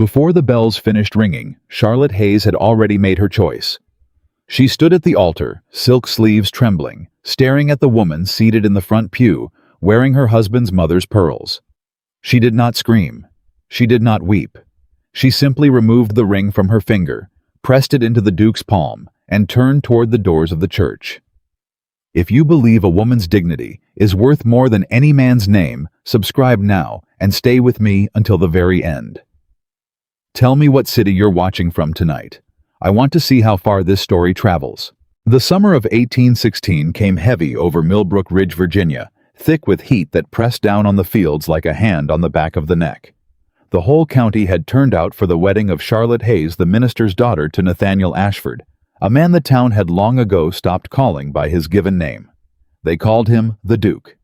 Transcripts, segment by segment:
Before the bells finished ringing, Charlotte Hayes had already made her choice. She stood at the altar, silk sleeves trembling, staring at the woman seated in the front pew, wearing her husband's mother's pearls. She did not scream. She did not weep. She simply removed the ring from her finger, pressed it into the Duke's palm, and turned toward the doors of the church. If you believe a woman's dignity is worth more than any man's name, subscribe now and stay with me until the very end. Tell me what city you're watching from tonight. I want to see how far this story travels. The summer of 1816 came heavy over Millbrook Ridge, Virginia, thick with heat that pressed down on the fields like a hand on the back of the neck. The whole county had turned out for the wedding of Charlotte Hayes, the minister's daughter, to Nathaniel Ashford, a man the town had long ago stopped calling by his given name. They called him the Duke,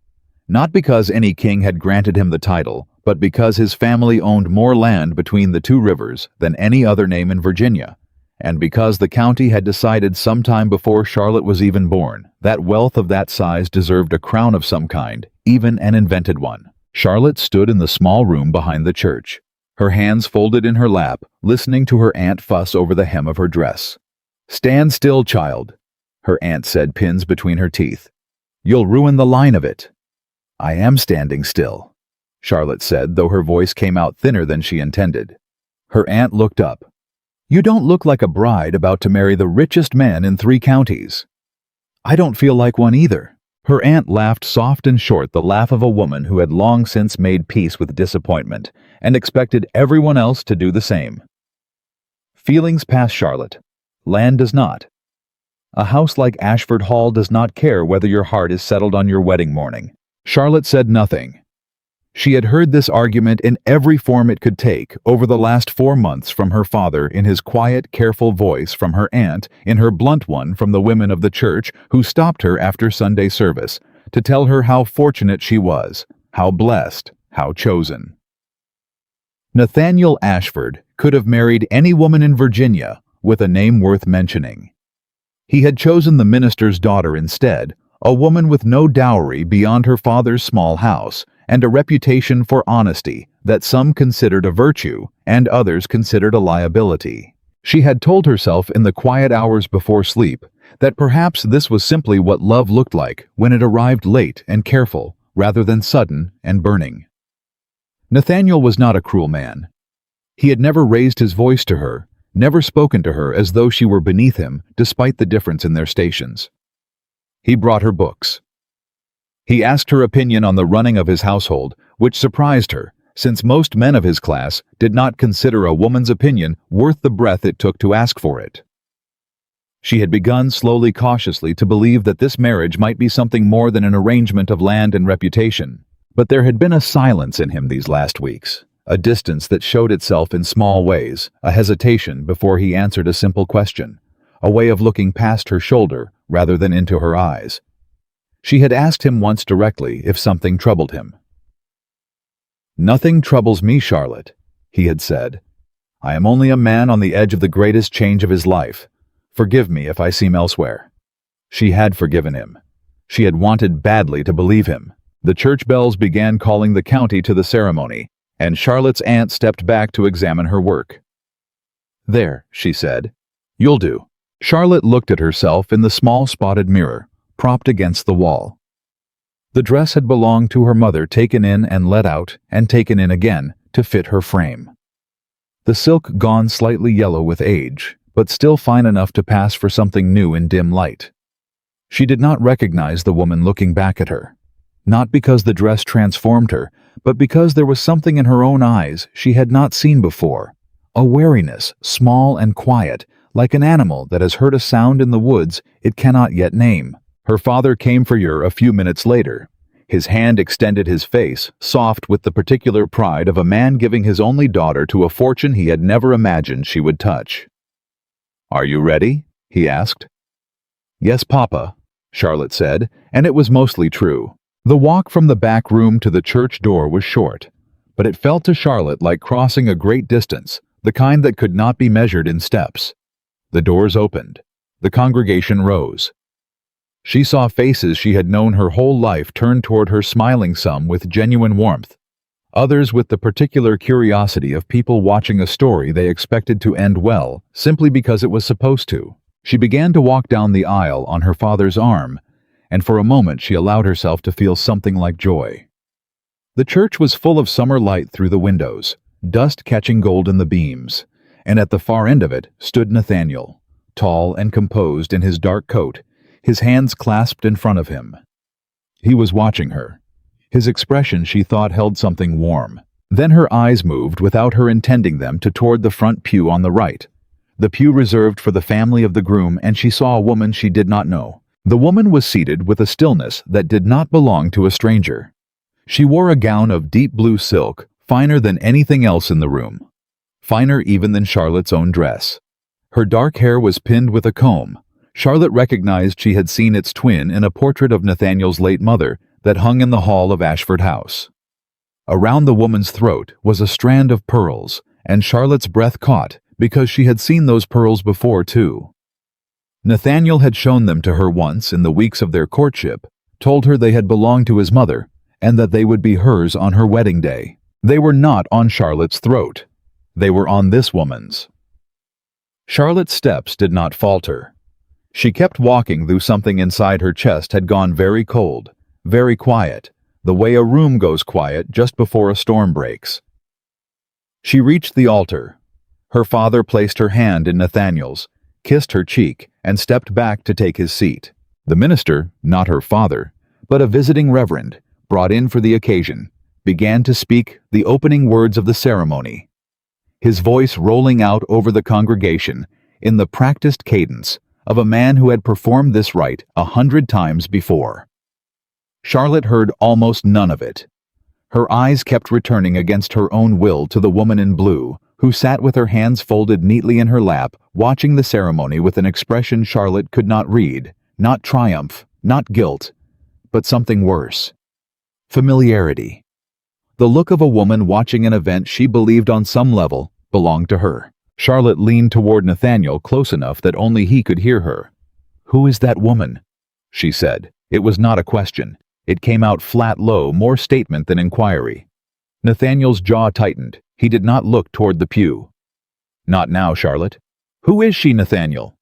not because any king had granted him the title, but because his family owned more land between the two rivers than any other name in Virginia, and because the county had decided sometime before Charlotte was even born that wealth of that size deserved a crown of some kind, even an invented one. Charlotte stood in the small room behind the church, her hands folded in her lap, listening to her aunt fuss over the hem of her dress. "Stand still, child," her aunt said, pins between her teeth. "You'll ruin the line of it." "I am standing still," Charlotte said, though her voice came out thinner than she intended. Her aunt looked up. "You don't look like a bride about to marry the richest man in 3 counties." "I don't feel like one either." Her aunt laughed soft and short, the laugh of a woman who had long since made peace with disappointment and expected everyone else to do the same. Feelings pass, Charlotte. Land does not. A house like Ashford Hall does not care whether your heart is settled on your wedding morning. Charlotte said nothing. She had heard this argument in every form it could take over the last 4 months, from her father in his quiet, careful voice, from her aunt in her blunt one, from the women of the church who stopped her after Sunday service to tell her how fortunate she was, how blessed, how chosen. Nathaniel Ashford could have married any woman in Virginia with a name worth mentioning. He had chosen the minister's daughter instead, a woman with no dowry beyond her father's small house, and a reputation for honesty that some considered a virtue and others considered a liability. She had told herself in the quiet hours before sleep that perhaps this was simply what love looked like when it arrived late and careful, rather than sudden and burning. Nathaniel was not a cruel man. He had never raised his voice to her, never spoken to her as though she were beneath him, despite the difference in their stations. He brought her books. He asked her opinion on the running of his household, which surprised her, since most men of his class did not consider a woman's opinion worth the breath it took to ask for it. She had begun slowly, cautiously, to believe that this marriage might be something more than an arrangement of land and reputation. But there had been a silence in him these last weeks, a distance that showed itself in small ways, a hesitation before he answered a simple question, a way of looking past her shoulder rather than into her eyes. She had asked him once directly if something troubled him. "Nothing troubles me, Charlotte," he had said. "I am only a man on the edge of the greatest change of his life. Forgive me if I seem elsewhere." She had forgiven him. She had wanted badly to believe him. The church bells began calling the county to the ceremony, and Charlotte's aunt stepped back to examine her work. "There," she said. "You'll do." Charlotte looked at herself in the small spotted mirror, propped against the wall. The dress had belonged to her mother, taken in and let out, and taken in again, to fit her frame. The silk gone slightly yellow with age, but still fine enough to pass for something new in dim light. She did not recognize the woman looking back at her, not because the dress transformed her, but because there was something in her own eyes she had not seen before, a wariness, small and quiet, like an animal that has heard a sound in the woods it cannot yet name. Her father came for her a few minutes later. His hand extended, his face soft with the particular pride of a man giving his only daughter to a fortune he had never imagined she would touch. "Are you ready?" he asked. "Yes, Papa," Charlotte said, and it was mostly true. The walk from the back room to the church door was short, but it felt to Charlotte like crossing a great distance, the kind that could not be measured in steps. The doors opened. The congregation rose. She saw faces she had known her whole life turn toward her, smiling, some with genuine warmth, others with the particular curiosity of people watching a story they expected to end well simply because it was supposed to. She began to walk down the aisle on her father's arm, and for a moment she allowed herself to feel something like joy. The church was full of summer light through the windows, dust catching gold in the beams, and at the far end of it stood Nathaniel, tall and composed in his dark coat, his hands clasped in front of him. He was watching her. His expression, she thought, held something warm. Then her eyes moved without her intending them to toward the front pew on the right, the pew reserved for the family of the groom, and she saw a woman she did not know. The woman was seated with a stillness that did not belong to a stranger. She wore a gown of deep blue silk, finer than anything else in the room, finer even than Charlotte's own dress. Her dark hair was pinned with a comb. Charlotte recognized she had seen its twin in a portrait of Nathaniel's late mother that hung in the hall of Ashford House. Around the woman's throat was a strand of pearls, and Charlotte's breath caught because she had seen those pearls before too. Nathaniel had shown them to her once in the weeks of their courtship, told her they had belonged to his mother, and that they would be hers on her wedding day. They were not on Charlotte's throat. They were on this woman's. Charlotte's steps did not falter. She kept walking, though something inside her chest had gone very cold, very quiet, the way a room goes quiet just before a storm breaks. She reached the altar. Her father placed her hand in Nathaniel's, kissed her cheek, and stepped back to take his seat. The minister, not her father, but a visiting reverend, brought in for the occasion, began to speak the opening words of the ceremony, his voice rolling out over the congregation in the practiced cadence of a man who had performed this rite 100 times before. Charlotte heard almost none of it. Her eyes kept returning against her own will to the woman in blue, who sat with her hands folded neatly in her lap, watching the ceremony with an expression Charlotte could not read, not triumph, not guilt, but something worse. Familiarity. The look of a woman watching an event she believed on some level belonged to her. Charlotte leaned toward Nathaniel close enough that only he could hear her. "Who is that woman?" she said. It was not a question. It came out flat low, more statement than inquiry. Nathaniel's jaw tightened. He did not look toward the pew. "Not now, Charlotte." "Who is she, Nathaniel?"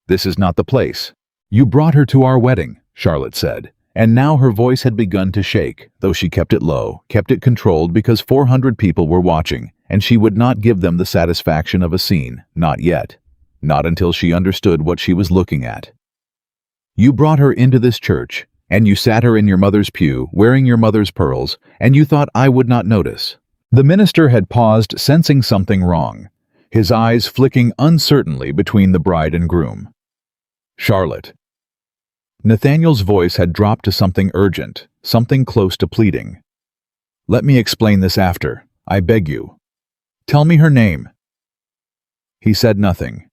"This is not the place." "You brought her to our wedding," Charlotte said, and now her voice had begun to shake, though she kept it low, kept it controlled because 400 people were watching, and she would not give them the satisfaction of a scene, not yet, not until she understood what she was looking at. "You brought her into this church, and you sat her in your mother's pew, wearing your mother's pearls, and you thought I would not notice." The minister had paused, sensing something wrong, his eyes flicking uncertainly between the bride and groom. "Charlotte." Nathaniel's voice had dropped to something urgent, something close to pleading. "Let me explain this after, I beg you. Tell me her name." He said nothing.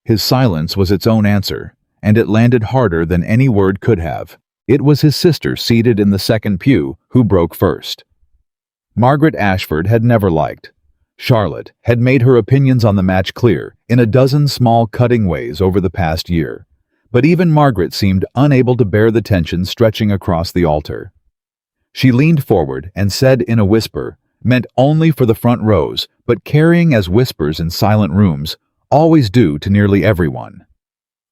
His silence was its own answer, and it landed harder than any word could have. It was his sister seated in the second pew who broke first. Margaret Ashford had never liked. Charlotte had made her opinions on the match clear in a dozen small cutting ways over the past year, but even Margaret seemed unable to bear the tension stretching across the altar. She leaned forward and said in a whisper, meant only for the front rows, but carrying as whispers in silent rooms always do to nearly everyone.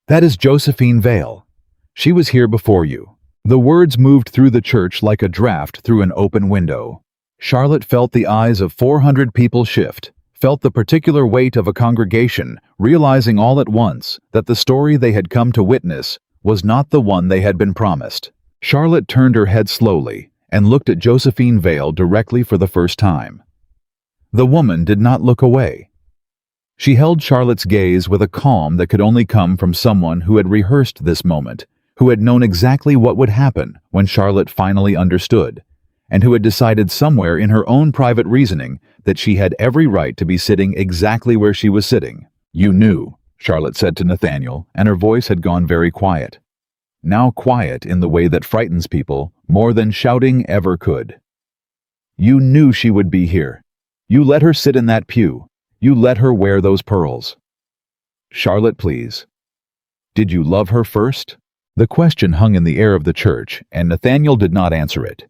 "That is Josephine Vale. She was here before you." The words moved through the church like a draft through an open window. Charlotte felt the eyes of 400 people shift, felt the particular weight of a congregation, realizing all at once that the story they had come to witness was not the one they had been promised. Charlotte turned her head slowly and looked at Josephine Vale directly for the first time. The woman did not look away. She held Charlotte's gaze with a calm that could only come from someone who had rehearsed this moment, who had known exactly what would happen when Charlotte finally understood, and who had decided somewhere in her own private reasoning that she had every right to be sitting exactly where she was sitting. "You knew," Charlotte said to Nathaniel, and her voice had gone very quiet. Now quiet in the way that frightens people more than shouting ever could. "You knew she would be here. You let her sit in that pew. You let her wear those pearls." "Charlotte, please. Did you love her first?" The question hung in the air of the church, and Nathaniel did not answer it.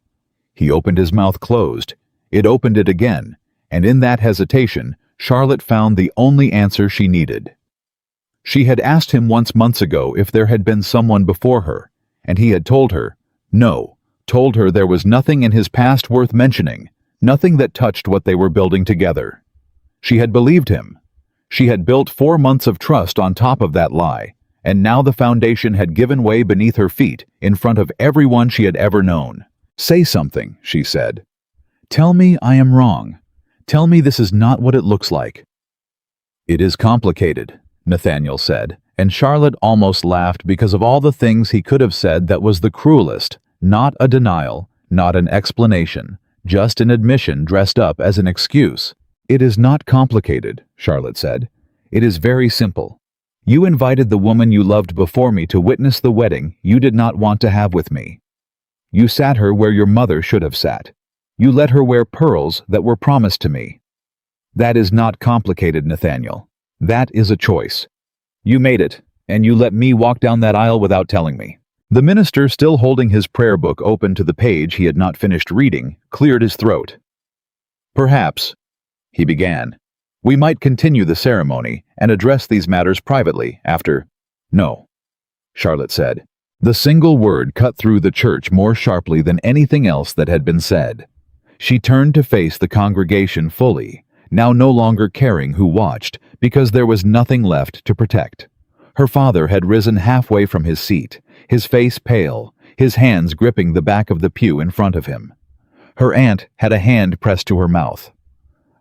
He opened his mouth closed, It opened it again, and in that hesitation, Charlotte found the only answer she needed. She had asked him once months ago if there had been someone before her, and he had told her, no, told her there was nothing in his past worth mentioning, nothing that touched what they were building together. She had believed him. She had built 4 months of trust on top of that lie, and now the foundation had given way beneath her feet in front of everyone she had ever known. Say something, she said. Tell me I am wrong. Tell me this is not what it looks like. It is complicated, Nathaniel said, and Charlotte almost laughed because of all the things he could have said that was the cruelest, not a denial, not an explanation, just an admission dressed up as an excuse. It is not complicated, Charlotte said. It is very simple. You invited the woman you loved before me to witness the wedding you did not want to have with me. You sat her where your mother should have sat. You let her wear pearls that were promised to me. That is not complicated, Nathaniel. That is a choice. You made it, and you let me walk down that aisle without telling me. The minister, still holding his prayer book open to the page he had not finished reading, cleared his throat. Perhaps, he began, we might continue the ceremony and address these matters privately after. No, Charlotte said. The single word cut through the church more sharply than anything else that had been said. She turned to face the congregation fully, now no longer caring who watched, because there was nothing left to protect. Her father had risen halfway from his seat, his face pale, his hands gripping the back of the pew in front of him. Her aunt had a hand pressed to her mouth.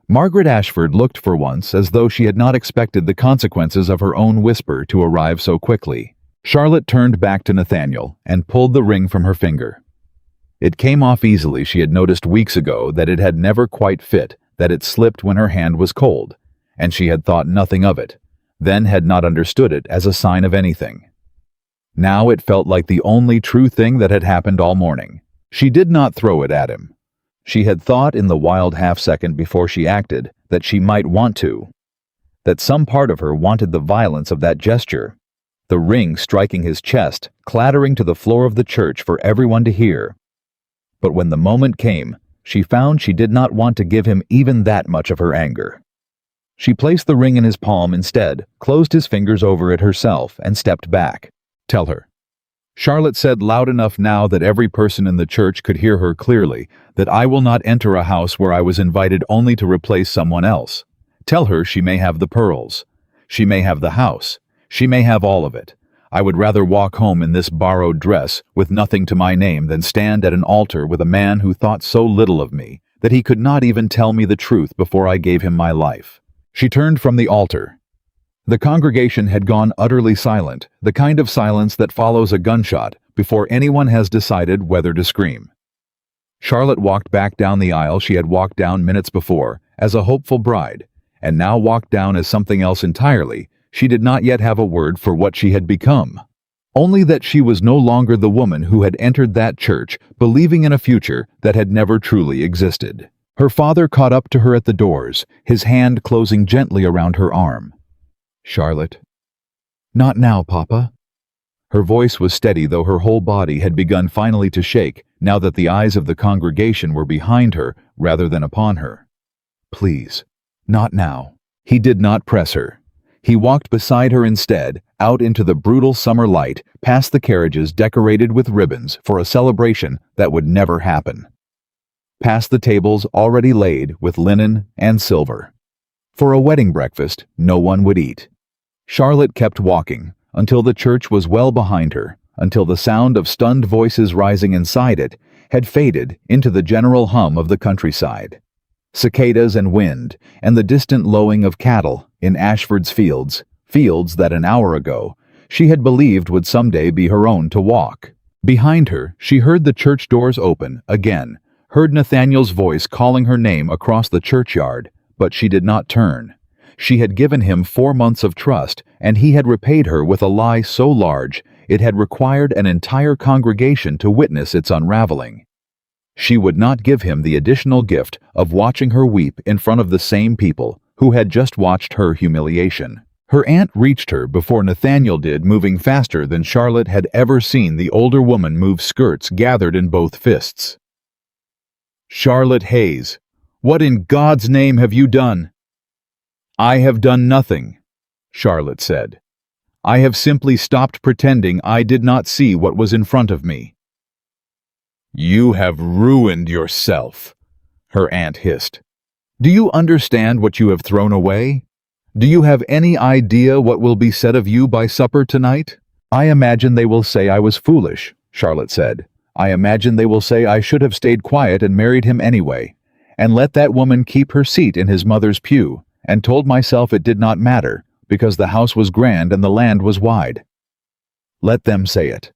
Margaret Ashford looked for once as though she had not expected the consequences of her own whisper to arrive so quickly. Charlotte turned back to Nathaniel and pulled the ring from her finger. It came off easily. She had noticed weeks ago that it had never quite fit, that it slipped when her hand was cold, and she had thought nothing of it, then had not understood it as a sign of anything. Now it felt like the only true thing that had happened all morning. She did not throw it at him. She had thought in the wild half-second before she acted that she might want to, that some part of her wanted the violence of that gesture, the ring striking his chest, clattering to the floor of the church for everyone to hear. But when the moment came, she found she did not want to give him even that much of her anger. She placed the ring in his palm instead, closed his fingers over it herself, and stepped back. Tell her. Charlotte said loud enough now that every person in the church could hear her clearly, that I will not enter a house where I was invited only to replace someone else. Tell her she may have the pearls. She may have the house. She may have all of it. I would rather walk home in this borrowed dress with nothing to my name than stand at an altar with a man who thought so little of me that he could not even tell me the truth before I gave him my life. She turned from the altar. The congregation had gone utterly silent, the kind of silence that follows a gunshot before anyone has decided whether to scream. Charlotte walked back down the aisle she had walked down minutes before as a hopeful bride, and now walked down as something else entirely. She did not yet have a word for what she had become. Only that she was no longer the woman who had entered that church believing in a future that had never truly existed. Her father caught up to her at the doors, his hand closing gently around her arm. Charlotte. Not now, Papa. Her voice was steady, though her whole body had begun finally to shake, now that the eyes of the congregation were behind her rather than upon her. Please, not now. He did not press her. He walked beside her instead, out into the brutal summer light, past the carriages decorated with ribbons for a celebration that would never happen. Past the tables already laid with linen and silver. For a wedding breakfast no one would eat. Charlotte kept walking until the church was well behind her, until the sound of stunned voices rising inside it had faded into the general hum of the countryside. Cicadas and wind, and the distant lowing of cattle in Ashford's fields, fields that an hour ago she had believed would someday be her own to walk. Behind her, she heard the church doors open again, heard Nathaniel's voice calling her name across the churchyard, but she did not turn. She had given him 4 months of trust, and he had repaid her with a lie so large it had required an entire congregation to witness its unraveling. She would not give him the additional gift of watching her weep in front of the same people who had just watched her humiliation. Her aunt reached her before Nathaniel did, moving faster than Charlotte had ever seen the older woman move, skirts gathered in both fists. Charlotte Hayes, What in God's name have you done?" "I have done nothing," Charlotte said. "I have simply stopped pretending I did not see what was in front of me." "You have ruined yourself," her aunt hissed. "Do you understand what you have thrown away? Do you have any idea what will be said of you by supper tonight?" "I imagine they will say I was foolish," Charlotte said. "I imagine they will say I should have stayed quiet and married him anyway, and let that woman keep her seat in his mother's pew, and told myself it did not matter, because the house was grand and the land was wide. Let them say it.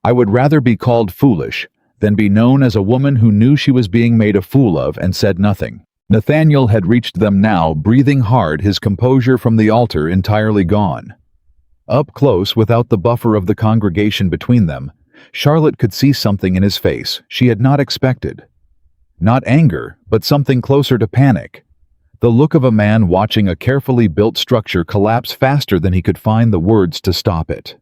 I would rather be called foolish than be known as a woman who knew she was being made a fool of and said nothing." Nathaniel had reached them now, breathing hard, his composure from the altar entirely gone. Up close, without the buffer of the congregation between them, Charlotte could see something in his face she had not expected. Not anger, but something closer to panic. The look of a man watching a carefully built structure collapse faster than he could find the words to stop it.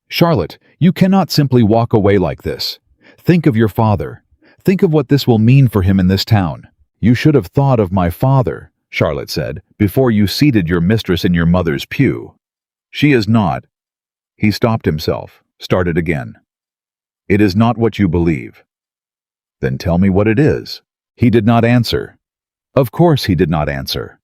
"Charlotte, you cannot simply walk away like this. Think of your father. Think of what this will mean for him in this town." "You should have thought of my father," Charlotte said, "before you seated your mistress in your mother's pew. She is not—" He stopped himself, started again. "It is not what you believe." "Then tell me what it is." He did not answer. Of course he did not answer.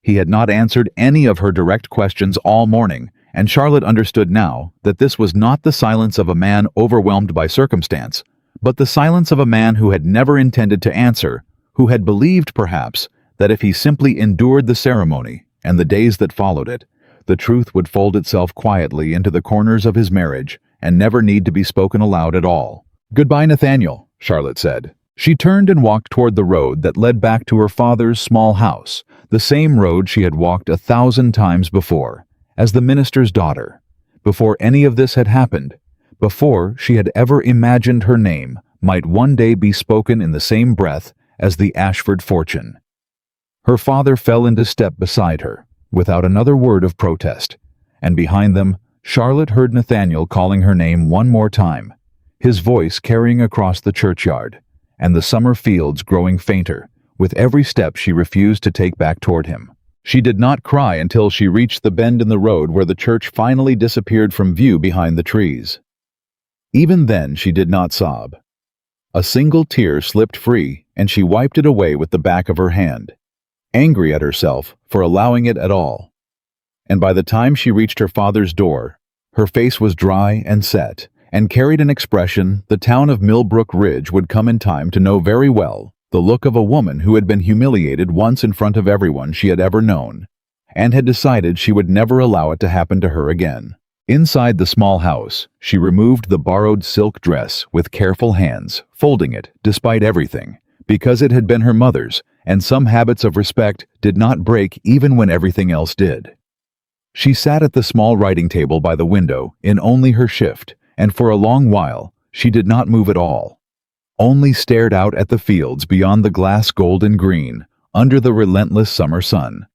He had not answered any of her direct questions all morning, and Charlotte understood now that this was not the silence of a man overwhelmed by circumstance, but the silence of a man who had never intended to answer, who had believed, perhaps, that if he simply endured the ceremony and the days that followed it, the truth would fold itself quietly into the corners of his marriage and never need to be spoken aloud at all. "Goodbye, Nathaniel," Charlotte said. She turned and walked toward the road that led back to her father's small house, the same road she had walked 1,000 times before, as the minister's daughter, before any of this had happened, before she had ever imagined her name might one day be spoken in the same breath as the Ashford fortune. Her father fell into step beside her, without another word of protest, and behind them, Charlotte heard Nathaniel calling her name one more time, his voice carrying across the churchyard, and the summer fields growing fainter, with every step she refused to take back toward him. She did not cry until she reached the bend in the road where the church finally disappeared from view behind the trees. Even then she did not sob. A single tear slipped free, and she wiped it away with the back of her hand, angry at herself for allowing it at all. And by the time she reached her father's door, her face was dry and set, and carried an expression the town of Millbrook Ridge would come in time to know very well, the look of a woman who had been humiliated once in front of everyone she had ever known, and had decided she would never allow it to happen to her again. Inside the small house, she removed the borrowed silk dress with careful hands, folding it, despite everything, because it had been her mother's, and some habits of respect did not break even when everything else did. She sat at the small writing table by the window in only her shift, and for a long while she did not move at all, only stared out at the fields beyond the glass golden green, under the relentless summer sun.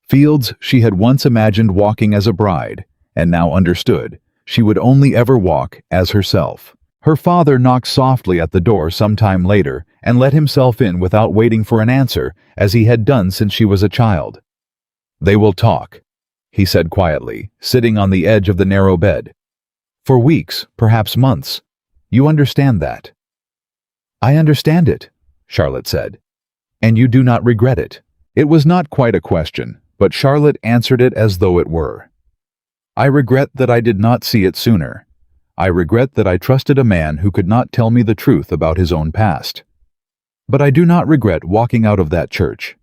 Fields she had once imagined walking as a bride, and now understood she would only ever walk as herself. Her father knocked softly at the door some time later and let himself in without waiting for an answer, as he had done since she was a child. "They will talk," he said quietly, sitting on the edge of the narrow bed. "For weeks, perhaps months. You understand that?" "I understand it," Charlotte said. "And you do not regret it?" It was not quite a question, but Charlotte answered it as though it were. "I regret that I did not see it sooner. I regret that I trusted a man who could not tell me the truth about his own past. But I do not regret walking out of that church.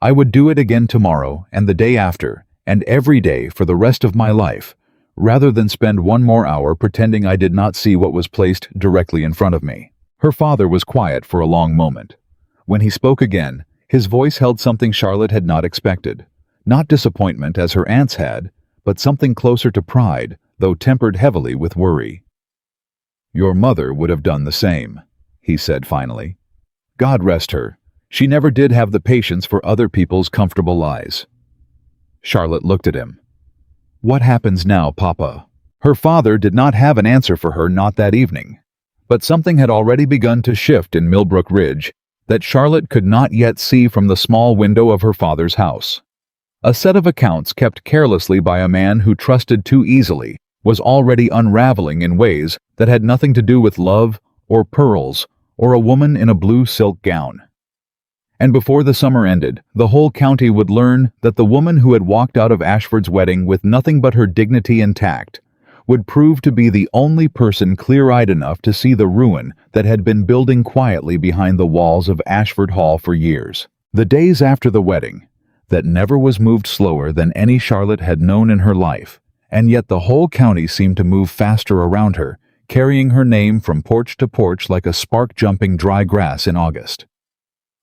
I would do it again tomorrow and the day after, and every day for the rest of my life, rather than spend one more hour pretending I did not see what was placed directly in front of me." Her father was quiet for a long moment. When he spoke again, his voice held something Charlotte had not expected. Not disappointment as her aunts had, but something closer to pride, though tempered heavily with worry. "Your mother would have done the same," he said finally. "God rest her. She never did have the patience for other people's comfortable lies." Charlotte looked at him. "What happens now, Papa?" Her father did not have an answer for her, not that evening. But something had already begun to shift in Millbrook Ridge, that Charlotte could not yet see from the small window of her father's house. A set of accounts kept carelessly by a man who trusted too easily was already unraveling in ways that had nothing to do with love or pearls or a woman in a blue silk gown. And before the summer ended, the whole county would learn that the woman who had walked out of Ashford's wedding with nothing but her dignity intact would prove to be the only person clear-eyed enough to see the ruin that had been building quietly behind the walls of Ashford Hall for years. The days after the wedding, that never was moved slower than any Charlotte had known in her life, and yet the whole county seemed to move faster around her, carrying her name from porch to porch like a spark-jumping dry grass in August.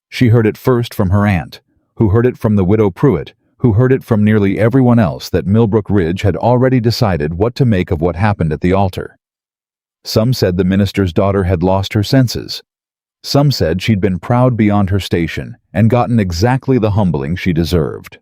She heard it first from her aunt, who heard it from the widow Pruitt, who heard it from nearly everyone else that Millbrook Ridge had already decided what to make of what happened at the altar. Some said the minister's daughter had lost her senses. Some said she'd been proud beyond her station and gotten exactly the humbling she deserved.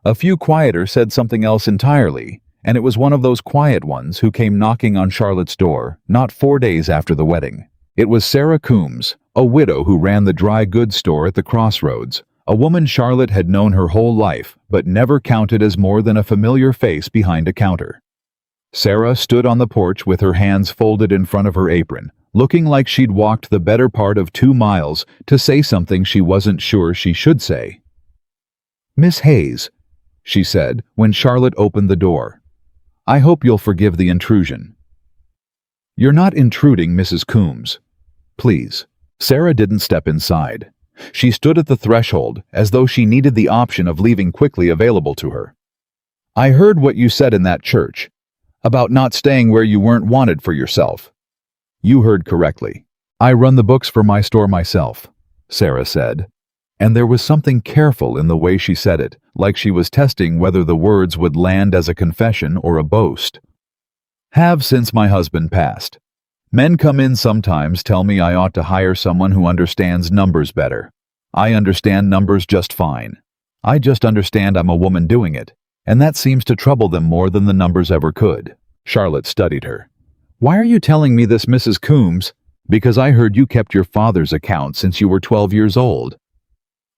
A few quieter said something else entirely, and it was one of those quiet ones who came knocking on Charlotte's door not 4 days after the wedding. It was Sarah Coombs, a widow who ran the dry goods store at the crossroads, a woman Charlotte had known her whole life but never counted as more than a familiar face behind a counter. Sarah stood on the porch with her hands folded in front of her apron, looking like she'd walked the better part of 2 miles to say something she wasn't sure she should say. "Miss Hayes," she said when Charlotte opened the door, "I hope you'll forgive the intrusion." "You're not intruding, Mrs. Coombs. Please." Sarah didn't step inside. She stood at the threshold as though she needed the option of leaving quickly available to her. "I heard what you said in that church, about not staying where you weren't wanted for yourself." "You heard correctly. I run the books for my store myself," Sarah said. And there was something careful in the way she said it, like she was testing whether the words would land as a confession or a boast. "Have since my husband passed. Men come in sometimes tell me I ought to hire someone who understands numbers better. I understand numbers just fine. I just understand I'm a woman doing it, and that seems to trouble them more than the numbers ever could." Charlotte studied her. "Why are you telling me this, Mrs. Coombs?" "Because I heard you kept your father's account since you were 12 years old.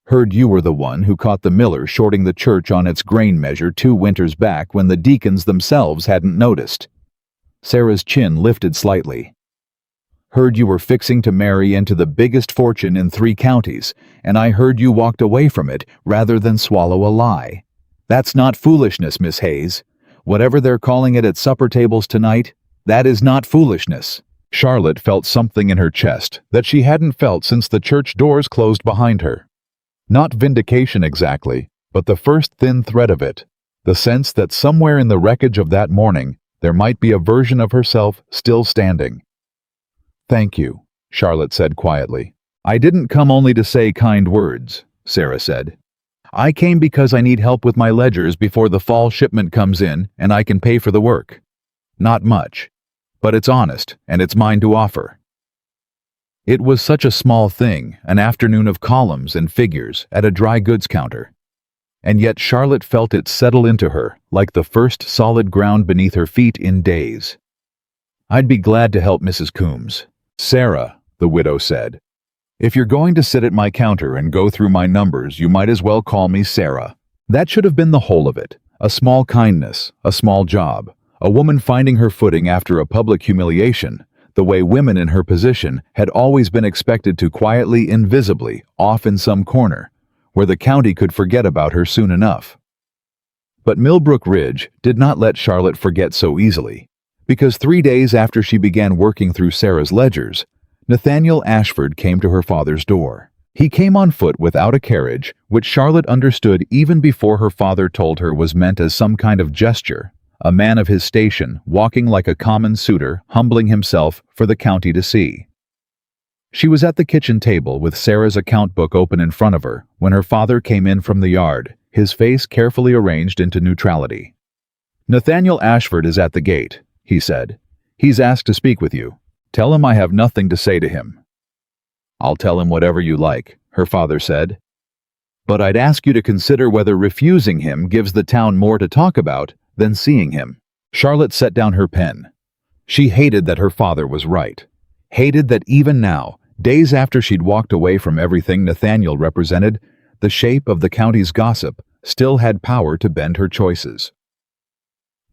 Heard you were the one who caught the miller shorting the church on its grain measure 2 winters back when the deacons themselves hadn't noticed." Sarah's chin lifted slightly. "Heard you were fixing to marry into the biggest fortune in 3 counties, and I heard you walked away from it rather than swallow a lie. That's not foolishness, Miss Hayes. Whatever they're calling it at supper tables tonight, that is not foolishness." Charlotte felt something in her chest that she hadn't felt since the church doors closed behind her. Not vindication exactly, but the first thin thread of it, the sense that somewhere in the wreckage of that morning there might be a version of herself still standing. "Thank you," Charlotte said quietly. "I didn't come only to say kind words," Sarah said. "I came because I need help with my ledgers before the fall shipment comes in and I can pay for the work. Not much, but it's honest and it's mine to offer." It was such a small thing, an afternoon of columns and figures at a dry goods counter. And yet Charlotte felt it settle into her like the first solid ground beneath her feet in days. "I'd be glad to help, Mrs. Coombs." "Sarah," the widow said, "if you're going to sit at my counter and go through my numbers, you might as well call me Sarah." That should have been the whole of it. A small kindness, a small job, a woman finding her footing after a public humiliation, the way women in her position had always been expected to quietly, invisibly, off in some corner, where the county could forget about her soon enough. But Millbrook Ridge did not let Charlotte forget so easily, because 3 days after she began working through Sarah's ledgers, Nathaniel Ashford came to her father's door. He came on foot without a carriage, which Charlotte understood even before her father told her was meant as some kind of gesture, a man of his station walking like a common suitor, humbling himself for the county to see. She was at the kitchen table with Sarah's account book open in front of her when her father came in from the yard, his face carefully arranged into neutrality. "Nathaniel Ashford is at the gate," he said. "He's asked to speak with you. Tell him I have nothing to say to him." "I'll tell him whatever you like," her father said. "But I'd ask you to consider whether refusing him gives the town more to talk about than seeing him." Charlotte set down her pen. She hated that her father was right. Hated that even now, Days after she'd walked away from everything Nathaniel represented, the shape of the county's gossip still had power to bend her choices.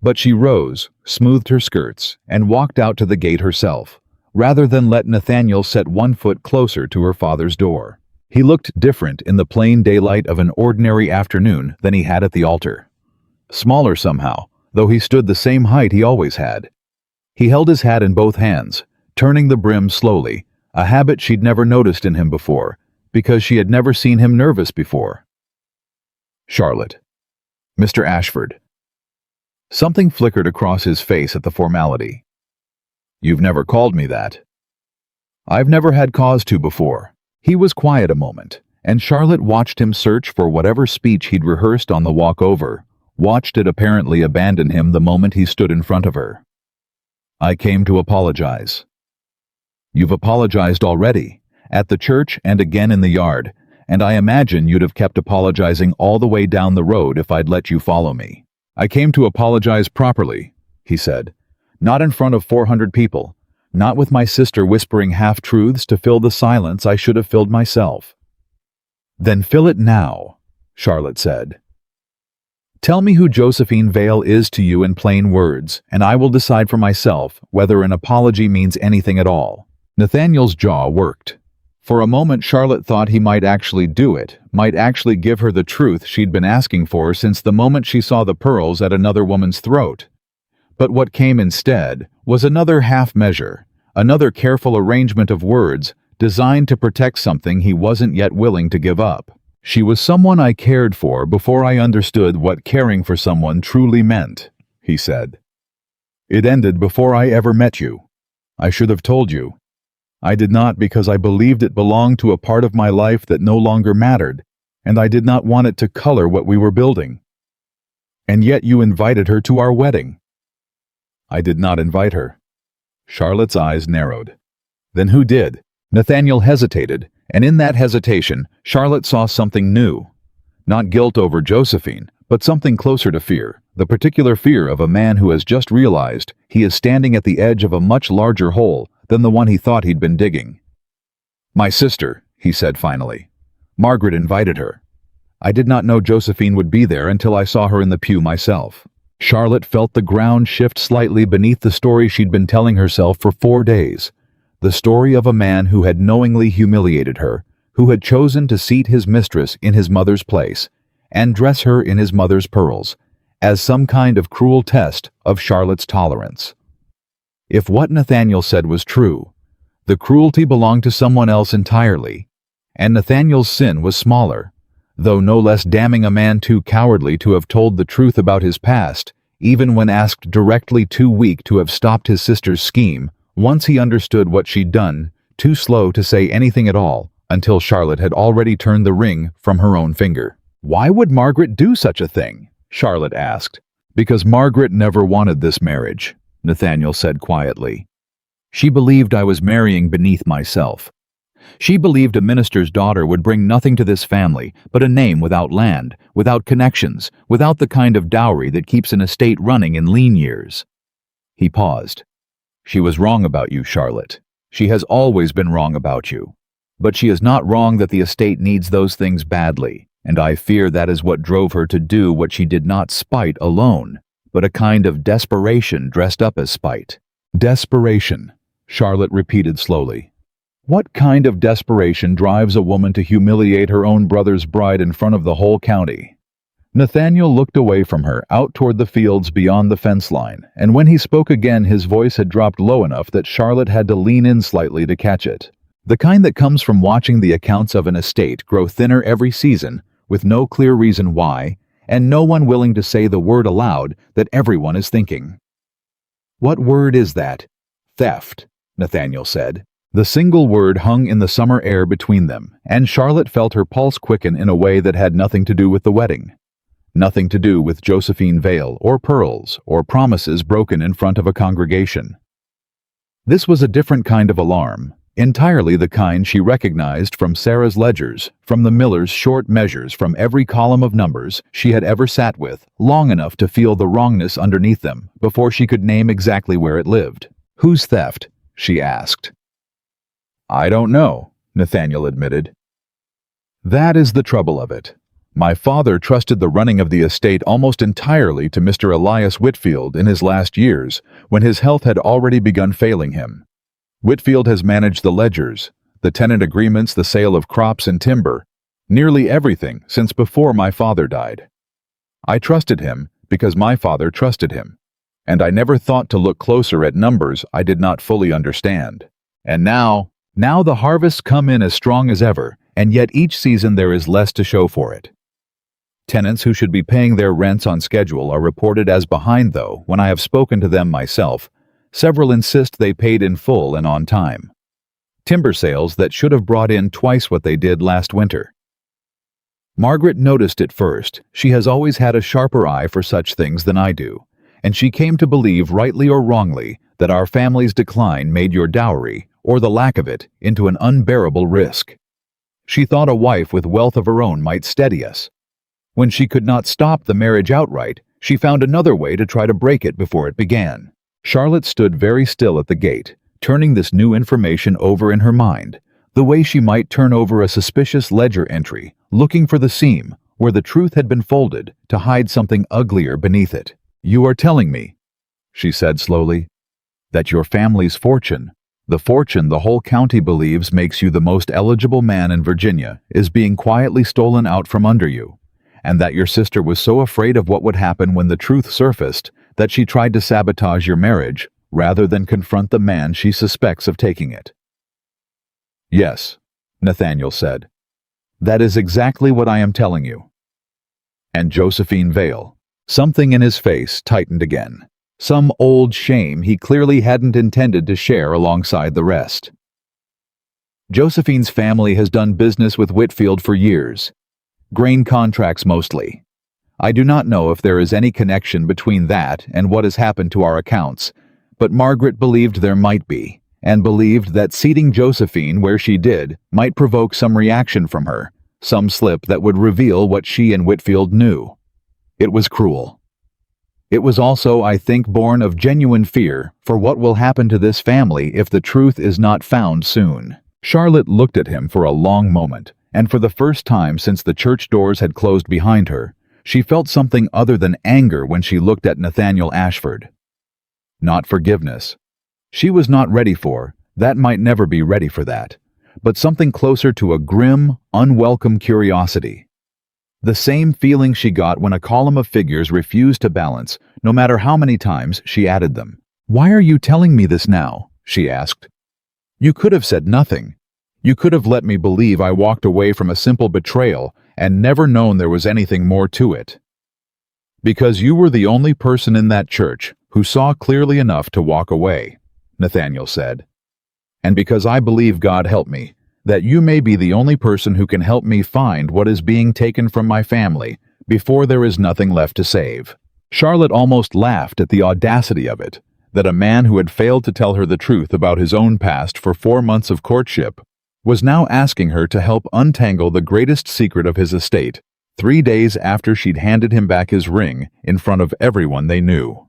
But she rose, smoothed her skirts, and walked out to the gate herself, rather than let Nathaniel set one foot closer to her father's door. He looked different in the plain daylight of an ordinary afternoon than he had at the altar. Smaller somehow, though he stood the same height he always had. He held his hat in both hands, turning the brim slowly, a habit she'd never noticed in him before, because she had never seen him nervous before. Charlotte. Mr. Ashford. Something flickered across his face at the formality. You've never called me that. I've never had cause to before. He was quiet a moment, and Charlotte watched him search for whatever speech he'd rehearsed on the walk over, watched it apparently abandon him the moment he stood in front of her. I came to apologize. You've apologized already, at the church and again in the yard, and I imagine you'd have kept apologizing all the way down the road if I'd let you follow me. I came to apologize properly, he said, not in front of 400 people, not with my sister whispering half-truths to fill the silence I should have filled myself. Then fill it now, Charlotte said. Tell me who Josephine Vale is to you in plain words, and I will decide for myself whether an apology means anything at all. Nathaniel's jaw worked. For a moment Charlotte thought he might actually do it, might actually give her the truth she'd been asking for since the moment she saw the pearls at another woman's throat. But what came instead was another half measure, another careful arrangement of words designed to protect something he wasn't yet willing to give up. She was someone I cared for before I understood what caring for someone truly meant, he said. It ended before I ever met you. I should have told you. I did not because I believed it belonged to a part of my life that no longer mattered, and I did not want it to color what we were building. And yet you invited her to our wedding. I did not invite her. Charlotte's eyes narrowed. Then who did? Nathaniel hesitated, and in that hesitation, Charlotte saw something new. Not guilt over Josephine, but something closer to fear, the particular fear of a man who has just realized he is standing at the edge of a much larger hole than the one he thought he'd been digging. My sister, he said finally. Margaret invited her. I did not know Josephine would be there until I saw her in the pew myself. Charlotte felt the ground shift slightly beneath the story she'd been telling herself for 4 days. The story of a man who had knowingly humiliated her, who had chosen to seat his mistress in his mother's place, and dress her in his mother's pearls, as some kind of cruel test of Charlotte's tolerance. If what Nathaniel said was true, the cruelty belonged to someone else entirely, and Nathaniel's sin was smaller, though no less damning a man too cowardly to have told the truth about his past, even when asked directly too weak to have stopped his sister's scheme, once he understood what she'd done, too slow to say anything at all, until Charlotte had already turned the ring from her own finger. Why would Margaret do such a thing? Charlotte asked. Because Margaret never wanted this marriage, Nathaniel said quietly. She believed I was marrying beneath myself. She believed a minister's daughter would bring nothing to this family but a name without land, without connections, without the kind of dowry that keeps an estate running in lean years. He paused. She was wrong about you, Charlotte. She has always been wrong about you. But she is not wrong that the estate needs those things badly, and I fear that is what drove her to do what she did not spite alone, but a kind of desperation dressed up as spite. Desperation, Charlotte repeated slowly. What kind of desperation drives a woman to humiliate her own brother's bride in front of the whole county? Nathaniel looked away from her, out toward the fields beyond the fence line, and when he spoke again his voice had dropped low enough that Charlotte had to lean in slightly to catch it. The kind that comes from watching the accounts of an estate grow thinner every season, with no clear reason why, and no one willing to say the word aloud that everyone is thinking. What word is that? Theft, Nathaniel said. The single word hung in the summer air between them, and Charlotte felt her pulse quicken in a way that had nothing to do with the wedding. Nothing to do with Josephine Vale, or pearls, or promises broken in front of a congregation. This was a different kind of alarm, entirely the kind she recognized from Sarah's ledgers, from the miller's short measures, from every column of numbers she had ever sat with, long enough to feel the wrongness underneath them, before she could name exactly where it lived. Whose theft? She asked. I don't know, Nathaniel admitted. That is the trouble of it. My father trusted the running of the estate almost entirely to Mr. Elias Whitfield in his last years, when his health had already begun failing him. Whitfield has managed the ledgers, the tenant agreements, the sale of crops and timber, nearly everything since before my father died. I trusted him because my father trusted him, and I never thought to look closer at numbers I did not fully understand. And now the harvests come in as strong as ever, and yet each season there is less to show for it. Tenants who should be paying their rents on schedule are reported as behind, though when I have spoken to them myself, several insist they paid in full and on time. Timber sales that should have brought in twice what they did last winter. Margaret noticed it first. She has always had a sharper eye for such things than I do, and she came to believe, rightly or wrongly, that our family's decline made your dowry, or the lack of it, into an unbearable risk. She thought a wife with wealth of her own might steady us. When she could not stop the marriage outright, she found another way to try to break it before it began. Charlotte stood very still at the gate, turning this new information over in her mind, the way she might turn over a suspicious ledger entry, looking for the seam where the truth had been folded to hide something uglier beneath it. "You are telling me," she said slowly, "that your family's fortune, the fortune the whole county believes makes you the most eligible man in Virginia, is being quietly stolen out from under you, and that your sister was so afraid of what would happen when the truth surfaced that she tried to sabotage your marriage rather than confront the man she suspects of taking it." "Yes," Nathaniel said. "That is exactly what I am telling you." And Josephine Vale, something in his face tightened again. Some old shame he clearly hadn't intended to share alongside the rest. Josephine's family has done business with Whitfield for years. Grain contracts mostly. I do not know if there is any connection between that and what has happened to our accounts, but Margaret believed there might be, and believed that seating Josephine where she did might provoke some reaction from her, some slip that would reveal what she and Whitfield knew. It was cruel. It was also, I think, born of genuine fear for what will happen to this family if the truth is not found soon. Charlotte looked at him for a long moment, and for the first time since the church doors had closed behind her, she felt something other than anger when she looked at Nathaniel Ashford. Not forgiveness. She was not ready for, that might never be ready for that, but something closer to a grim, unwelcome curiosity. The same feeling she got when a column of figures refused to balance, no matter how many times she added them. "Why are you telling me this now?" she asked. "You could have said nothing. You could have let me believe I walked away from a simple betrayal and never known there was anything more to it." "Because you were the only person in that church who saw clearly enough to walk away," Nathaniel said. "And because I believe, God help me, that you may be the only person who can help me find what is being taken from my family before there is nothing left to save." Charlotte almost laughed at the audacity of it, that a man who had failed to tell her the truth about his own past for 4 months of courtship was now asking her to help untangle the greatest secret of his estate, 3 days after she'd handed him back his ring in front of everyone they knew.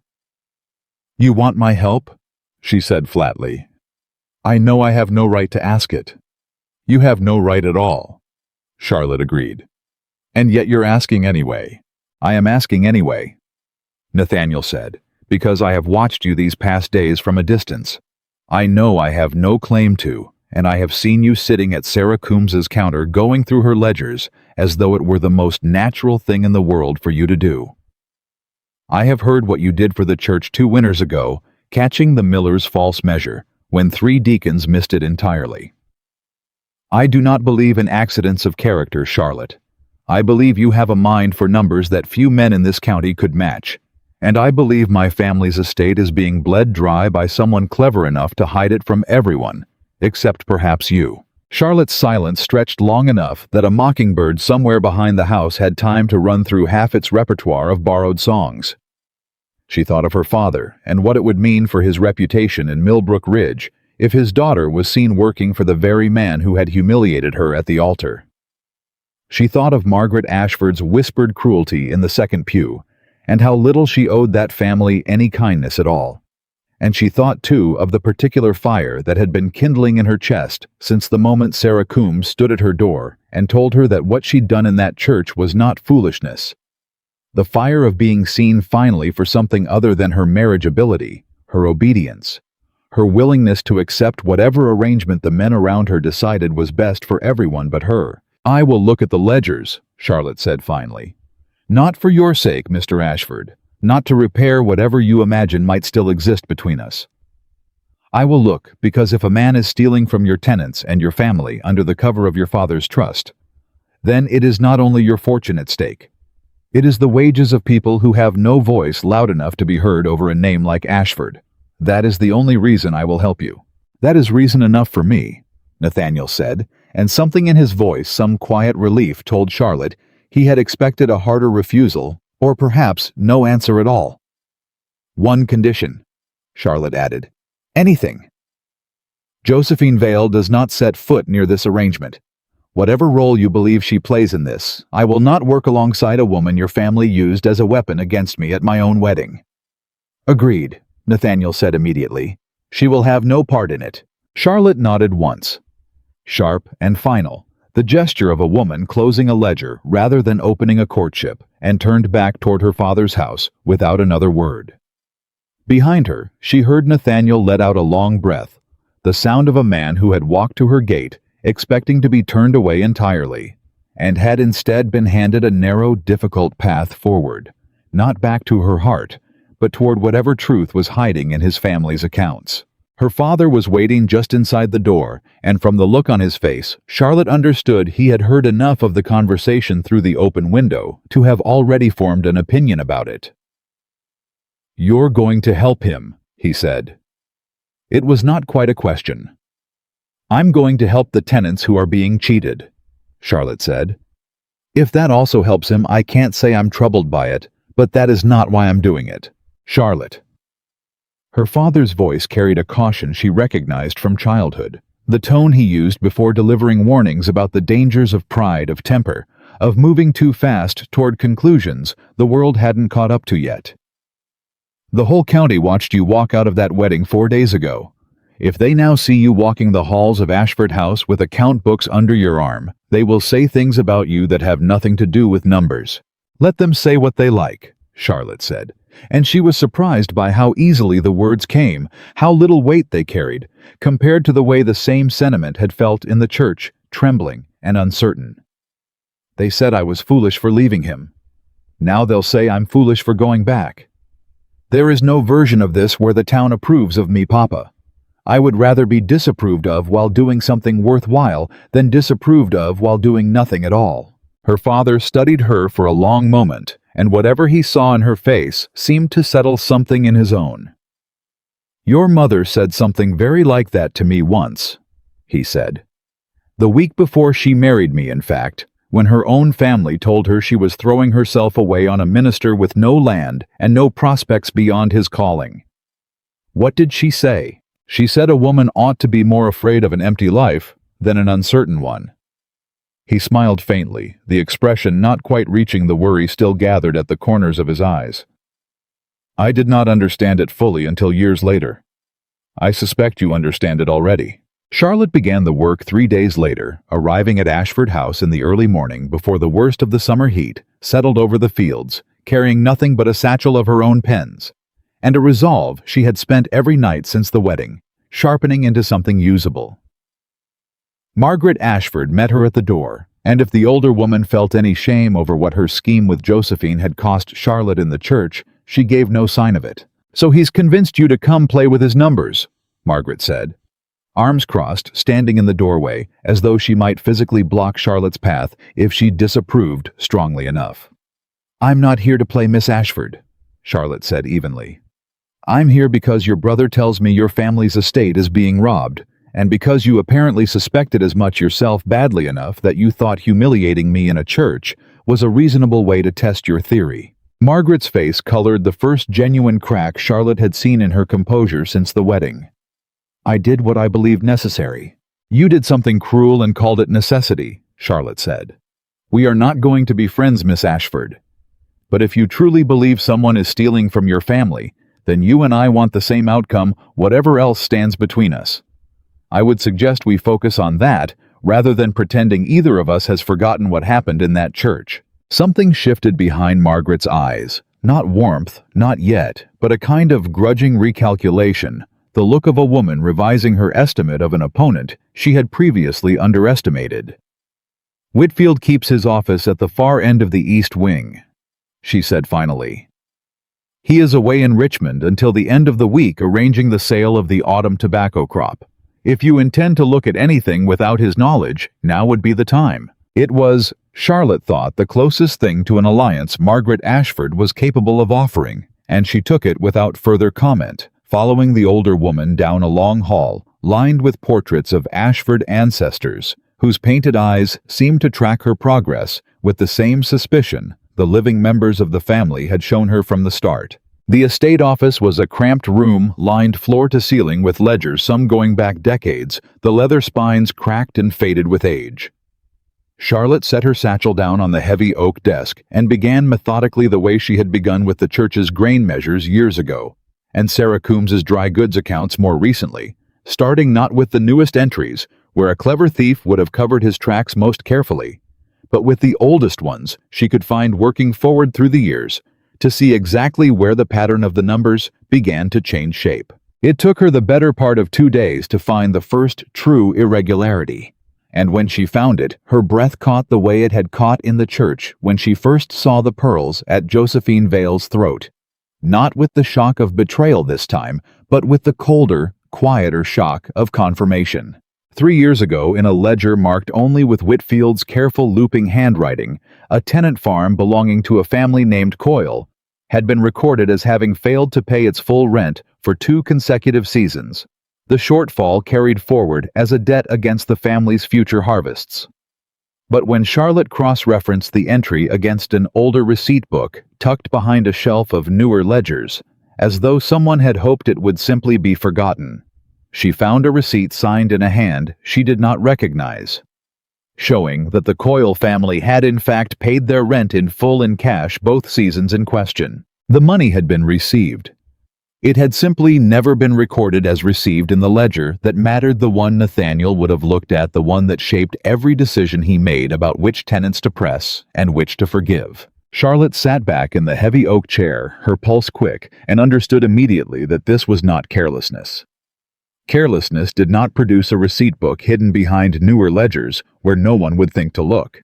"You want my help?" she said flatly. "I know I have no right to ask it." "You have no right at all," Charlotte agreed. "And yet you're asking anyway." "I am asking anyway," Nathaniel said, "because I have watched you these past days from a distance. I know I have no claim to, and I have seen you sitting at Sarah Coombs's counter going through her ledgers as though it were the most natural thing in the world for you to do. I have heard what you did for the church 2 winters ago, catching the miller's false measure, when 3 deacons missed it entirely. I do not believe in accidents of character, Charlotte. I believe you have a mind for numbers that few men in this county could match, and I believe my family's estate is being bled dry by someone clever enough to hide it from everyone, except perhaps you." Charlotte's silence stretched long enough that a mockingbird somewhere behind the house had time to run through half its repertoire of borrowed songs. She thought of her father and what it would mean for his reputation in Millbrook Ridge if his daughter was seen working for the very man who had humiliated her at the altar. She thought of Margaret Ashford's whispered cruelty in the second pew, and how little she owed that family any kindness at all. and she thought too of the particular fire that had been kindling in her chest since the moment Sarah Coombs stood at her door and told her that what she'd done in that church was not foolishness. The fire of being seen finally for something other than her marriageability, her obedience, her willingness to accept whatever arrangement the men around her decided was best for everyone but her. "I will look at the ledgers," Charlotte said finally. "Not for your sake, Mr. Ashford, not to repair whatever you imagine might still exist between us. I will look because if a man is stealing from your tenants and your family under the cover of your father's trust, then it is not only your fortune at stake. It is the wages of people who have no voice loud enough to be heard over a name like Ashford. That is the only reason I will help you." "That is reason enough for me," Nathaniel said, and something in his voice, some quiet relief, told Charlotte he had expected a harder refusal, or perhaps no answer at all. "One condition," Charlotte added. "Anything. Josephine Vale does not set foot near this arrangement. Whatever role you believe she plays in this, I will not work alongside a woman your family used as a weapon against me at my own wedding." "Agreed," Nathaniel said immediately. "She will have no part in it." Charlotte nodded once. Sharp and final, the gesture of a woman closing a ledger rather than opening a courtship, and turned back toward her father's house without another word. Behind her, she heard Nathaniel let out a long breath, the sound of a man who had walked to her gate expecting to be turned away entirely, and had instead been handed a narrow, difficult path forward, not back to her heart, but toward whatever truth was hiding in his family's accounts. Her father was waiting just inside the door, and from the look on his face, Charlotte understood he had heard enough of the conversation through the open window to have already formed an opinion about it. "You're going to help him," he said. It was not quite a question. "I'm going to help the tenants who are being cheated," Charlotte said. "If that also helps him, I can't say I'm troubled by it, but that is not why I'm doing it. Charlotte." Her father's voice carried a caution she recognized from childhood, the tone he used before delivering warnings about the dangers of pride, of temper, of moving too fast toward conclusions the world hadn't caught up to yet. "The whole county watched you walk out of that wedding 4 days ago. If they now see you walking the halls of Ashford House with account books under your arm, they will say things about you that have nothing to do with numbers." "Let them say what they like," Charlotte said, and she was surprised by how easily the words came, how little weight they carried, compared to the way the same sentiment had felt in the church, trembling and uncertain. "They said I was foolish for leaving him. Now they'll say I'm foolish for going back. There is no version of this where the town approves of me, Papa. I would rather be disapproved of while doing something worthwhile than disapproved of while doing nothing at all." Her father studied her for a long moment, and whatever he saw in her face seemed to settle something in his own. "Your mother said something very like that to me once," he said. "The week before she married me, in fact, when her own family told her she was throwing herself away on a minister with no land and no prospects beyond his calling. What did she say? She said a woman ought to be more afraid of an empty life than an uncertain one." He smiled faintly, the expression not quite reaching the worry still gathered at the corners of his eyes. "I did not understand it fully until years later. I suspect you understand it already." Charlotte began the work 3 days later, arriving at Ashford House in the early morning before the worst of the summer heat settled over the fields, carrying nothing but a satchel of her own pens, and a resolve she had spent every night since the wedding, sharpening into something usable. Margaret Ashford met her at the door, and if the older woman felt any shame over what her scheme with Josephine had cost Charlotte in the church, she gave no sign of it. "So he's convinced you to come play with his numbers," Margaret said, arms crossed, standing in the doorway, as though she might physically block Charlotte's path if she disapproved strongly enough. "I'm not here to play Miss Ashford," Charlotte said evenly. "I'm here because your brother tells me your family's estate is being robbed, and because you apparently suspected as much yourself badly enough that you thought humiliating me in a church was a reasonable way to test your theory." Margaret's face colored the first genuine crack Charlotte had seen in her composure since the wedding. "I did what I believed necessary." "You did something cruel and called it necessity," Charlotte said. "We are not going to be friends, Miss Ashford. But if you truly believe someone is stealing from your family, then you and I want the same outcome, whatever else stands between us. I would suggest we focus on that, rather than pretending either of us has forgotten what happened in that church." Something shifted behind Margaret's eyes. Not warmth, not yet, but a kind of grudging recalculation, the look of a woman revising her estimate of an opponent she had previously underestimated. "Whitfield keeps his office at the far end of the East Wing," she said finally. "He is away in Richmond until the end of the week arranging the sale of the autumn tobacco crop. If you intend to look at anything without his knowledge, now would be the time." It was, Charlotte thought, the closest thing to an alliance Margaret Ashford was capable of offering, and she took it without further comment, following the older woman down a long hall lined with portraits of Ashford ancestors, whose painted eyes seemed to track her progress with the same suspicion the living members of the family had shown her from the start. The estate office was a cramped room lined floor to ceiling with ledgers, some going back decades, the leather spines cracked and faded with age. Charlotte set her satchel down on the heavy oak desk and began methodically the way she had begun with the church's grain measures years ago, and Sarah Coombs's dry goods accounts more recently, starting not with the newest entries, where a clever thief would have covered his tracks most carefully, but with the oldest ones she could find working forward through the years, to see exactly where the pattern of the numbers began to change shape. It took her the better part of 2 days to find the first true irregularity. And when she found it, her breath caught the way it had caught in the church when she first saw the pearls at Josephine Vale's throat. Not with the shock of betrayal this time, but with the colder, quieter shock of confirmation. 3 years ago, in a ledger marked only with Whitfield's careful looping handwriting, a tenant farm belonging to a family named Coyle had been recorded as having failed to pay its full rent for 2 consecutive seasons. The shortfall carried forward as a debt against the family's future harvests. But when Charlotte cross-referenced the entry against an older receipt book tucked behind a shelf of newer ledgers, as though someone had hoped it would simply be forgotten, she found a receipt signed in a hand she did not recognize, showing that the Coyle family had in fact paid their rent in full in cash both seasons in question. The money had been received. It had simply never been recorded as received in the ledger that mattered, the one Nathaniel would have looked at, the one that shaped every decision he made about which tenants to press and which to forgive. Charlotte sat back in the heavy oak chair, her pulse quick, and understood immediately that this was not carelessness. Carelessness did not produce a receipt book hidden behind newer ledgers where no one would think to look.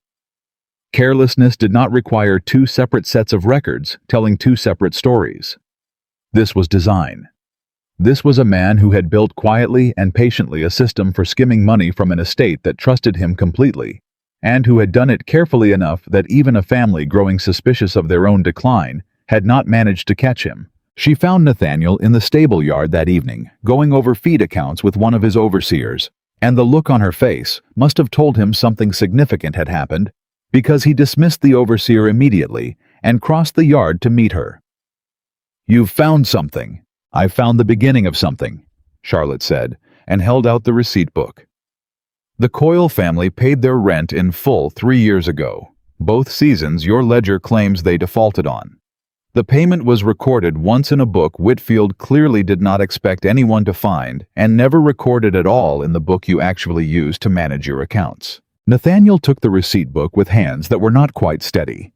Carelessness did not require 2 separate sets of records telling 2 separate stories. This was design. This was a man who had built quietly and patiently a system for skimming money from an estate that trusted him completely, and who had done it carefully enough that even a family growing suspicious of their own decline had not managed to catch him. She found Nathaniel in the stable yard that evening, going over feed accounts with one of his overseers, and the look on her face must have told him something significant had happened, because he dismissed the overseer immediately and crossed the yard to meet her. "You've found something." "I've found the beginning of something," Charlotte said, and held out the receipt book. "The Coyle family paid their rent in full 3 years ago. Both seasons your ledger claims they defaulted on. The payment was recorded once in a book Whitfield clearly did not expect anyone to find, and never recorded at all in the book you actually used to manage your accounts." Nathaniel took the receipt book with hands that were not quite steady.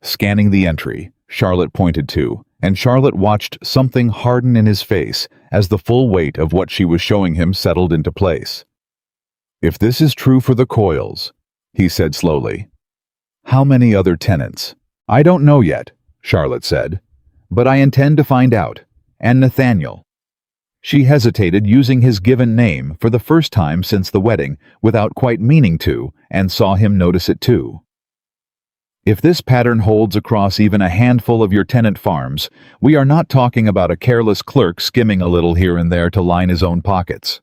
Scanning the entry, Charlotte pointed to, and Charlotte watched something harden in his face as the full weight of what she was showing him settled into place. "If this is true for the Coyles," he said slowly, "how many other tenants?" "I don't know yet," Charlotte said, "but I intend to find out. And Nathaniel." She hesitated, using his given name for the first time since the wedding, without quite meaning to, and saw him notice it too. "If this pattern holds across even a handful of your tenant farms, we are not talking about a careless clerk skimming a little here and there to line his own pockets.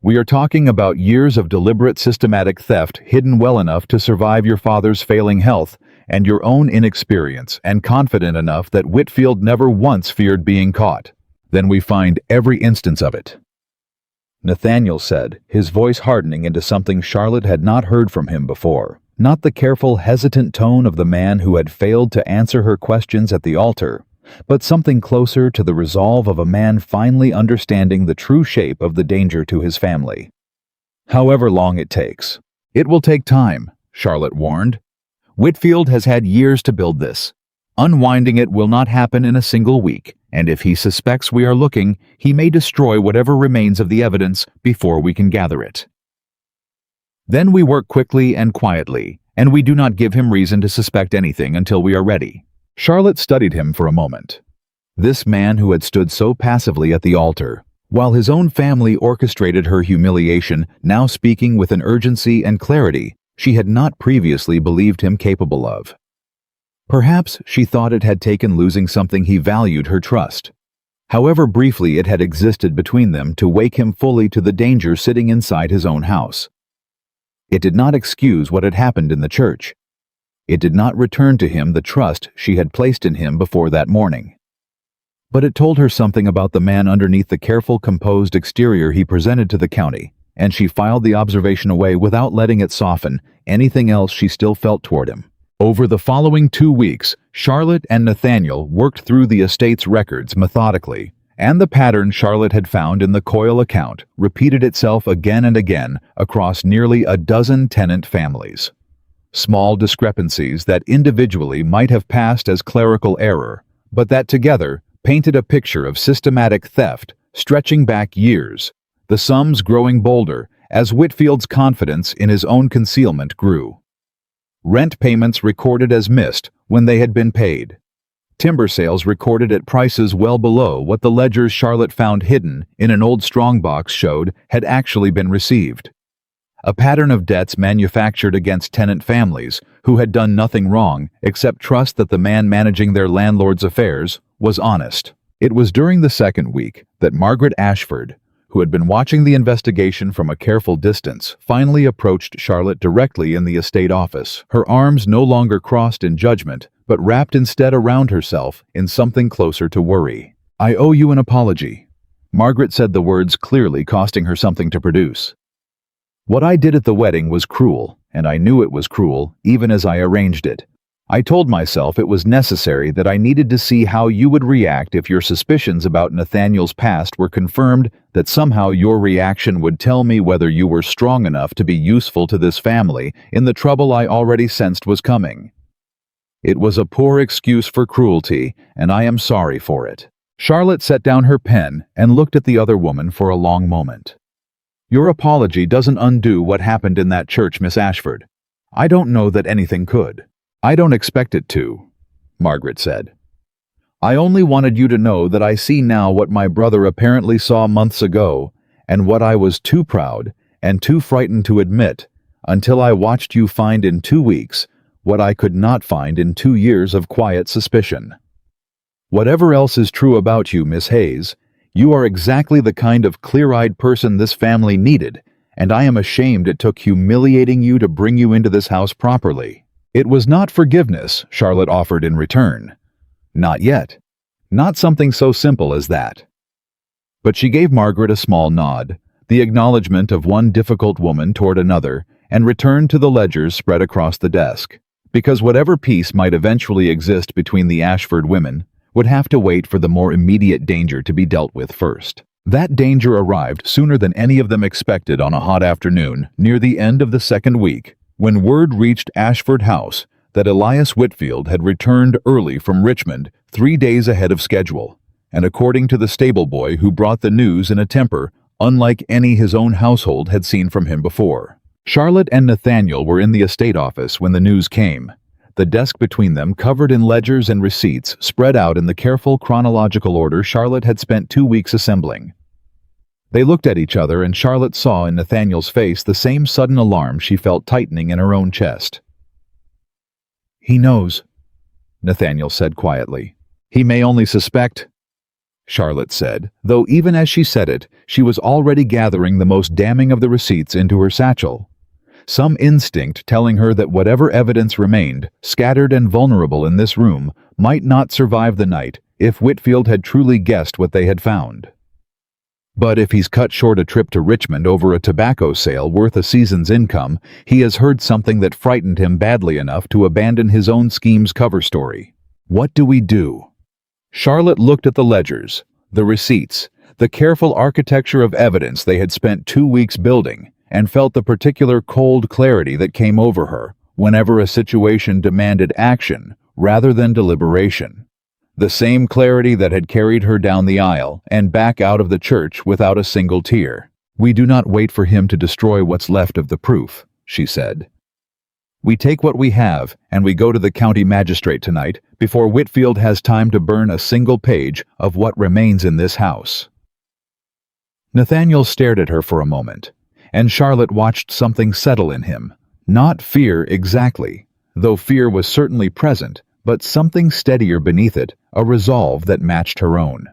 We are talking about years of deliberate systematic theft hidden well enough to survive your father's failing health and your own inexperience, and confident enough that Whitfield never once feared being caught. Then we find every instance of it." Nathaniel said, his voice hardening into something Charlotte had not heard from him before. Not the careful, hesitant tone of the man who had failed to answer her questions at the altar, but something closer to the resolve of a man finally understanding the true shape of the danger to his family. However long it takes. It will take time, Charlotte warned. Whitfield has had years to build this. Unwinding it will not happen in a single week, and if he suspects we are looking, he may destroy whatever remains of the evidence before we can gather it. Then we work quickly and quietly, and we do not give him reason to suspect anything until we are ready. Charlotte studied him for a moment. This man who had stood so passively at the altar, while his own family orchestrated her humiliation, now speaking with an urgency and clarity she had not previously believed him capable of. Perhaps she thought it had taken losing something he valued her trust. However briefly it had existed between them to wake him fully to the danger sitting inside his own house. It did not excuse what had happened in the church. It did not return to him the trust she had placed in him before that morning. But it told her something about the man underneath the careful, composed exterior he presented to the county, and she filed the observation away without letting it soften anything else she still felt toward him. Over the following 2 weeks, Charlotte and Nathaniel worked through the estate's records methodically, and the pattern Charlotte had found in the Coyle account repeated itself again and again across nearly a dozen tenant families. Small discrepancies that individually might have passed as clerical error, but that together painted a picture of systematic theft stretching back years, the sums growing bolder as Whitfield's confidence in his own concealment grew. Rent payments recorded as missed when they had been paid. Timber sales recorded at prices well below what the ledgers Charlotte found hidden in an old strongbox showed had actually been received. A pattern of debts manufactured against tenant families who had done nothing wrong except trust that the man managing their landlord's affairs was honest. It was during the second week that Margaret Ashford, who had been watching the investigation from a careful distance, finally approached Charlotte directly in the estate office, her arms no longer crossed in judgment, but wrapped instead around herself in something closer to worry. "I owe you an apology." Margaret said the words clearly costing her something to produce. "What I did at the wedding was cruel, and I knew it was cruel even as I arranged it. I told myself it was necessary that I needed to see how you would react if your suspicions about Nathaniel's past were confirmed, that somehow your reaction would tell me whether you were strong enough to be useful to this family in the trouble I already sensed was coming. It was a poor excuse for cruelty, and I am sorry for it." Charlotte set down her pen and looked at the other woman for a long moment. "Your apology doesn't undo what happened in that church, Miss Ashford. I don't know that anything could." "I don't expect it to," Margaret said. "I only wanted you to know that I see now what my brother apparently saw months ago, and what I was too proud and too frightened to admit until I watched you find in 2 weeks what I could not find in 2 years of quiet suspicion. Whatever else is true about you, Miss Hayes, you are exactly the kind of clear-eyed person this family needed, and I am ashamed it took humiliating you to bring you into this house properly." It was not forgiveness Charlotte offered in return. Not yet. Not something so simple as that. But she gave Margaret a small nod, the acknowledgement of one difficult woman toward another, and returned to the ledgers spread across the desk, because whatever peace might eventually exist between the Ashford women would have to wait for the more immediate danger to be dealt with first. That danger arrived sooner than any of them expected on a hot afternoon near the end of the second week, when word reached Ashford House that Elias Whitfield had returned early from Richmond 3 days ahead of schedule, and according to the stable boy who brought the news in a temper unlike any his own household had seen from him before. Charlotte and Nathaniel were in the estate office when the news came, the desk between them covered in ledgers and receipts spread out in the careful chronological order Charlotte had spent 2 weeks assembling. They looked at each other, and Charlotte saw in Nathaniel's face the same sudden alarm she felt tightening in her own chest. "He knows," Nathaniel said quietly. "He may only suspect," Charlotte said, though even as she said it, she was already gathering the most damning of the receipts into her satchel. Some instinct telling her that whatever evidence remained, scattered and vulnerable in this room, might not survive the night if Whitfield had truly guessed what they had found. But if he's cut short a trip to Richmond over a tobacco sale worth a season's income, he has heard something that frightened him badly enough to abandon his own scheme's cover story. "What do we do?" Charlotte looked at the ledgers, the receipts, the careful architecture of evidence they had spent 2 weeks building, and felt the particular cold clarity that came over her whenever a situation demanded action rather than deliberation. The same clarity that had carried her down the aisle and back out of the church without a single tear. "We do not wait for him to destroy what's left of the proof," she said. "We take what we have and we go to the county magistrate tonight before Whitfield has time to burn a single page of what remains in this house." Nathaniel stared at her for a moment, and Charlotte watched something settle in him. Not fear exactly, though fear was certainly present, but something steadier beneath it, a resolve that matched her own.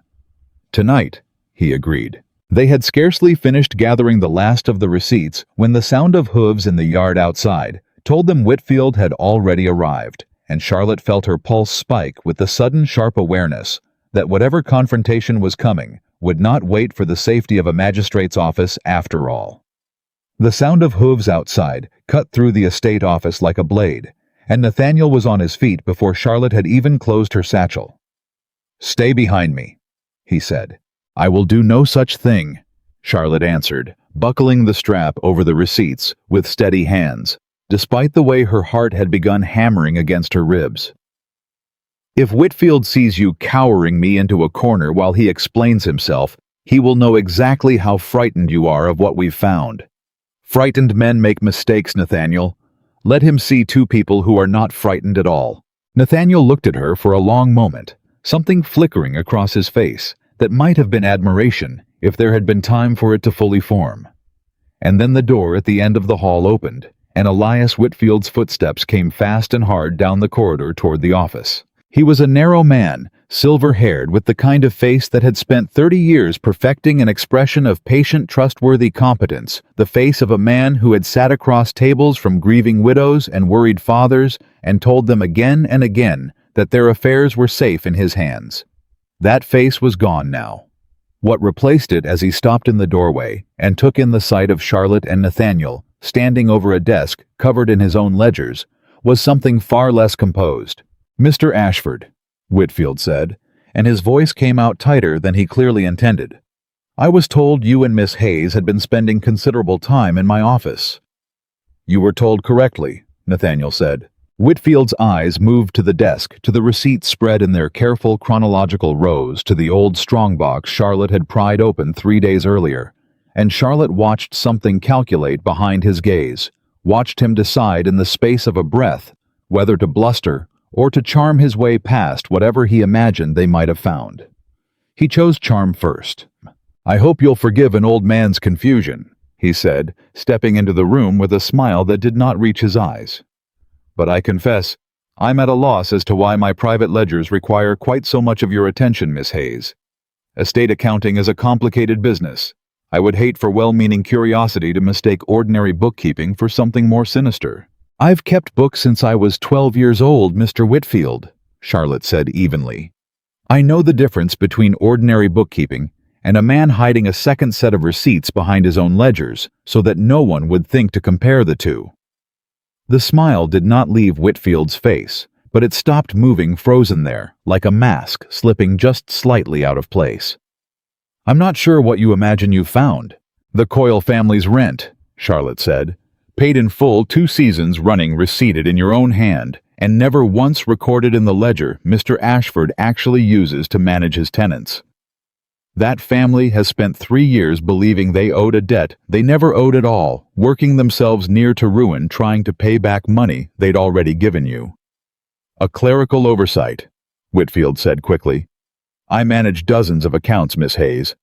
"Tonight," he agreed. They had scarcely finished gathering the last of the receipts when the sound of hooves in the yard outside told them Whitfield had already arrived, and Charlotte felt her pulse spike with the sudden sharp awareness that whatever confrontation was coming would not wait for the safety of a magistrate's office after all. The sound of hooves outside cut through the estate office like a blade, and Nathaniel was on his feet before Charlotte had even closed her satchel. "Stay behind me," he said. "I will do no such thing," Charlotte answered, buckling the strap over the receipts with steady hands, despite the way her heart had begun hammering against her ribs. "If Whitfield sees you cowering me into a corner while he explains himself, he will know exactly how frightened you are of what we've found. Frightened men make mistakes, Nathaniel. Let him see two people who are not frightened at all." Nathaniel looked at her for a long moment, something flickering across his face that might have been admiration if there had been time for it to fully form. And then the door at the end of the hall opened, and Elias Whitfield's footsteps came fast and hard down the corridor toward the office. He was a narrow man, silver-haired, with the kind of face that had spent 30 years perfecting an expression of patient, trustworthy competence, the face of a man who had sat across tables from grieving widows and worried fathers and told them again and again that their affairs were safe in his hands. That face was gone now. What replaced it as he stopped in the doorway and took in the sight of Charlotte and Nathaniel, standing over a desk covered in his own ledgers, was something far less composed. "Mr. Ashford," Whitfield said, and his voice came out tighter than he clearly intended. "I was told you and Miss Hayes had been spending considerable time in my office." "You were told correctly," Nathaniel said. Whitfield's eyes moved to the desk, to the receipts spread in their careful chronological rows, to the old strongbox Charlotte had pried open 3 days earlier, and Charlotte watched something calculate behind his gaze, watched him decide in the space of a breath whether to bluster or to charm his way past whatever he imagined they might have found. He chose charm first. "I hope you'll forgive an old man's confusion," he said, stepping into the room with a smile that did not reach his eyes. "But I confess, I'm at a loss as to why my private ledgers require quite so much of your attention, Miss Hayes. Estate accounting is a complicated business. I would hate for well-meaning curiosity to mistake ordinary bookkeeping for something more sinister." "I've kept books since I was 12 years old, Mr. Whitfield," Charlotte said evenly. "I know the difference between ordinary bookkeeping and a man hiding a second set of receipts behind his own ledgers so that no one would think to compare the two." The smile did not leave Whitfield's face, but it stopped moving frozen there, like a mask slipping just slightly out of place. "I'm not sure what you imagine you found." "The Coyle family's rent," Charlotte said. "Paid in full 2 seasons running, receipted in your own hand, and never once recorded in the ledger Mr. Ashford actually uses to manage his tenants. That family has spent 3 years believing they owed a debt they never owed at all, working themselves near to ruin trying to pay back money they'd already given you." "A clerical oversight," Whitfield said quickly. "I manage dozens of accounts, Miss Hayes.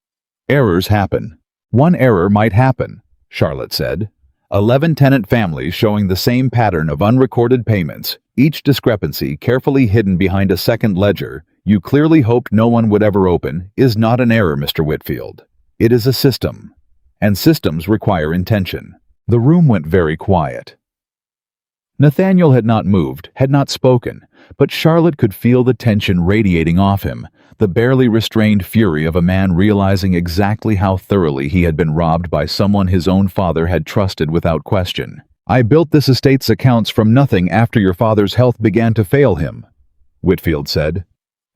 Errors happen." "One error might happen," Charlotte said. 11 tenant families showing the same pattern of unrecorded payments, each discrepancy carefully hidden behind a second ledger you clearly hoped no one would ever open, is not an error, Mr. Whitfield. It is a system, and systems require intention." The room went very quiet. Nathaniel had not moved, had not spoken, but Charlotte could feel the tension radiating off him, the barely restrained fury of a man realizing exactly how thoroughly he had been robbed by someone his own father had trusted without question. "I built this estate's accounts from nothing after your father's health began to fail him," Whitfield said.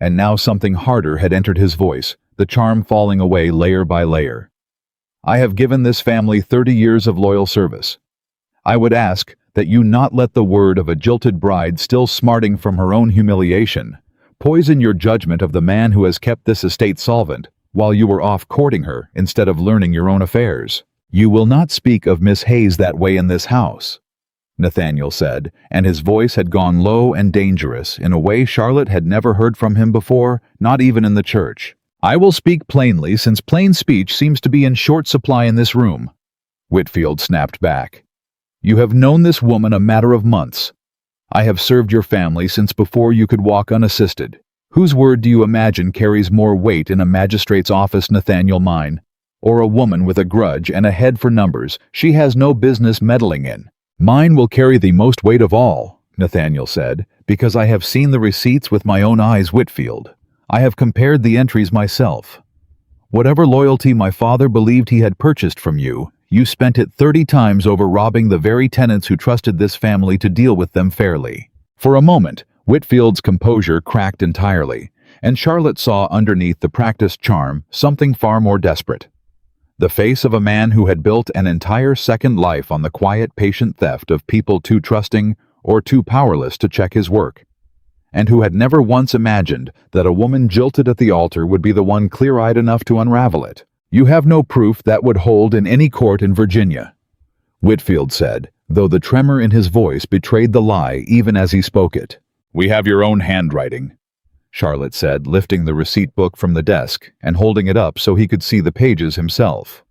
And now something harder had entered his voice, the charm falling away layer by layer. "I have given this family 30 years of loyal service. I would ask that you not let the word of a jilted bride still smarting from her own humiliation poison your judgment of the man who has kept this estate solvent while you were off courting her instead of learning your own affairs. You will not speak of Miss Hayes that way in this house," Nathaniel said, and his voice had gone low and dangerous in a way Charlotte had never heard from him before, not even in the church. "I will speak plainly, since plain speech seems to be in short supply in this room," Whitfield snapped back. "You have known this woman a matter of months. I have served your family since before you could walk unassisted. Whose word do you imagine carries more weight in a magistrate's office, Nathaniel? Mine? Or a woman with a grudge and a head for numbers she has no business meddling in?" "Mine will carry the most weight of all," Nathaniel said, "because I have seen the receipts with my own eyes, Whitfield. I have compared the entries myself. Whatever loyalty my father believed he had purchased from you, you spent it 30 times over robbing the very tenants who trusted this family to deal with them fairly." For a moment, Whitfield's composure cracked entirely, and Charlotte saw underneath the practiced charm something far more desperate. The face of a man who had built an entire second life on the quiet, patient theft of people too trusting or too powerless to check his work, and who had never once imagined that a woman jilted at the altar would be the one clear-eyed enough to unravel it. "You have no proof that would hold in any court in Virginia," Whitfield said, though the tremor in his voice betrayed the lie even as he spoke it. "We have your own handwriting," Charlotte said, lifting the receipt book from the desk and holding it up so he could see the pages himself.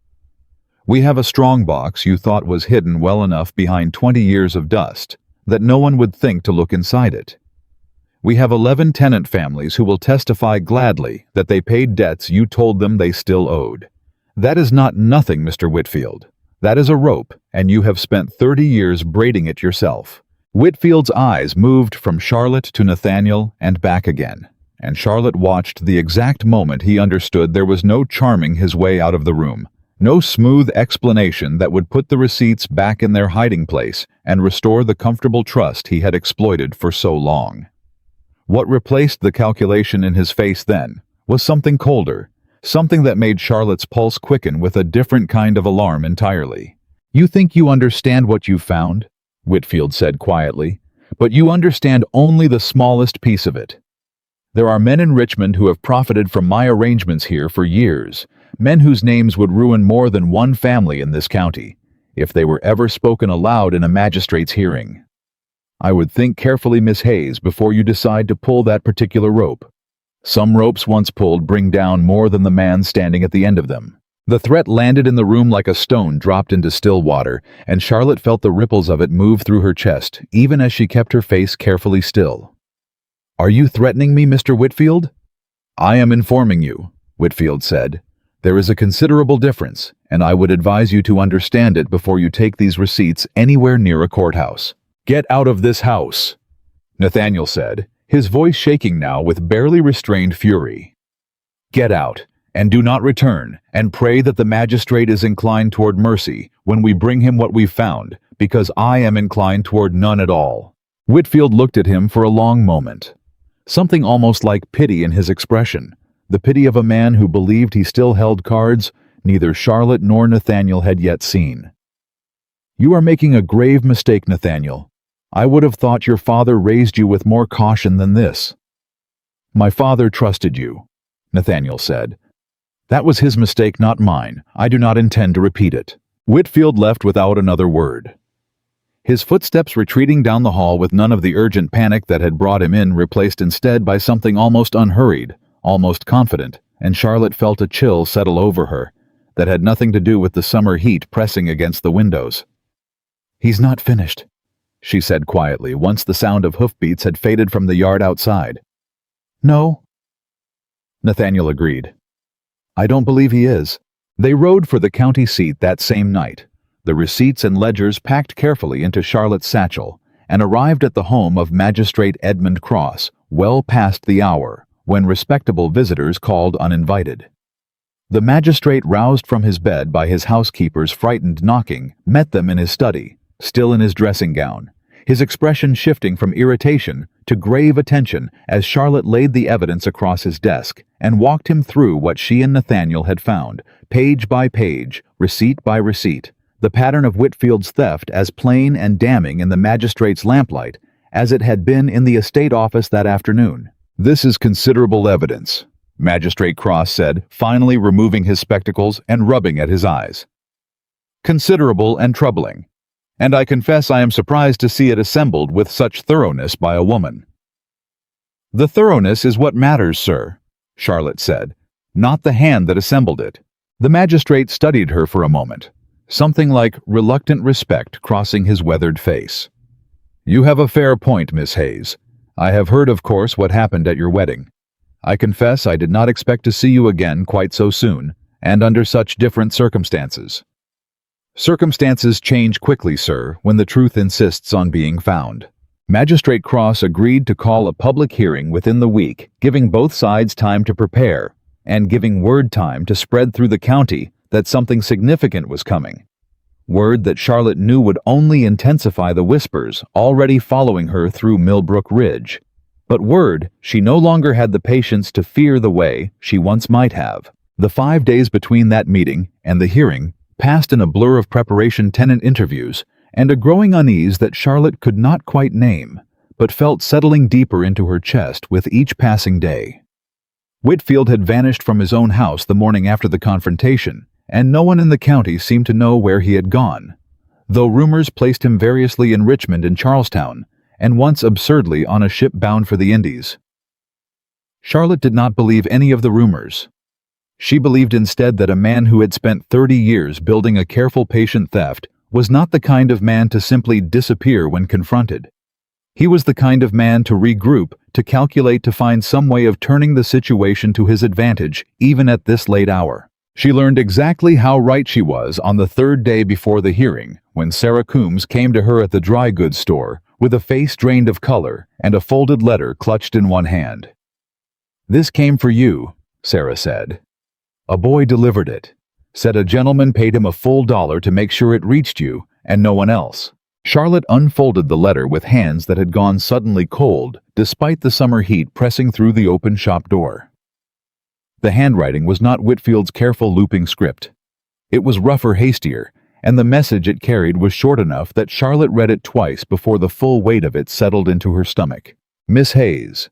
"We have a strong box you thought was hidden well enough behind 20 years of dust that no one would think to look inside it. We have 11 tenant families who will testify gladly that they paid debts you told them they still owed. That is not nothing, Mr. Whitfield. That is a rope, and you have spent 30 years braiding it yourself." Whitfield's eyes moved from Charlotte to Nathaniel and back again, and Charlotte watched the exact moment he understood there was no charming his way out of the room, no smooth explanation that would put the receipts back in their hiding place and restore the comfortable trust he had exploited for so long. What replaced the calculation in his face then was something colder, something that made Charlotte's pulse quicken with a different kind of alarm entirely. "You think you understand what you've found," Whitfield said quietly, "but you understand only the smallest piece of it. There are men in Richmond who have profited from my arrangements here for years, men whose names would ruin more than one family in this county, if they were ever spoken aloud in a magistrate's hearing. I would think carefully, Miss Hayes, before you decide to pull that particular rope. Some ropes once pulled bring down more than the man standing at the end of them." The threat landed in the room like a stone dropped into still water, and Charlotte felt the ripples of it move through her chest, even as she kept her face carefully still. "Are you threatening me, Mr. Whitfield?" "I am informing you," Whitfield said. "There is a considerable difference, and I would advise you to understand it before you take these receipts anywhere near a courthouse." "Get out of this house," Nathaniel said, his voice shaking now with barely restrained fury. "Get out, and do not return, and pray that the magistrate is inclined toward mercy when we bring him what we've found, because I am inclined toward none at all." Whitfield looked at him for a long moment. Something almost like pity in his expression, the pity of a man who believed he still held cards neither Charlotte nor Nathaniel had yet seen. "You are making a grave mistake, Nathaniel. I would have thought your father raised you with more caution than this." "My father trusted you," Nathaniel said. "That was his mistake, not mine. I do not intend to repeat it." Whitfield left without another word. His footsteps retreating down the hall with none of the urgent panic that had brought him in, replaced instead by something almost unhurried, almost confident, and Charlotte felt a chill settle over her that had nothing to do with the summer heat pressing against the windows. "He's not finished," she said quietly, once the sound of hoofbeats had faded from the yard outside. "No," Nathaniel agreed. "I don't believe he is." They rode for the county seat that same night, the receipts and ledgers packed carefully into Charlotte's satchel, and arrived at the home of Magistrate Edmund Cross well past the hour when respectable visitors called uninvited. The magistrate, roused from his bed by his housekeeper's frightened knocking, met them in his study, still in his dressing gown, his expression shifting from irritation to grave attention as Charlotte laid the evidence across his desk and walked him through what she and Nathaniel had found, page by page, receipt by receipt, the pattern of Whitfield's theft as plain and damning in the magistrate's lamplight as it had been in the estate office that afternoon. "This is considerable evidence," Magistrate Cross said, finally removing his spectacles and rubbing at his eyes. "Considerable and troubling. And I confess I am surprised to see it assembled with such thoroughness by a woman." "The thoroughness is what matters, sir," Charlotte said, "not the hand that assembled it." The magistrate studied her for a moment, something like reluctant respect crossing his weathered face. "You have a fair point, Miss Hayes. I have heard, of course, what happened at your wedding. I confess I did not expect to see you again quite so soon, and under such different circumstances." "Circumstances change quickly, sir, when the truth insists on being found." Magistrate Cross agreed to call a public hearing within the week, giving both sides time to prepare, and giving word time to spread through the county that something significant was coming. Word that Charlotte knew would only intensify the whispers already following her through Millbrook Ridge, but word she no longer had the patience to fear the way she once might have. The 5 days between that meeting and the hearing passed in a blur of preparation, tenant interviews, and a growing unease that Charlotte could not quite name, but felt settling deeper into her chest with each passing day. Whitfield had vanished from his own house the morning after the confrontation, and no one in the county seemed to know where he had gone, though rumors placed him variously in Richmond and Charlestown, and once absurdly on a ship bound for the Indies. Charlotte did not believe any of the rumors. She believed instead that a man who had spent 30 years building a careful, patient theft was not the kind of man to simply disappear when confronted. He was the kind of man to regroup, to calculate, to find some way of turning the situation to his advantage, even at this late hour. She learned exactly how right she was on the 3rd day before the hearing, when Sarah Coombs came to her at the dry goods store with a face drained of color and a folded letter clutched in one hand. "This came for you," Sarah said. "A boy delivered it. Said a gentleman paid him a full $1 to make sure it reached you and no one else." Charlotte unfolded the letter with hands that had gone suddenly cold, despite the summer heat pressing through the open shop door. The handwriting was not Whitfield's careful looping script. It was rougher, hastier, and the message it carried was short enough that Charlotte read it twice before the full weight of it settled into her stomach. "Miss Hayes,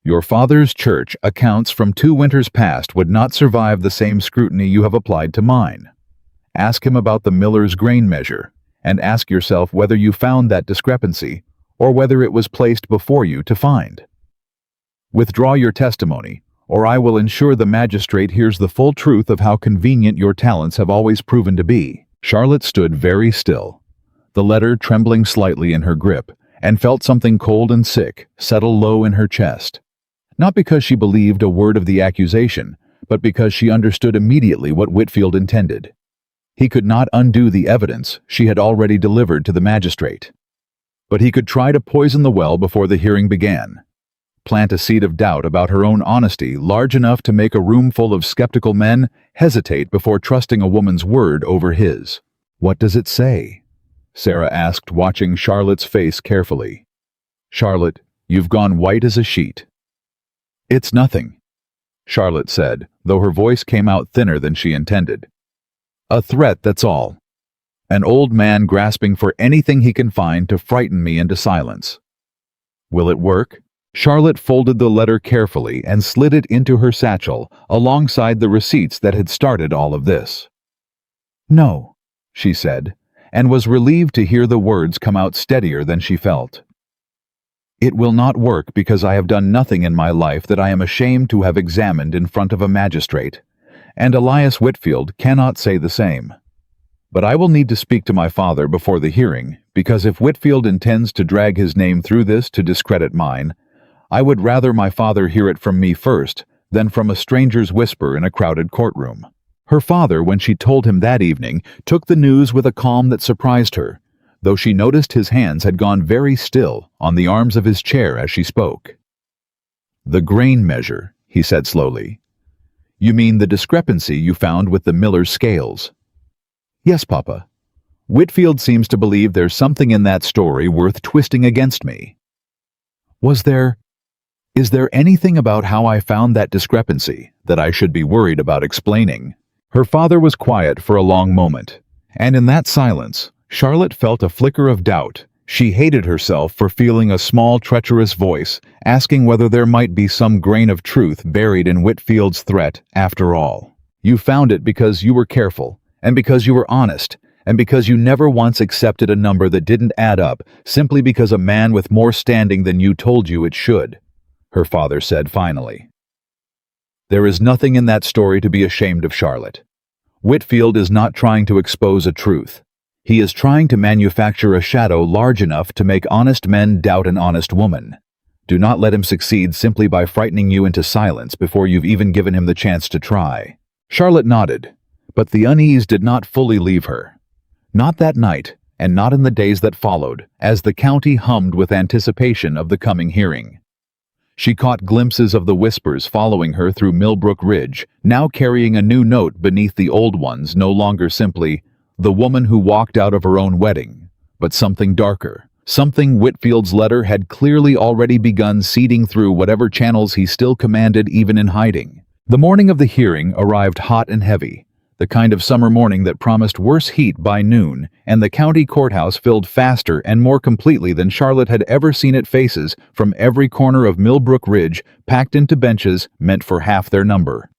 your father's church accounts from 2 winters past would not survive the same scrutiny you have applied to mine. Ask him about the miller's grain measure, and ask yourself whether you found that discrepancy, or whether it was placed before you to find. Withdraw your testimony, or I will ensure the magistrate hears the full truth of how convenient your talents have always proven to be." Charlotte stood very still, the letter trembling slightly in her grip, and felt something cold and sick settle low in her chest. Not because she believed a word of the accusation, but because she understood immediately what Whitfield intended. He could not undo the evidence she had already delivered to the magistrate. But he could try to poison the well before the hearing began. Plant a seed of doubt about her own honesty large enough to make a room full of skeptical men hesitate before trusting a woman's word over his. "What does it say?" Sarah asked, watching Charlotte's face carefully. "Charlotte, you've gone white as a sheet." "It's nothing," Charlotte said, though her voice came out thinner than she intended. "A threat, that's all. An old man grasping for anything he can find to frighten me into silence." "Will it work?" Charlotte folded the letter carefully and slid it into her satchel alongside the receipts that had started all of this. "No," she said, and was relieved to hear the words come out steadier than she felt. "It will not work because I have done nothing in my life that I am ashamed to have examined in front of a magistrate, and Elias Whitfield cannot say the same. But I will need to speak to my father before the hearing, because if Whitfield intends to drag his name through this to discredit mine, I would rather my father hear it from me first than from a stranger's whisper in a crowded courtroom." Her father, when she told him that evening, took the news with a calm that surprised her, though she noticed his hands had gone very still on the arms of his chair as she spoke. "The grain measure," he said slowly. "You mean the discrepancy you found with the miller's scales?" "Yes, Papa." Whitfield seems to believe there's something in that story worth twisting against me. Is there anything about how I found that discrepancy that I should be worried about explaining?" Her father was quiet for a long moment, and in that silence, Charlotte felt a flicker of doubt. She hated herself for feeling a small, treacherous voice, asking whether there might be some grain of truth buried in Whitfield's threat after all. "You found it because you were careful, and because you were honest, and because you never once accepted a number that didn't add up simply because a man with more standing than you told you it should," her father said finally. "There is nothing in that story to be ashamed of, Charlotte. Whitfield is not trying to expose a truth. He is trying to manufacture a shadow large enough to make honest men doubt an honest woman. Do not let him succeed simply by frightening you into silence before you've even given him the chance to try." Charlotte nodded, but the unease did not fully leave her. Not that night, and not in the days that followed, as the county hummed with anticipation of the coming hearing. She caught glimpses of the whispers following her through Millbrook Ridge, now carrying a new note beneath the old ones, no longer simply, "The woman who walked out of her own wedding," but something darker, something Whitfield's letter had clearly already begun seeding through whatever channels he still commanded even in hiding. The morning of the hearing arrived hot and heavy, the kind of summer morning that promised worse heat by noon, and the county courthouse filled faster and more completely than Charlotte had ever seen it, faces from every corner of Millbrook Ridge packed into benches meant for half their number.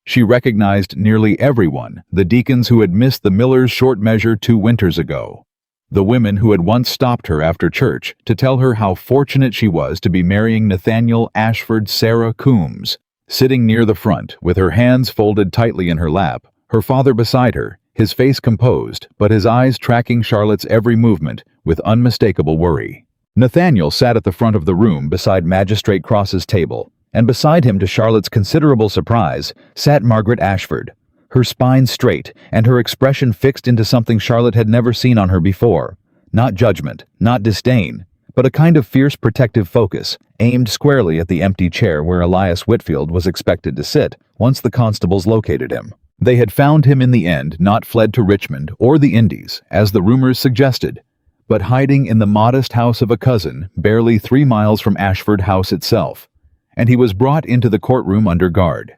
She recognized nearly everyone, the deacons who had missed the Millers' short measure 2 winters ago, the women who had once stopped her after church to tell her how fortunate she was to be marrying Nathaniel Ashford Sarah Coombs. Sitting near the front, with her hands folded tightly in her lap, her father beside her, his face composed, but his eyes tracking Charlotte's every movement with unmistakable worry. Nathaniel sat at the front of the room beside Magistrate Cross's table, and beside him, to Charlotte's considerable surprise, sat Margaret Ashford, her spine straight and her expression fixed into something Charlotte had never seen on her before. Not judgment, not disdain, but a kind of fierce protective focus, aimed squarely at the empty chair where Elias Whitfield was expected to sit once the constables located him. They had found him in the end, not fled to Richmond or the Indies, as the rumors suggested, but hiding in the modest house of a cousin, barely 3 miles from Ashford House itself, and he was brought into the courtroom under guard.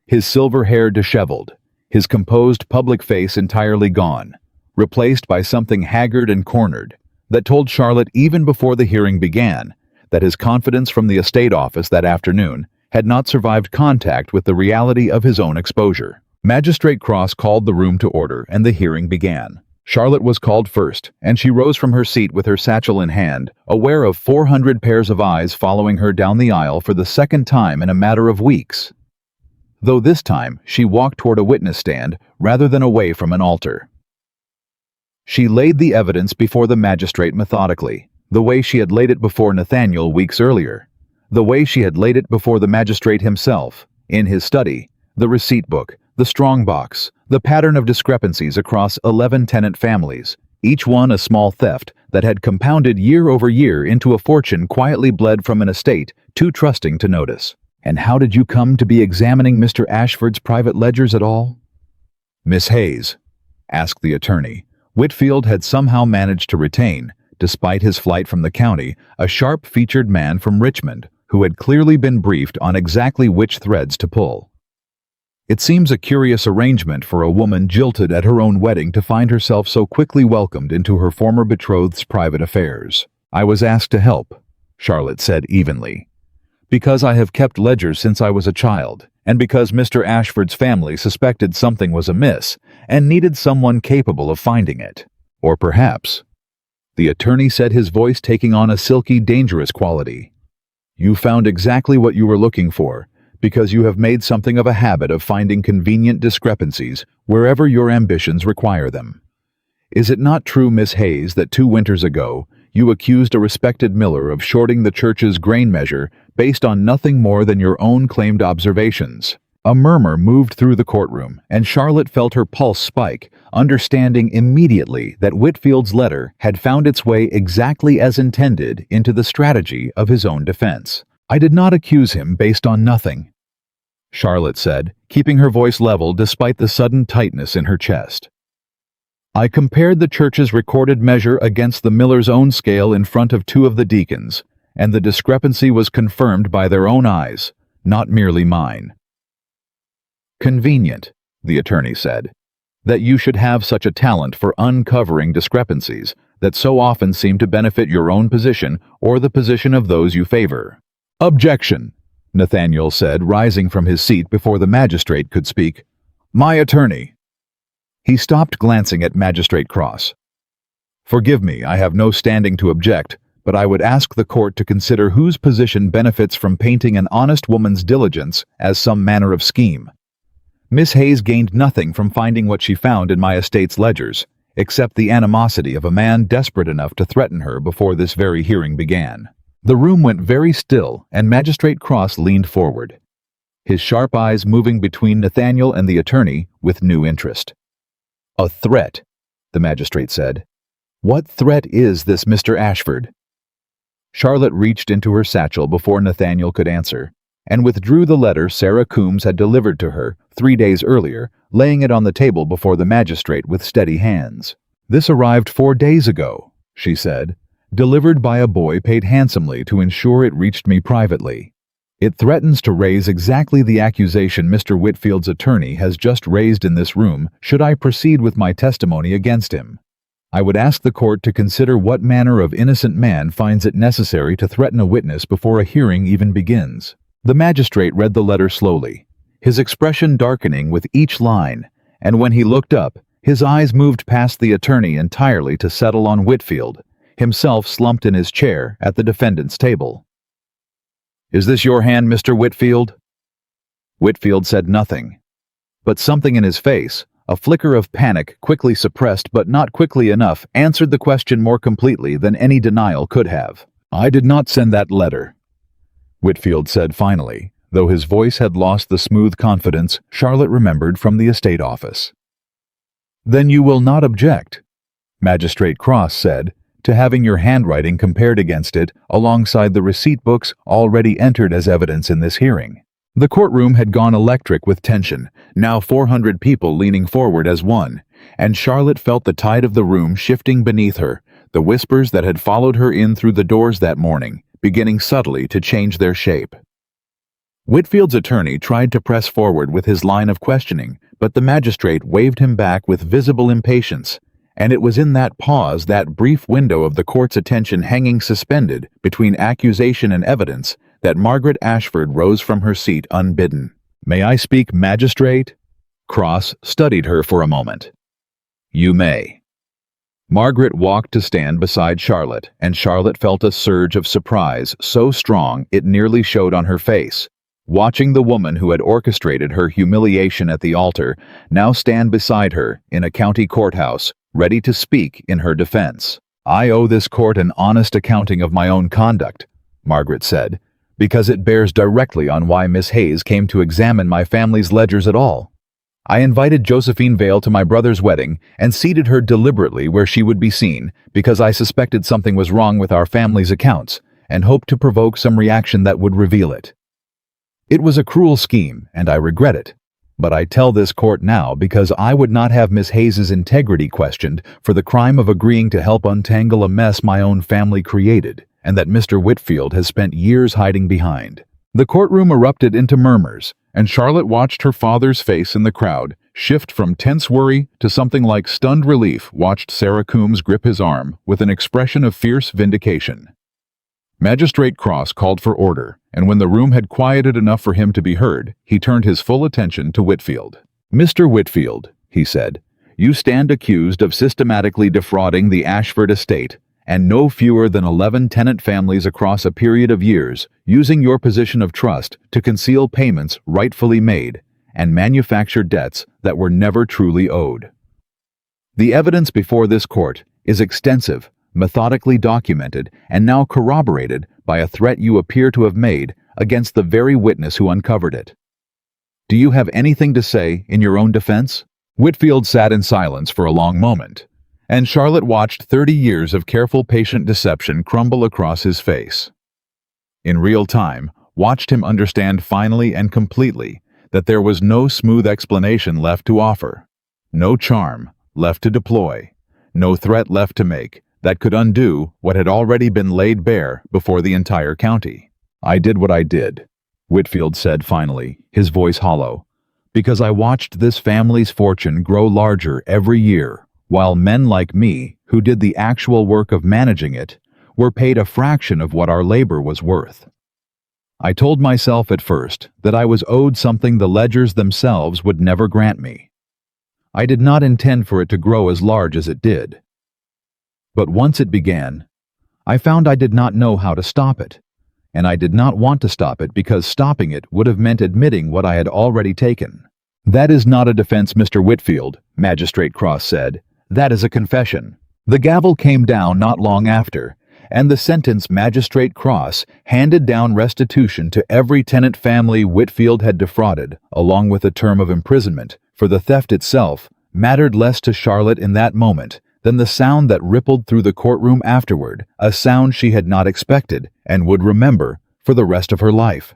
His silver hair disheveled, his composed public face entirely gone, replaced by something haggard and cornered, that told Charlotte even before the hearing began that his confidence from the estate office that afternoon had not survived contact with the reality of his own exposure. Magistrate Cross called the room to order, and the hearing began. Charlotte was called first, and she rose from her seat with her satchel in hand, aware of 400 pairs of eyes following her down the aisle for the second time in a matter of weeks. Though this time she walked toward a witness stand rather than away from an altar. She laid the evidence before the magistrate methodically, the way she had laid it before Nathaniel weeks earlier, the way she had laid it before the magistrate himself, in his study, the receipt book, the strong box, the pattern of discrepancies across 11 tenant families, each one a small theft that had compounded year over year into a fortune quietly bled from an estate too trusting to notice. "And how did you come to be examining Mr. Ashford's private ledgers at all?" "Miss Hayes," asked the attorney. Whitfield had somehow managed to retain, despite his flight from the county, a sharp-featured man from Richmond who had clearly been briefed on exactly which threads to pull. "It seems a curious arrangement for a woman jilted at her own wedding to find herself so quickly welcomed into her former betrothed's private affairs." "I was asked to help," Charlotte said evenly, "because I have kept ledgers since I was a child, and because Mr. Ashford's family suspected something was amiss and needed someone capable of finding it. Or perhaps," the attorney said, his voice taking on a silky, dangerous quality, "you found exactly what you were looking for, because you have made something of a habit of finding convenient discrepancies wherever your ambitions require them. Is it not true, Miss Hayes, that 2 winters ago you accused a respected miller of shorting the church's grain measure based on nothing more than your own claimed observations?" A murmur moved through the courtroom, and Charlotte felt her pulse spike, understanding immediately that Whitfield's letter had found its way exactly as intended into the strategy of his own defense. "I did not accuse him based on nothing," Charlotte said, keeping her voice level despite the sudden tightness in her chest. I compared the church's recorded measure against the miller's own scale in front of two of the deacons, and the discrepancy was confirmed by their own eyes, not merely mine. Convenient, the attorney said, that you should have such a talent for uncovering discrepancies that so often seem to benefit your own position or the position of those you favor. Objection, Nathaniel said, rising from his seat before the magistrate could speak. My attorney. He stopped, glancing at Magistrate Cross. Forgive me, I have no standing to object, but I would ask the court to consider whose position benefits from painting an honest woman's diligence as some manner of scheme. Miss Hayes gained nothing from finding what she found in my estate's ledgers, except the animosity of a man desperate enough to threaten her before this very hearing began. The room went very still, and Magistrate Cross leaned forward, his sharp eyes moving between Nathaniel and the attorney with new interest. A threat, the magistrate said. What threat is this, Mr. Ashford? Charlotte reached into her satchel before Nathaniel could answer, and withdrew the letter Sarah Coombs had delivered to her 3 days earlier, laying it on the table before the magistrate with steady hands. This arrived 4 days ago, she said, delivered by a boy paid handsomely to ensure it reached me privately. It threatens to raise exactly the accusation Mr. Whitfield's attorney has just raised in this room should I proceed with my testimony against him. I would ask the court to consider what manner of innocent man finds it necessary to threaten a witness before a hearing even begins. The magistrate read the letter slowly, his expression darkening with each line, and when he looked up, his eyes moved past the attorney entirely to settle on Whitfield, himself slumped in his chair at the defendant's table. Is this your hand, Mr. Whitfield? Whitfield said nothing, but something in his face, a flicker of panic quickly suppressed but not quickly enough, answered the question more completely than any denial could have. I did not send that letter, Whitfield said finally, though his voice had lost the smooth confidence Charlotte remembered from the estate office. Then you will not object, Magistrate Cross said, to having your handwriting compared against it alongside the receipt books already entered as evidence in this hearing. The courtroom had gone electric with tension, now 400 people leaning forward as one, and Charlotte felt the tide of the room shifting beneath her, the whispers that had followed her in through the doors that morning, beginning subtly to change their shape. Whitfield's attorney tried to press forward with his line of questioning, but the magistrate waved him back with visible impatience, and it was in that pause, that brief window of the court's attention hanging suspended between accusation and evidence, that Margaret Ashford rose from her seat unbidden. May I speak, magistrate? Cross studied her for a moment. You may. Margaret walked to stand beside Charlotte, and Charlotte felt a surge of surprise so strong it nearly showed on her face, watching the woman who had orchestrated her humiliation at the altar now stand beside her in a county courthouse, ready to speak in her defense. I owe this court an honest accounting of my own conduct, Margaret said, because it bears directly on why Miss Hayes came to examine my family's ledgers at all. I invited Josephine Vale to my brother's wedding and seated her deliberately where she would be seen because I suspected something was wrong with our family's accounts and hoped to provoke some reaction that would reveal it. It was a cruel scheme, and I regret it. But I tell this court now because I would not have Miss Hayes's integrity questioned for the crime of agreeing to help untangle a mess my own family created, and that Mr. Whitfield has spent years hiding behind. The courtroom erupted into murmurs, and Charlotte watched her father's face in the crowd shift from tense worry to something like stunned relief, watched Sarah Coombs grip his arm with an expression of fierce vindication. Magistrate Cross called for order, and when the room had quieted enough for him to be heard, he turned his full attention to Whitfield. Mr. Whitfield, he said, you stand accused of systematically defrauding the Ashford estate, and no fewer than 11 tenant families across a period of years, using your position of trust to conceal payments rightfully made, and manufacture debts that were never truly owed. The evidence before this court is extensive, methodically documented, and now corroborated by a threat you appear to have made against the very witness who uncovered it. Do you have anything to say in your own defense? Whitfield sat in silence for a long moment, and Charlotte watched 30 years of careful, patient deception crumble across his face. In real time, watched him understand finally and completely that there was no smooth explanation left to offer, no charm, left to deploy, no threat left to make that could undo what had already been laid bare before the entire county. I did what I did, Whitfield said finally, his voice hollow, because I watched this family's fortune grow larger every year, while men like me, who did the actual work of managing it, were paid a fraction of what our labor was worth. I told myself at first that I was owed something the ledgers themselves would never grant me. I did not intend for it to grow as large as it did. But once it began, I found I did not know how to stop it, and I did not want to stop it because stopping it would have meant admitting what I had already taken. "That is not a defense, Mr. Whitfield," Magistrate Cross said. "That is a confession." The gavel came down not long after, and the sentence Magistrate Cross handed down restitution to every tenant family Whitfield had defrauded, along with a term of imprisonment, for the theft itself mattered less to Charlotte in that moment than the sound that rippled through the courtroom afterward, a sound she had not expected and would remember for the rest of her life.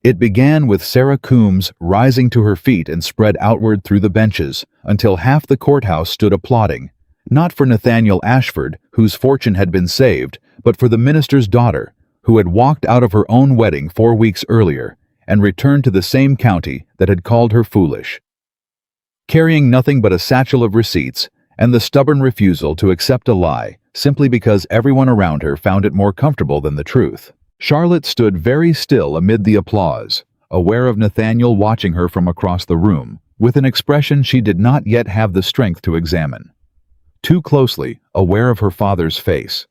It began with Sarah Coombs rising to her feet and spread outward through the benches until half the courthouse stood applauding, not for Nathaniel Ashford, whose fortune had been saved, but for the minister's daughter, who had walked out of her own wedding 4 weeks earlier and returned to the same county that had called her foolish. Carrying nothing but a satchel of receipts and the stubborn refusal to accept a lie simply because everyone around her found it more comfortable than the truth, Charlotte stood very still amid the applause, aware of Nathaniel watching her from across the room, with an expression she did not yet have the strength to examine. Too closely aware of her father's face,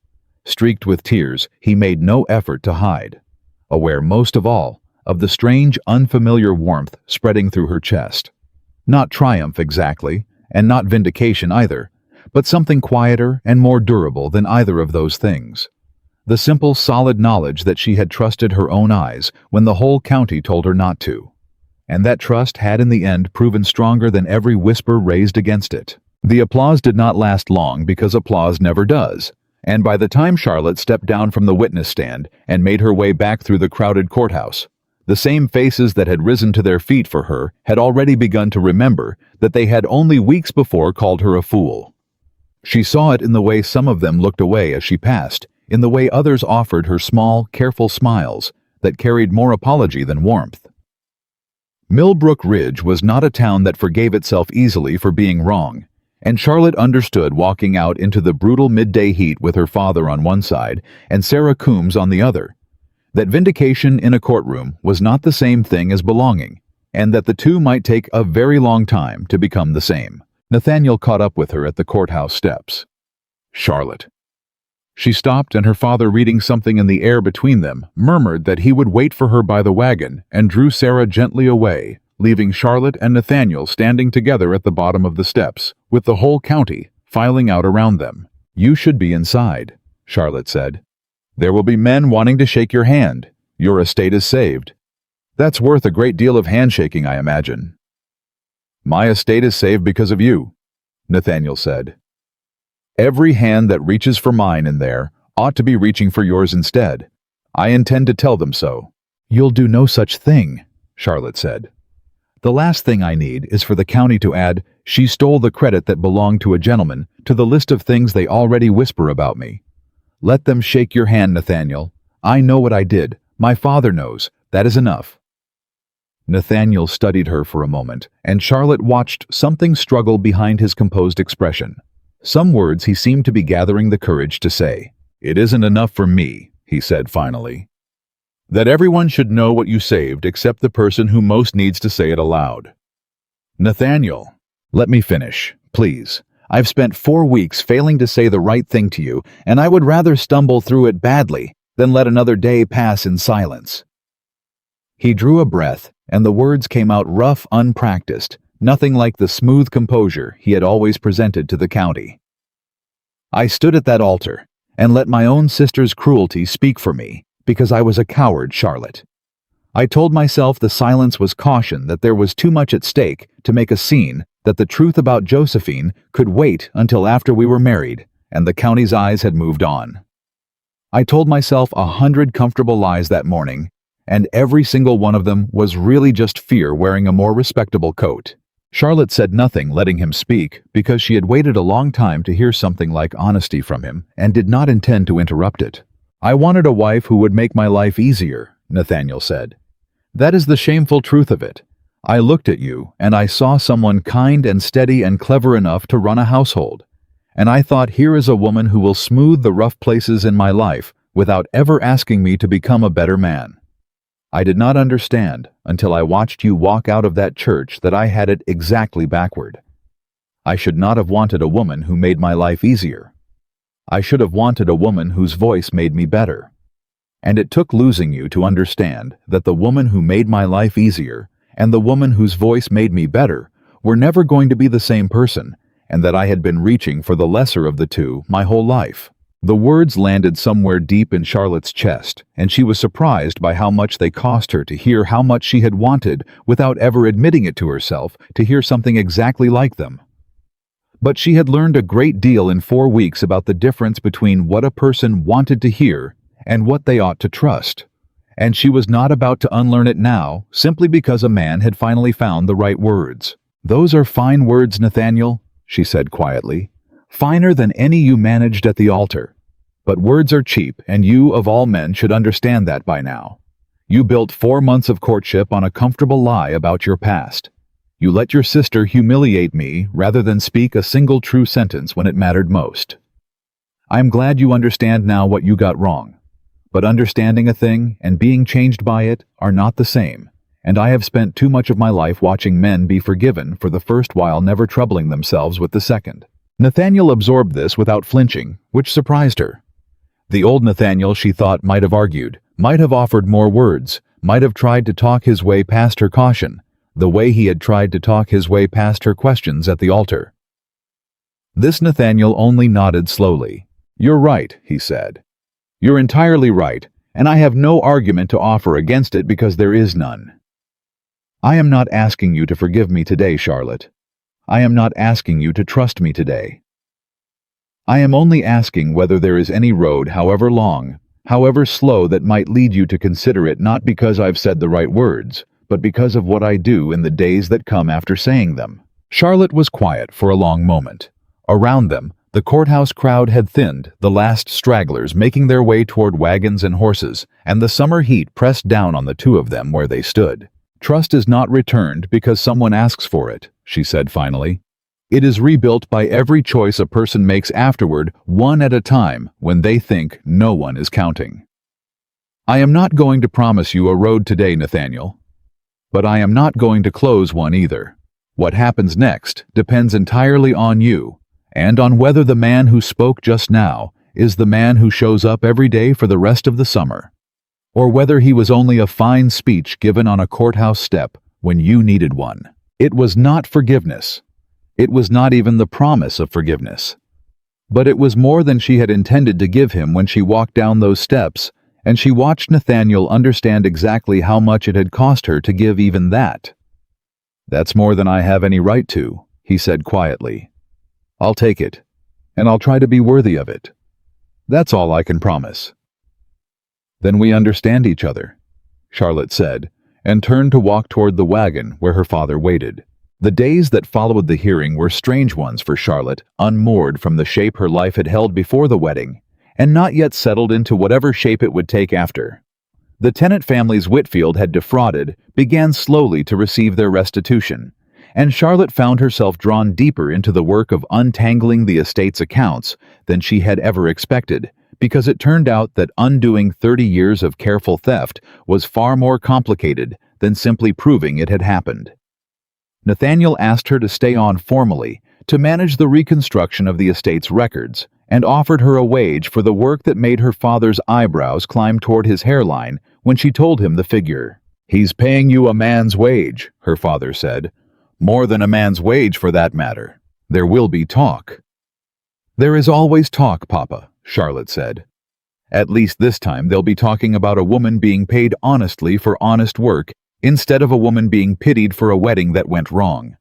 streaked with tears he made no effort to hide, aware most of all of the strange, unfamiliar warmth spreading through her chest. Not triumph exactly, and not vindication either, but something quieter and more durable than either of those things. The simple, solid knowledge that she had trusted her own eyes when the whole county told her not to, and that trust had in the end proven stronger than every whisper raised against it. The applause did not last long because applause never does, and by the time Charlotte stepped down from the witness stand and made her way back through the crowded courthouse, the same faces that had risen to their feet for her had already begun to remember that they had only weeks before called her a fool. She saw it in the way some of them looked away as she passed, in the way others offered her small, careful smiles that carried more apology than warmth. Millbrook Ridge was not a town that forgave itself easily for being wrong, and Charlotte understood walking out into the brutal midday heat with her father on one side and Sarah Coombs on the other, that vindication in a courtroom was not the same thing as belonging, and that the two might take a very long time to become the same. Nathaniel caught up with her at the courthouse steps. "Charlotte." She stopped, and her father, reading something in the air between them, murmured that he would wait for her by the wagon and drew Sarah gently away, leaving Charlotte and Nathaniel standing together at the bottom of the steps, with the whole county filing out around them. "You should be inside," Charlotte said. "There will be men wanting to shake your hand. Your estate is saved. That's worth a great deal of handshaking, I imagine." "My estate is saved because of you," Nathaniel said. "Every hand that reaches for mine in there ought to be reaching for yours instead. I intend to tell them so." "You'll do no such thing," Charlotte said. "The last thing I need is for the county to add, 'She stole the credit that belonged to a gentleman,' to the list of things they already whisper about me. Let them shake your hand, Nathaniel. I know what I did. My father knows. That is enough." Nathaniel studied her for a moment, and Charlotte watched something struggle behind his composed expression. Some words he seemed to be gathering the courage to say. "It isn't enough for me," he said finally, "that everyone should know what you saved except the person who most needs to say it aloud." "Nathaniel, let me finish, please. I've spent 4 weeks failing to say the right thing to you, and I would rather stumble through it badly than let another day pass in silence." He drew a breath, and the words came out rough, unpracticed, nothing like the smooth composure he had always presented to the county. "I stood at that altar and let my own sister's cruelty speak for me because I was a coward, Charlotte. I told myself the silence was caution, that there was too much at stake to make a scene, that the truth about Josephine could wait until after we were married and the county's eyes had moved on. I told myself 100 comfortable lies that morning, and every single one of them was really just fear wearing a more respectable coat. Charlotte said nothing, letting him speak, because she had waited a long time to hear something like honesty from him, and did not intend to interrupt it. "I wanted a wife who would make my life easier," Nathaniel said. "That is the shameful truth of it. I looked at you, and I saw someone kind and steady and clever enough to run a household. And I thought, here is a woman who will smooth the rough places in my life without ever asking me to become a better man. I did not understand until I watched you walk out of that church that I had it exactly backward. I should not have wanted a woman who made my life easier. I should have wanted a woman whose voice made me better. And it took losing you to understand that the woman who made my life easier and the woman whose voice made me better were never going to be the same person, and that I had been reaching for the lesser of the two my whole life." The words landed somewhere deep in Charlotte's chest, and she was surprised by how much they cost her to hear how much she had wanted, without ever admitting it to herself, to hear something exactly like them. But she had learned a great deal in 4 weeks about the difference between what a person wanted to hear and what they ought to trust. And she was not about to unlearn it now, simply because a man had finally found the right words. "Those are fine words, Nathaniel," she said quietly. "Finer than any you managed at the altar. But words are cheap, and you, of all men, should understand that by now. You built 4 months of courtship on a comfortable lie about your past. You let your sister humiliate me rather than speak a single true sentence when it mattered most. I am glad you understand now what you got wrong. But understanding a thing and being changed by it are not the same, and I have spent too much of my life watching men be forgiven for the first while never troubling themselves with the second." Nathaniel absorbed this without flinching, which surprised her. The old Nathaniel, she thought, might have argued, might have offered more words, might have tried to talk his way past her caution, the way he had tried to talk his way past her questions at the altar. This Nathaniel only nodded slowly. "You're right," he said. "You're entirely right, and I have no argument to offer against it because there is none. I am not asking you to forgive me today, Charlotte. I am not asking you to trust me today. I am only asking whether there is any road, however long, however slow, that might lead you to consider it, not because I've said the right words, but because of what I do in the days that come after saying them." Charlotte was quiet for a long moment. Around them, the courthouse crowd had thinned, the last stragglers making their way toward wagons and horses, and the summer heat pressed down on the two of them where they stood. "Trust is not returned because someone asks for it," she said finally. "It is rebuilt by every choice a person makes afterward, one at a time, when they think no one is counting. I am not going to promise you a road today, Nathaniel. But I am not going to close one either. What happens next depends entirely on you, and on whether the man who spoke just now is the man who shows up every day for the rest of the summer, or whether he was only a fine speech given on a courthouse step when you needed one." It was not forgiveness. It was not even the promise of forgiveness. But it was more than she had intended to give him when she walked down those steps, and she watched Nathaniel understand exactly how much it had cost her to give even that. "That's more than I have any right to," he said quietly. "I'll take it, and I'll try to be worthy of it. That's all I can promise." "Then we understand each other," Charlotte said, and turned to walk toward the wagon where her father waited. The days that followed the hearing were strange ones for Charlotte, unmoored from the shape her life had held before the wedding, and not yet settled into whatever shape it would take after. The Tennant families Whitfield had defrauded began slowly to receive their restitution, and Charlotte found herself drawn deeper into the work of untangling the estate's accounts than she had ever expected, because it turned out that undoing 30 years of careful theft was far more complicated than simply proving it had happened. Nathaniel asked her to stay on formally to manage the reconstruction of the estate's records, and offered her a wage for the work that made her father's eyebrows climb toward his hairline when she told him the figure. "He's paying you a man's wage," her father said. "More than a man's wage, for that matter. There will be talk." "There is always talk, Papa," Charlotte said. "At least this time they'll be talking about a woman being paid honestly for honest work instead of a woman being pitied for a wedding that went wrong.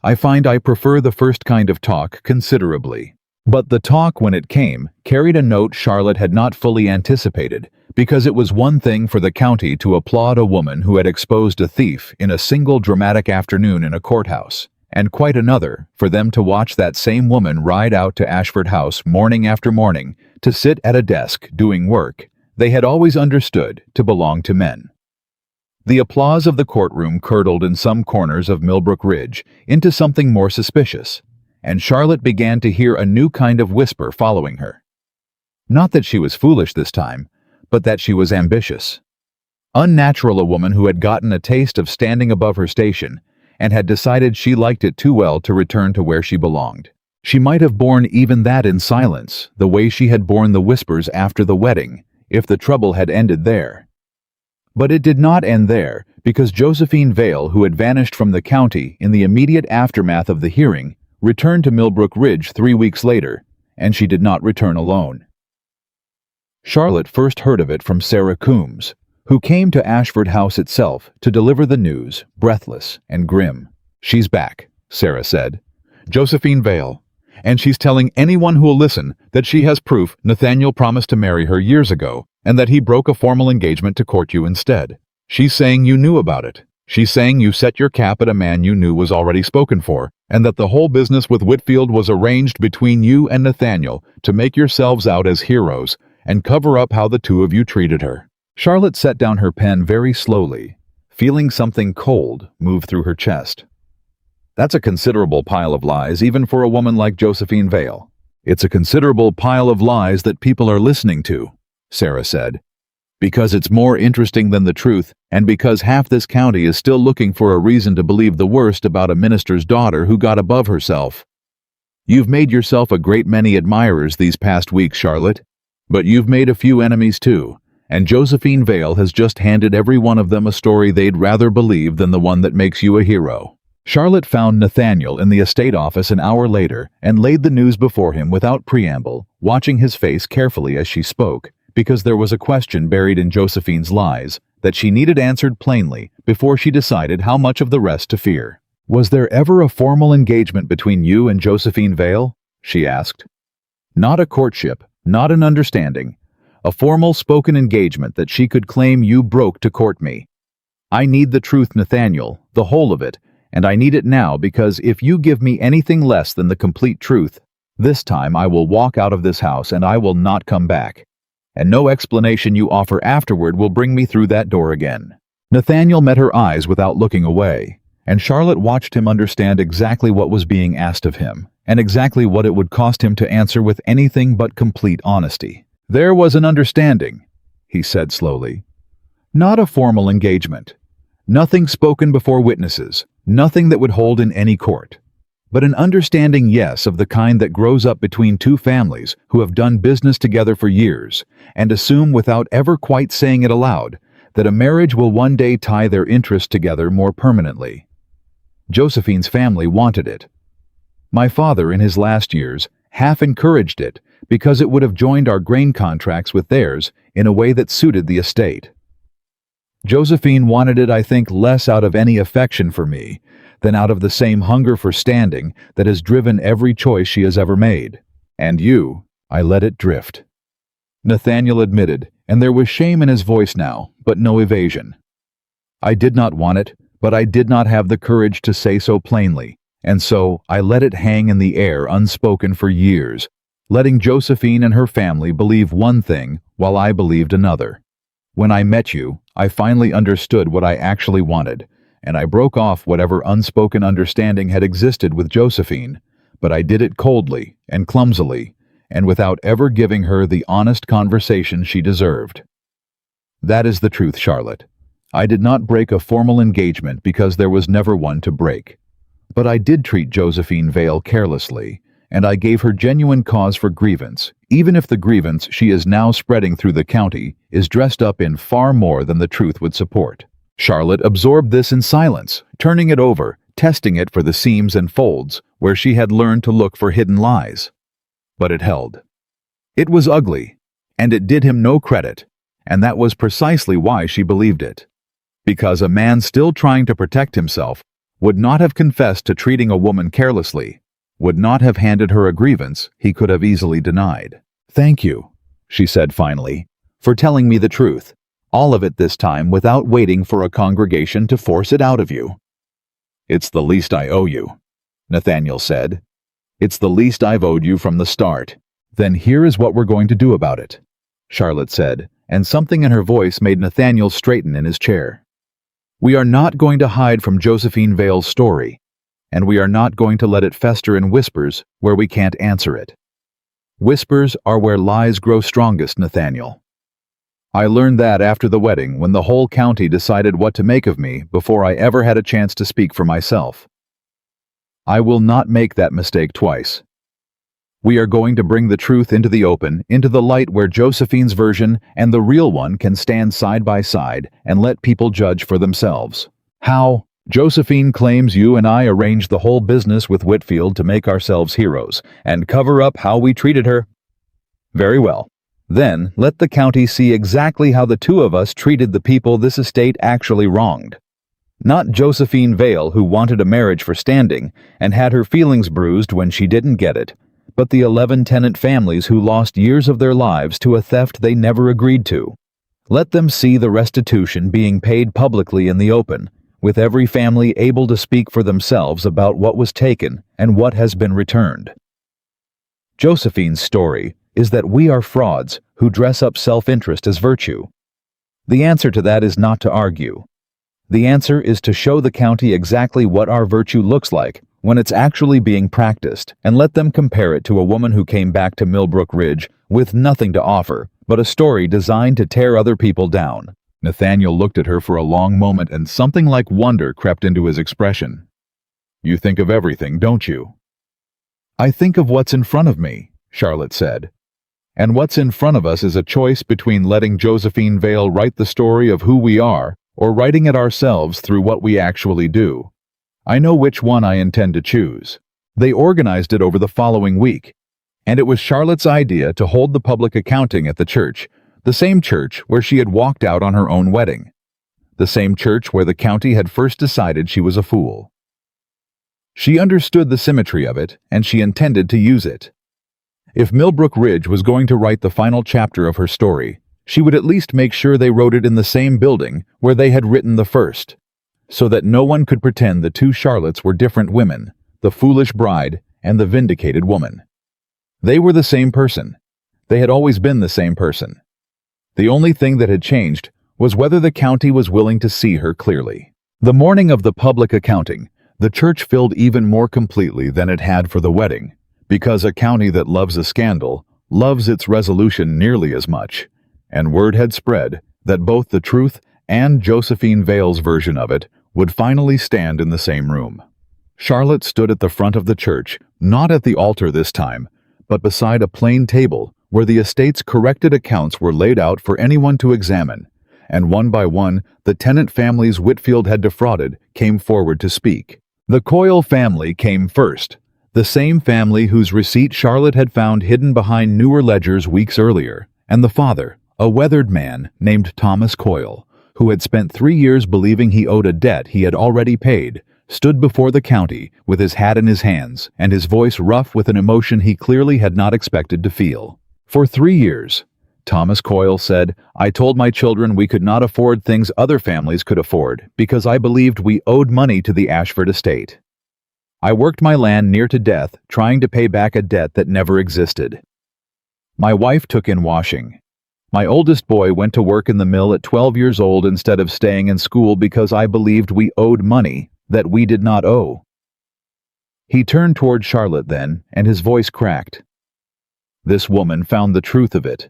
I find I prefer the first kind of talk considerably." But the talk, when it came, carried a note Charlotte had not fully anticipated, because it was one thing for the county to applaud a woman who had exposed a thief in a single dramatic afternoon in a courthouse, and quite another for them to watch that same woman ride out to Ashford House morning after morning to sit at a desk doing work they had always understood to belong to men. The applause of the courtroom curdled in some corners of Millbrook Ridge into something more suspicious, and Charlotte began to hear a new kind of whisper following her. Not that she was foolish this time, but that she was ambitious. Unnatural, a woman who had gotten a taste of standing above her station and had decided she liked it too well to return to where she belonged. She might have borne even that in silence, the way she had borne the whispers after the wedding, if the trouble had ended there. But it did not end there, because Josephine Vale, who had vanished from the county in the immediate aftermath of the hearing, returned to Millbrook Ridge 3 weeks later, and she did not return alone. Charlotte first heard of it from Sarah Coombs, who came to Ashford House itself to deliver the news, breathless and grim. "She's back," Sarah said. "Josephine Vale. And she's telling anyone who'll listen that she has proof Nathaniel promised to marry her years ago and that he broke a formal engagement to court you instead. She's saying you knew about it. She's saying you set your cap at a man you knew was already spoken for, and that the whole business with Whitfield was arranged between you and Nathaniel to make yourselves out as heroes and cover up how the two of you treated her." Charlotte set down her pen very slowly, feeling something cold move through her chest. "That's a considerable pile of lies, even for a woman like Josephine Vale. It's a considerable pile of lies that people are listening to," Sarah said, "because it's more interesting than the truth, and because half this county is still looking for a reason to believe the worst about a minister's daughter who got above herself. You've made yourself a great many admirers these past weeks, Charlotte, but you've made a few enemies too, and Josephine Vale has just handed every one of them a story they'd rather believe than the one that makes you a hero." Charlotte found Nathaniel in the estate office an hour later and laid the news before him without preamble, watching his face carefully as she spoke, because there was a question buried in Josephine's lies that she needed answered plainly before she decided how much of the rest to fear. "Was there ever a formal engagement between you and Josephine Vale?" she asked. "Not a courtship, not an understanding. A formal spoken engagement that she could claim you broke to court me. I need the truth, Nathaniel, the whole of it, and I need it now, because if you give me anything less than the complete truth, this time I will walk out of this house and I will not come back. And no explanation you offer afterward will bring me through that door again." Nathaniel met her eyes without looking away, and Charlotte watched him understand exactly what was being asked of him, and exactly what it would cost him to answer with anything but complete honesty. "There was an understanding," he said slowly. "Not a formal engagement. Nothing spoken before witnesses, nothing that would hold in any court. But an understanding, yes, of the kind that grows up between two families who have done business together for years and assume without ever quite saying it aloud that a marriage will one day tie their interests together more permanently. Josephine's family wanted it. My father, in his last years, half encouraged it because it would have joined our grain contracts with theirs in a way that suited the estate. Josephine wanted it, I think, less out of any affection for me than out of the same hunger for standing that has driven every choice she has ever made. And you, I let it drift." Nathaniel admitted, and there was shame in his voice now, but no evasion. "I did not want it, but I did not have the courage to say so plainly, and so I let it hang in the air unspoken for years, letting Josephine and her family believe one thing while I believed another. When I met you, I finally understood what I actually wanted, and I broke off whatever unspoken understanding had existed with Josephine, but I did it coldly and clumsily, and without ever giving her the honest conversation she deserved. That is the truth, Charlotte. I did not break a formal engagement because there was never one to break. But I did treat Josephine Vale carelessly, and I gave her genuine cause for grievance, even if the grievance she is now spreading through the county is dressed up in far more than the truth would support." Charlotte absorbed this in silence, turning it over, testing it for the seams and folds where she had learned to look for hidden lies. But it held. It was ugly, and it did him no credit, and that was precisely why she believed it. Because a man still trying to protect himself would not have confessed to treating a woman carelessly, would not have handed her a grievance he could have easily denied. "Thank you," she said finally, "for telling me the truth, all of it this time without waiting for a congregation to force it out of you. It's the least I owe you." Nathaniel said. "It's the least I've owed you from the start." "Then here is what we're going to do about it," Charlotte said, and something in her voice made Nathaniel straighten in his chair. "We are not going to hide from Josephine Vale's story, and we are not going to let it fester in whispers where we can't answer it. Whispers are where lies grow strongest, Nathaniel. I learned that after the wedding when the whole county decided what to make of me before I ever had a chance to speak for myself. I will not make that mistake twice. We are going to bring the truth into the open, into the light where Josephine's version and the real one can stand side by side and let people judge for themselves. How? Josephine claims you and I arranged the whole business with Whitfield to make ourselves heroes and cover up how we treated her. Very well. Then let the county see exactly how the two of us treated the people this estate actually wronged. Not Josephine Vale, who wanted a marriage for standing and had her feelings bruised when she didn't get it, but the 11 tenant families who lost years of their lives to a theft they never agreed to. Let them see the restitution being paid publicly in the open, with every family able to speak for themselves about what was taken and what has been returned. Josephine's story is that we are frauds who dress up self-interest as virtue. The answer to that is not to argue. The answer is to show the county exactly what our virtue looks like when it's actually being practiced, and let them compare it to a woman who came back to Millbrook Ridge with nothing to offer but a story designed to tear other people down. Nathaniel looked at her for a long moment, and something like wonder crept into his expression. "You think of everything, don't you?" "I think of what's in front of me," Charlotte said. "And what's in front of us is a choice between letting Josephine Vale write the story of who we are or writing it ourselves through what we actually do. I know which one I intend to choose." They organized it over the following week, and it was Charlotte's idea to hold the public accounting at the church, the same church where she had walked out on her own wedding, the same church where the county had first decided she was a fool. She understood the symmetry of it, and she intended to use it. If Millbrook Ridge was going to write the final chapter of her story, she would at least make sure they wrote it in the same building where they had written the first, so that no one could pretend the two Charlottes were different women, the foolish bride and the vindicated woman. They were the same person. They had always been the same person. The only thing that had changed was whether the county was willing to see her clearly. The morning of the public accounting, the church filled even more completely than it had for the wedding, because a county that loves a scandal loves its resolution nearly as much, and word had spread that both the truth and Josephine Vale's version of it would finally stand in the same room. Charlotte stood at the front of the church, not at the altar this time, but beside a plain table where the estate's corrected accounts were laid out for anyone to examine, and one by one the tenant families Whitfield had defrauded came forward to speak. The Coyle family came first, the same family whose receipt Charlotte had found hidden behind newer ledgers weeks earlier, and the father, a weathered man named Thomas Coyle, who had spent 3 years believing he owed a debt he had already paid, stood before the county with his hat in his hands and his voice rough with an emotion he clearly had not expected to feel. "For 3 years, Thomas Coyle said, I told my children we could not afford things other families could afford because I believed we owed money to the Ashford estate. I worked my land near to death trying to pay back a debt that never existed. My wife took in washing. My oldest boy went to work in the mill at 12 years old instead of staying in school because I believed we owed money that we did not owe." He turned toward Charlotte then, and his voice cracked. This woman found the truth of it.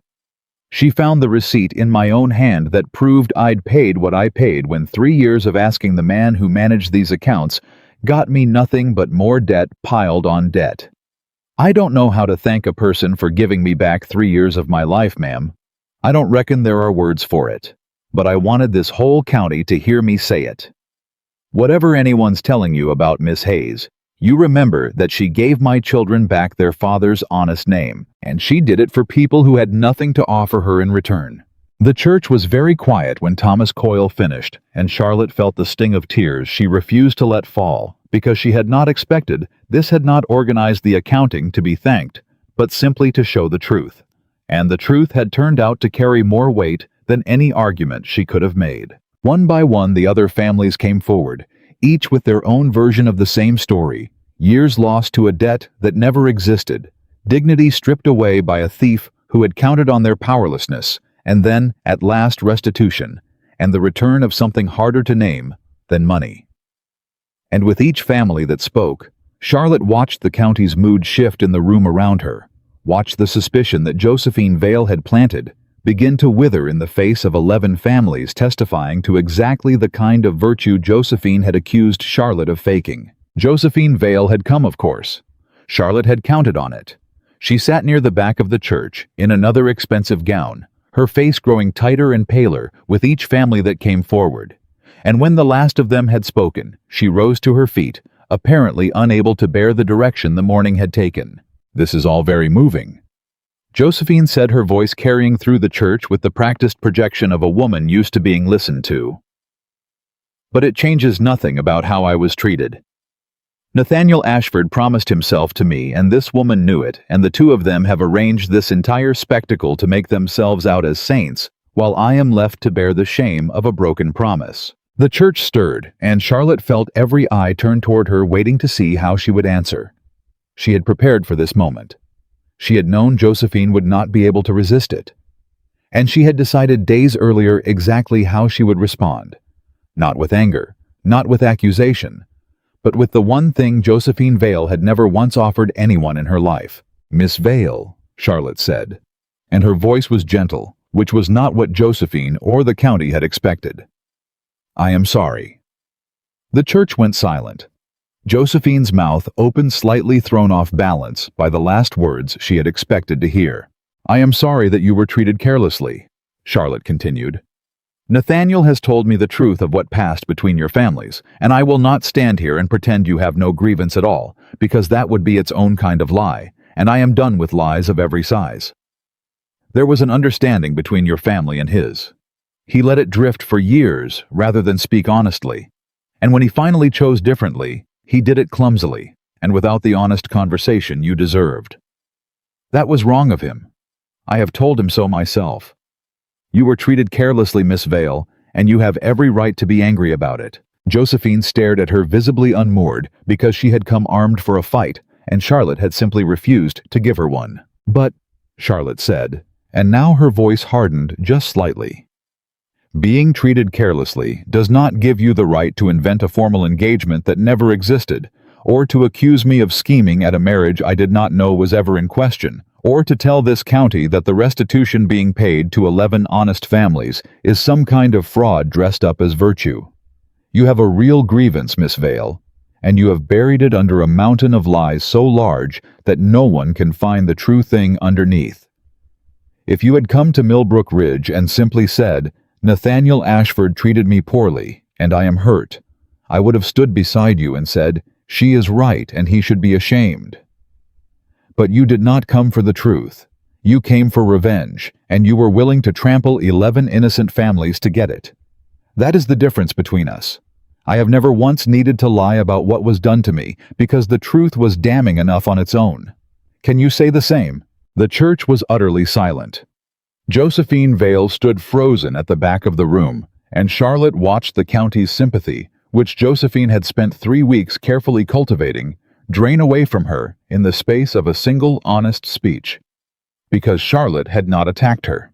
She found the receipt in my own hand that proved I'd paid what I paid when 3 years of asking the man who managed these accounts got me nothing but more debt piled on debt. I don't know how to thank a person for giving me back 3 years of my life, ma'am. I don't reckon there are words for it, but I wanted this whole county to hear me say it. Whatever anyone's telling you about Miss Hayes, you remember that she gave my children back their father's honest name, and she did it for people who had nothing to offer her in return. The church was very quiet when Thomas Coyle finished, and Charlotte felt the sting of tears she refused to let fall, because she had not expected this had not organized the accounting to be thanked, but simply to show the truth. And the truth had turned out to carry more weight than any argument she could have made. One by one the other families came forward, each with their own version of the same story, Years lost to a debt that never existed, dignity stripped away by a thief who had counted on their powerlessness, and then, at last, restitution, and the return of something harder to name than money. And with each family that spoke, Charlotte watched the county's mood shift in the room around her, watched the suspicion that Josephine Vale had planted begin to wither in the face of 11 families testifying to exactly the kind of virtue Josephine had accused Charlotte of faking. Josephine Vale had come, of course. Charlotte had counted on it. She sat near the back of the church, in another expensive gown, her face growing tighter and paler with each family that came forward. And when the last of them had spoken, she rose to her feet, apparently unable to bear the direction the morning had taken. "This is all very moving," Josephine said, her voice carrying through the church with the practiced projection of a woman used to being listened to. "But it changes nothing about how I was treated. Nathaniel Ashford promised himself to me, and this woman knew it, and the two of them have arranged this entire spectacle to make themselves out as saints, while I am left to bear the shame of a broken promise." The church stirred, and Charlotte felt every eye turn toward her, waiting to see how she would answer. She had prepared for this moment. She had known Josephine would not be able to resist it. And she had decided days earlier exactly how she would respond. Not with anger, not with accusation, but with the one thing Josephine Vale had never once offered anyone in her life. "Miss Vale," Charlotte said, and her voice was gentle, which was not what Josephine or the county had expected. "I am sorry." The church went silent. Josephine's mouth opened, slightly thrown off balance by the last words she had expected to hear. "I am sorry that you were treated carelessly," Charlotte continued. "Nathaniel has told me the truth of what passed between your families, and I will not stand here and pretend you have no grievance at all, because that would be its own kind of lie, and I am done with lies of every size. There was an understanding between your family and his. He let it drift for years rather than speak honestly, and when he finally chose differently, he did it clumsily and without the honest conversation you deserved. That was wrong of him. I have told him so myself. You were treated carelessly, Miss Vale, and you have every right to be angry about it." Josephine stared at her, visibly unmoored, because she had come armed for a fight, and Charlotte had simply refused to give her one. "But," Charlotte said, and now her voice hardened just slightly, "being treated carelessly does not give you the right to invent a formal engagement that never existed, or to accuse me of scheming at a marriage I did not know was ever in question, or to tell this county that the restitution being paid to 11 honest families is some kind of fraud dressed up as virtue. You have a real grievance, Miss Vale, and you have buried it under a mountain of lies so large that no one can find the true thing underneath. If you had come to Millbrook Ridge and simply said, 'Nathaniel Ashford treated me poorly, and I am hurt,' I would have stood beside you and said, 'She is right, and he should be ashamed.' But you did not come for the truth. You came for revenge, and you were willing to trample 11 innocent families to get it. That is the difference between us. I have never once needed to lie about what was done to me, because the truth was damning enough on its own. Can you say the same?" The church was utterly silent. Josephine Vale stood frozen at the back of the room, and Charlotte watched the county's sympathy, which Josephine had spent 3 weeks carefully cultivating, drain away from her in the space of a single honest speech. Because Charlotte had not attacked her.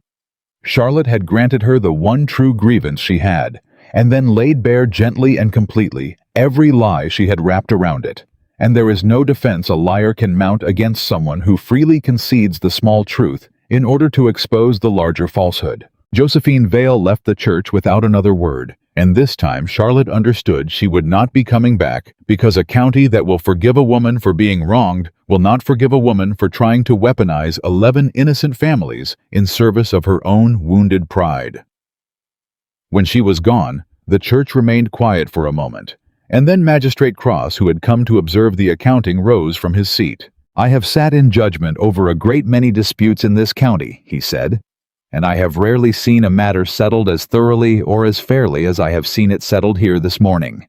Charlotte had granted her the one true grievance she had, and then laid bare gently and completely every lie she had wrapped around it. And there is no defense a liar can mount against someone who freely concedes the small truth in order to expose the larger falsehood. Josephine Vale left the church without another word, and this time Charlotte understood she would not be coming back, because a county that will forgive a woman for being wronged will not forgive a woman for trying to weaponize 11 innocent families in service of her own wounded pride. When she was gone, the church remained quiet for a moment, and then Magistrate Cross, who had come to observe the accounting, rose from his seat. "I have sat in judgment over a great many disputes in this county," he said, "and I have rarely seen a matter settled as thoroughly or as fairly as I have seen it settled here this morning.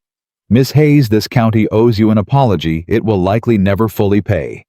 Miss Hayes, this county owes you an apology it will likely never fully pay.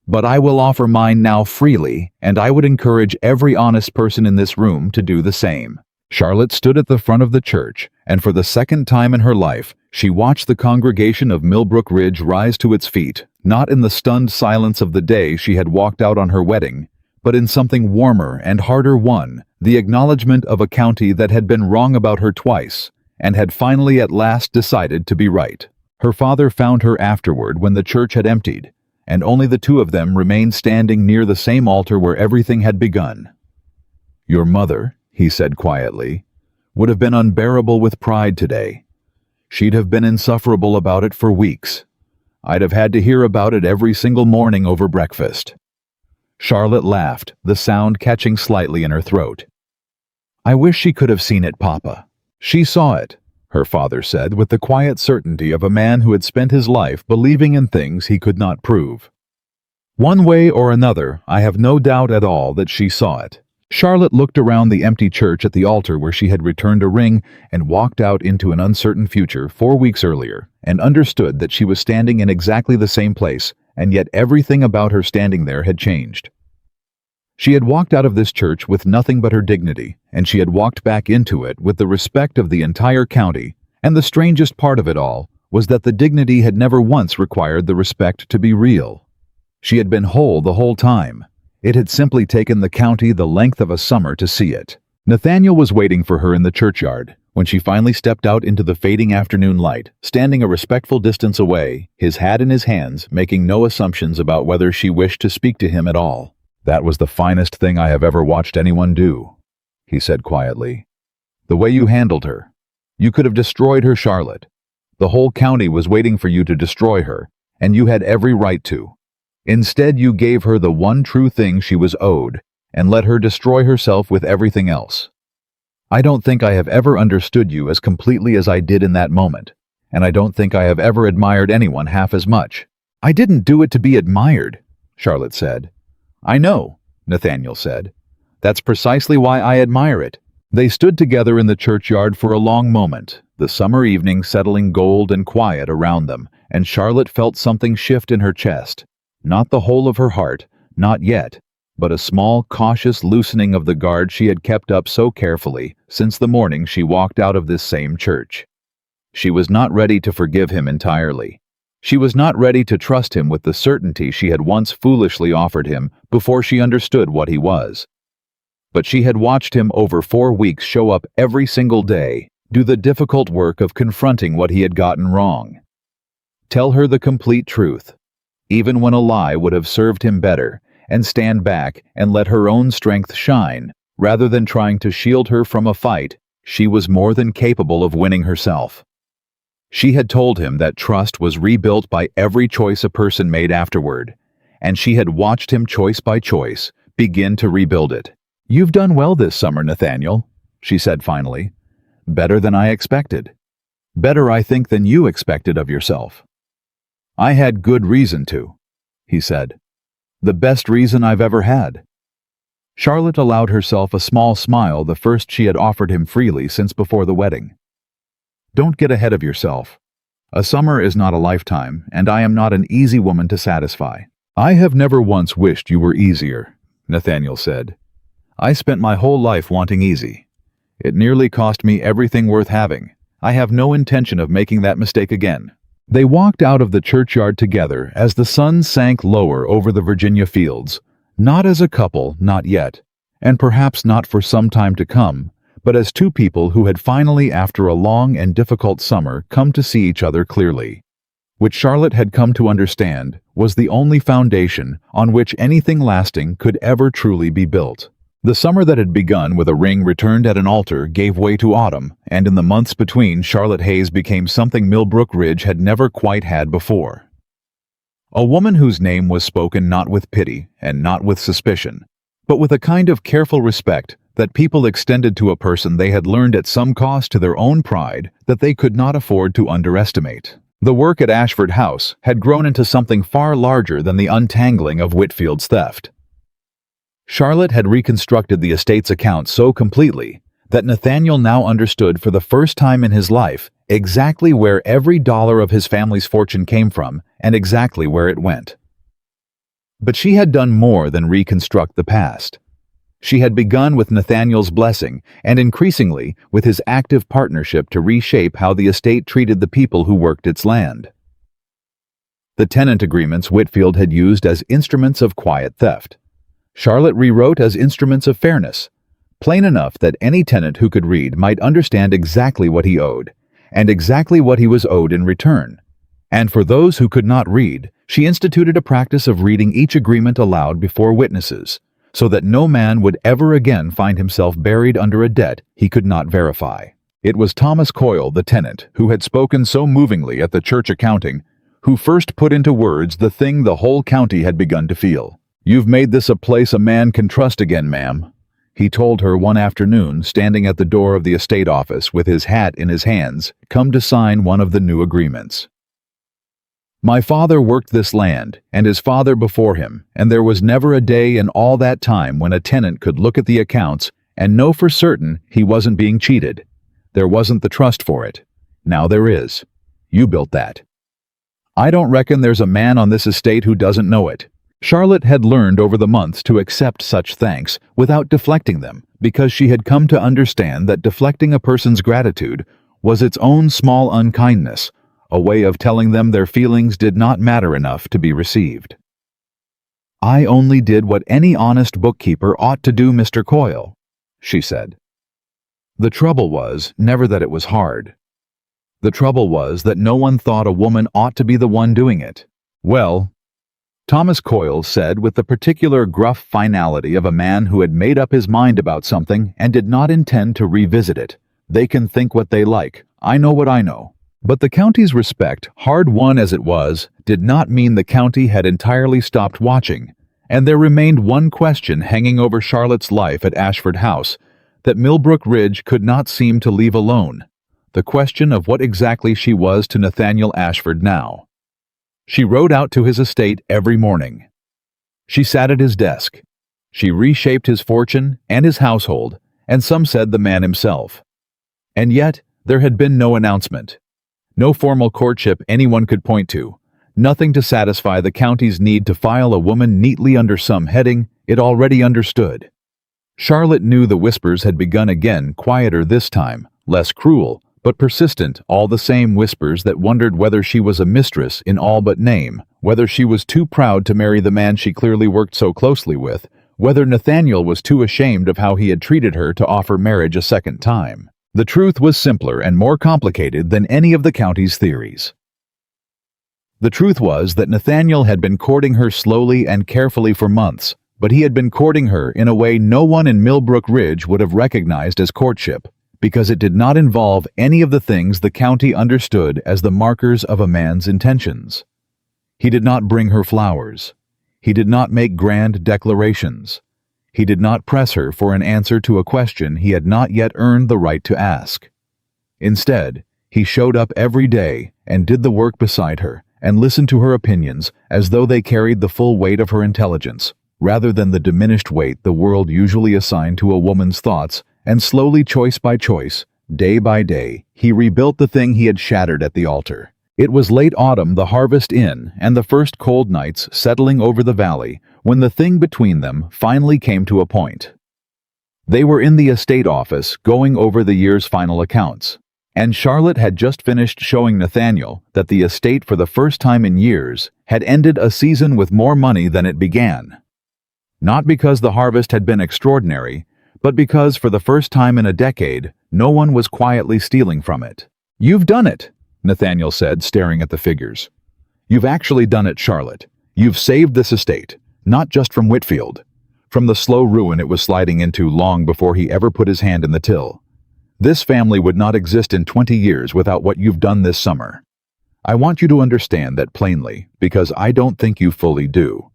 But I will offer mine now freely, and I would encourage every honest person in this room to do the same." Charlotte stood at the front of the church, and for the second time in her life, She watched the congregation of Millbrook Ridge rise to its feet, not in the stunned silence of the day she had walked out on her wedding, but in something warmer and harder won, the acknowledgement of a county that had been wrong about her twice, and had finally at last decided to be right. Her father found her afterward when the church had emptied, and only the two of them remained standing near the same altar where everything had begun. "Your mother," he said quietly, "would have been unbearable with pride today. She'd have been insufferable about it for weeks. I'd have had to hear about it every single morning over breakfast." Charlotte laughed, the sound catching slightly in her throat. "I wish she could have seen it, Papa." "She saw it," her father said with the quiet certainty of a man who had spent his life believing in things he could not prove. "One way or another, I have no doubt at all that she saw it." Charlotte looked around the empty church at the altar where she had returned a ring and walked out into an uncertain future 4 weeks earlier, and understood that she was standing in exactly the same place, and yet everything about her standing there had changed. She had walked out of this church with nothing but her dignity, and she had walked back into it with the respect of the entire county, and the strangest part of it all was that the dignity had never once required the respect to be real. She had been whole the whole time. It had simply taken the county the length of a summer to see it. Nathaniel was waiting for her in the churchyard. When she finally stepped out into the fading afternoon light, standing a respectful distance away, his hat in his hands, making no assumptions about whether she wished to speak to him at all. "That was the finest thing I have ever watched anyone do," he said quietly. "The way you handled her. You could have destroyed her, Charlotte. The whole county was waiting for you to destroy her, and you had every right to. Instead, you gave her the one true thing she was owed, and let her destroy herself with everything else. I don't think I have ever understood you as completely as I did in that moment, and I don't think I have ever admired anyone half as much." "I didn't do it to be admired," Charlotte said. "I know," Nathaniel said. "That's precisely why I admire it." They stood together in the churchyard for a long moment, the summer evening settling gold and quiet around them, and Charlotte felt something shift in her chest. Not the whole of her heart, not yet, but a small, cautious loosening of the guard she had kept up so carefully since the morning she walked out of this same church. She was not ready to forgive him entirely. She was not ready to trust him with the certainty she had once foolishly offered him before she understood what he was. But she had watched him over 4 weeks show up every single day, do the difficult work of confronting what he had gotten wrong. Tell her the complete truth, even when a lie would have served him better, and stand back and let her own strength shine, rather than trying to shield her from a fight she was more than capable of winning herself. She had told him that trust was rebuilt by every choice a person made afterward, and she had watched him choice by choice begin to rebuild it. "You've done well this summer, Nathaniel," she said finally. "Better than I expected. Better, I think, than you expected of yourself." "I had good reason to," he said. "The best reason I've ever had." Charlotte allowed herself a small smile, the first she had offered him freely since before the wedding. "Don't get ahead of yourself. A summer is not a lifetime, and I am not an easy woman to satisfy." "I have never once wished you were easier," Nathaniel said. "I spent my whole life wanting easy. It nearly cost me everything worth having. I have no intention of making that mistake again." They walked out of the churchyard together as the sun sank lower over the Virginia fields, not as a couple, not yet, and perhaps not for some time to come, but as two people who had finally, after a long and difficult summer, come to see each other clearly. Which Charlotte had come to understand was the only foundation on which anything lasting could ever truly be built. The summer that had begun with a ring returned at an altar gave way to autumn, and in the months between, Charlotte Hayes became something Millbrook Ridge had never quite had before. A woman whose name was spoken not with pity and not with suspicion, but with a kind of careful respect that people extended to a person they had learned at some cost to their own pride that they could not afford to underestimate. The work at Ashford House had grown into something far larger than the untangling of Whitfield's theft. Charlotte had reconstructed the estate's account so completely that Nathaniel now understood for the first time in his life exactly where every dollar of his family's fortune came from and exactly where it went. But she had done more than reconstruct the past. She had begun with Nathaniel's blessing and increasingly with his active partnership to reshape how the estate treated the people who worked its land. The tenant agreements Whitfield had used as instruments of quiet theft, Charlotte rewrote as instruments of fairness, plain enough that any tenant who could read might understand exactly what he owed, and exactly what he was owed in return. And for those who could not read, she instituted a practice of reading each agreement aloud before witnesses, so that no man would ever again find himself buried under a debt he could not verify. It was Thomas Coyle, the tenant, who had spoken so movingly at the church accounting, who first put into words the thing the whole county had begun to feel. "You've made this a place a man can trust again, ma'am," he told her one afternoon, standing at the door of the estate office with his hat in his hands, come to sign one of the new agreements. "My father worked this land, and his father before him, and there was never a day in all that time when a tenant could look at the accounts and know for certain he wasn't being cheated. There wasn't the trust for it. Now there is. You built that. I don't reckon there's a man on this estate who doesn't know it." Charlotte had learned over the months to accept such thanks without deflecting them, because she had come to understand that deflecting a person's gratitude was its own small unkindness, a way of telling them their feelings did not matter enough to be received. "I only did what any honest bookkeeper ought to do, Mr. Coyle," she said. The trouble was never that it was hard. The trouble was that no one thought a woman ought to be the one doing it. "Well," Thomas Coyle said with the particular gruff finality of a man who had made up his mind about something and did not intend to revisit it, "they can think what they like. I know what I know." But the county's respect, hard-won as it was, did not mean the county had entirely stopped watching, and there remained one question hanging over Charlotte's life at Ashford House that Millbrook Ridge could not seem to leave alone, the question of what exactly she was to Nathaniel Ashford now. She rode out to his estate every morning. She sat at his desk. She reshaped his fortune and his household, and some said the man himself. And yet there had been no announcement. No formal courtship anyone could point to, nothing to satisfy the county's need to file a woman neatly under some heading it already understood. Charlotte knew the whispers had begun again, quieter this time, less cruel, but persistent, all the same whispers that wondered whether she was a mistress in all but name, whether she was too proud to marry the man she clearly worked so closely with, whether Nathaniel was too ashamed of how he had treated her to offer marriage a second time. The truth was simpler and more complicated than any of the county's theories. The truth was that Nathaniel had been courting her slowly and carefully for months, but he had been courting her in a way no one in Millbrook Ridge would have recognized as courtship, because it did not involve any of the things the county understood as the markers of a man's intentions. He did not bring her flowers. He did not make grand declarations. He did not press her for an answer to a question he had not yet earned the right to ask. Instead, he showed up every day and did the work beside her and listened to her opinions as though they carried the full weight of her intelligence, rather than the diminished weight the world usually assigned to a woman's thoughts, and slowly, choice by choice, day by day, he rebuilt the thing he had shattered at the altar. It was late autumn, the harvest in, and the first cold nights settling over the valley, when the thing between them finally came to a point. They were in the estate office going over the year's final accounts, and Charlotte had just finished showing Nathaniel that the estate for the first time in years had ended a season with more money than it began. Not because the harvest had been extraordinary, but because for the first time in a decade, no one was quietly stealing from it. "You've done it," Nathaniel said, staring at the figures. "You've actually done it, Charlotte. You've saved this estate, not just from Whitfield, from the slow ruin it was sliding into long before he ever put his hand in the till. This family would not exist in 20 years without what you've done this summer. I want you to understand that plainly, because I don't think you fully do.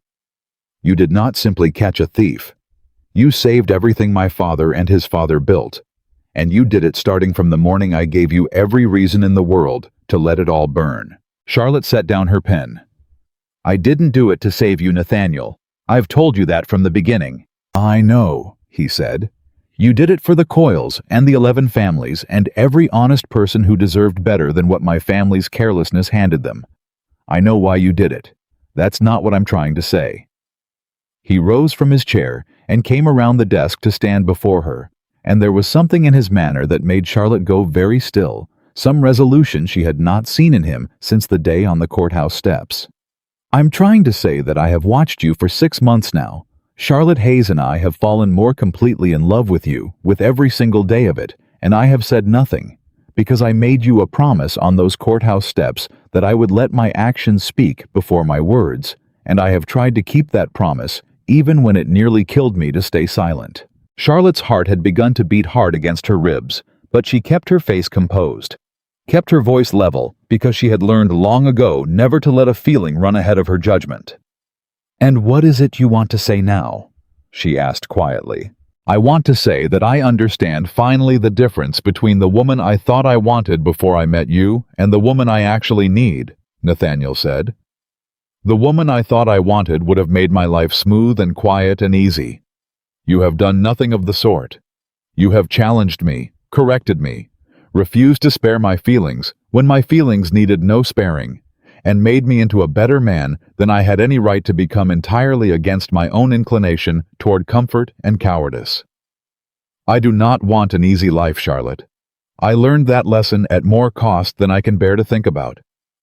You did not simply catch a thief. You saved everything my father and his father built, and you did it starting from the morning I gave you every reason in the world to let it all burn." Charlotte set down her pen. "I didn't do it to save you, Nathaniel. I've told you that from the beginning." "I know," he said. "You did it for the Coyles and the 11 families and every honest person who deserved better than what my family's carelessness handed them. I know why you did it. That's not what I'm trying to say." He rose from his chair and came around the desk to stand before her, and there was something in his manner that made Charlotte go very still, some resolution she had not seen in him since the day on the courthouse steps. "I'm trying to say that I have watched you for 6 months now. Charlotte Hayes and I have fallen more completely in love with you, with every single day of it, and I have said nothing, because I made you a promise on those courthouse steps that I would let my actions speak before my words, and I have tried to keep that promise, even when it nearly killed me to stay silent." Charlotte's heart had begun to beat hard against her ribs, but she kept her face composed, kept her voice level, because she had learned long ago never to let a feeling run ahead of her judgment. "And what is it you want to say now?" she asked quietly. "I want to say that I understand finally the difference between the woman I thought I wanted before I met you and the woman I actually need," Nathaniel said. "The woman I thought I wanted would have made my life smooth and quiet and easy. You have done nothing of the sort. You have challenged me, corrected me, refused to spare my feelings when my feelings needed no sparing, and made me into a better man than I had any right to become entirely against my own inclination toward comfort and cowardice. I do not want an easy life, Charlotte. I learned that lesson at more cost than I can bear to think about.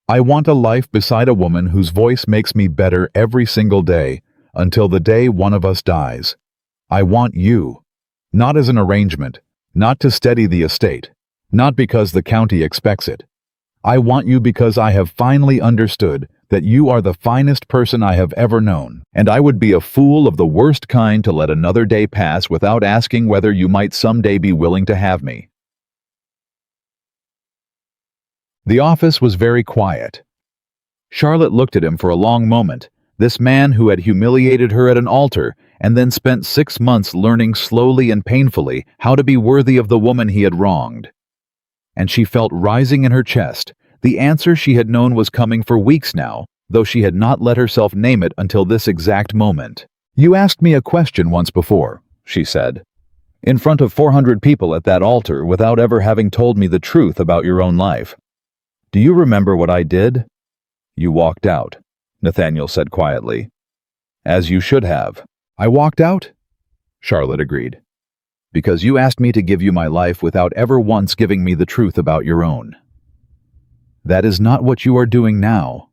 I want a life beside a woman whose voice makes me better every single day, until the day one of us dies. I want you, not as an arrangement, not to steady the estate, not because the county expects it. I want you because I have finally understood that you are the finest person I have ever known, and I would be a fool of the worst kind to let another day pass without asking whether you might someday be willing to have me." The office was very quiet. Charlotte looked at him for a long moment, this man who had humiliated her at an altar and then spent 6 months learning slowly and painfully how to be worthy of the woman he had wronged. And she felt rising in her chest the answer she had known was coming for weeks now, though she had not let herself name it until this exact moment. "You asked me a question once before," she said, "in front of 400 people at that altar without ever having told me the truth about your own life. Do you remember what I did?" "You walked out," Nathaniel said quietly. "As you should have." "I walked out?" Charlotte agreed. "Because you asked me to give you my life without ever once giving me the truth about your own. That is not what you are doing now.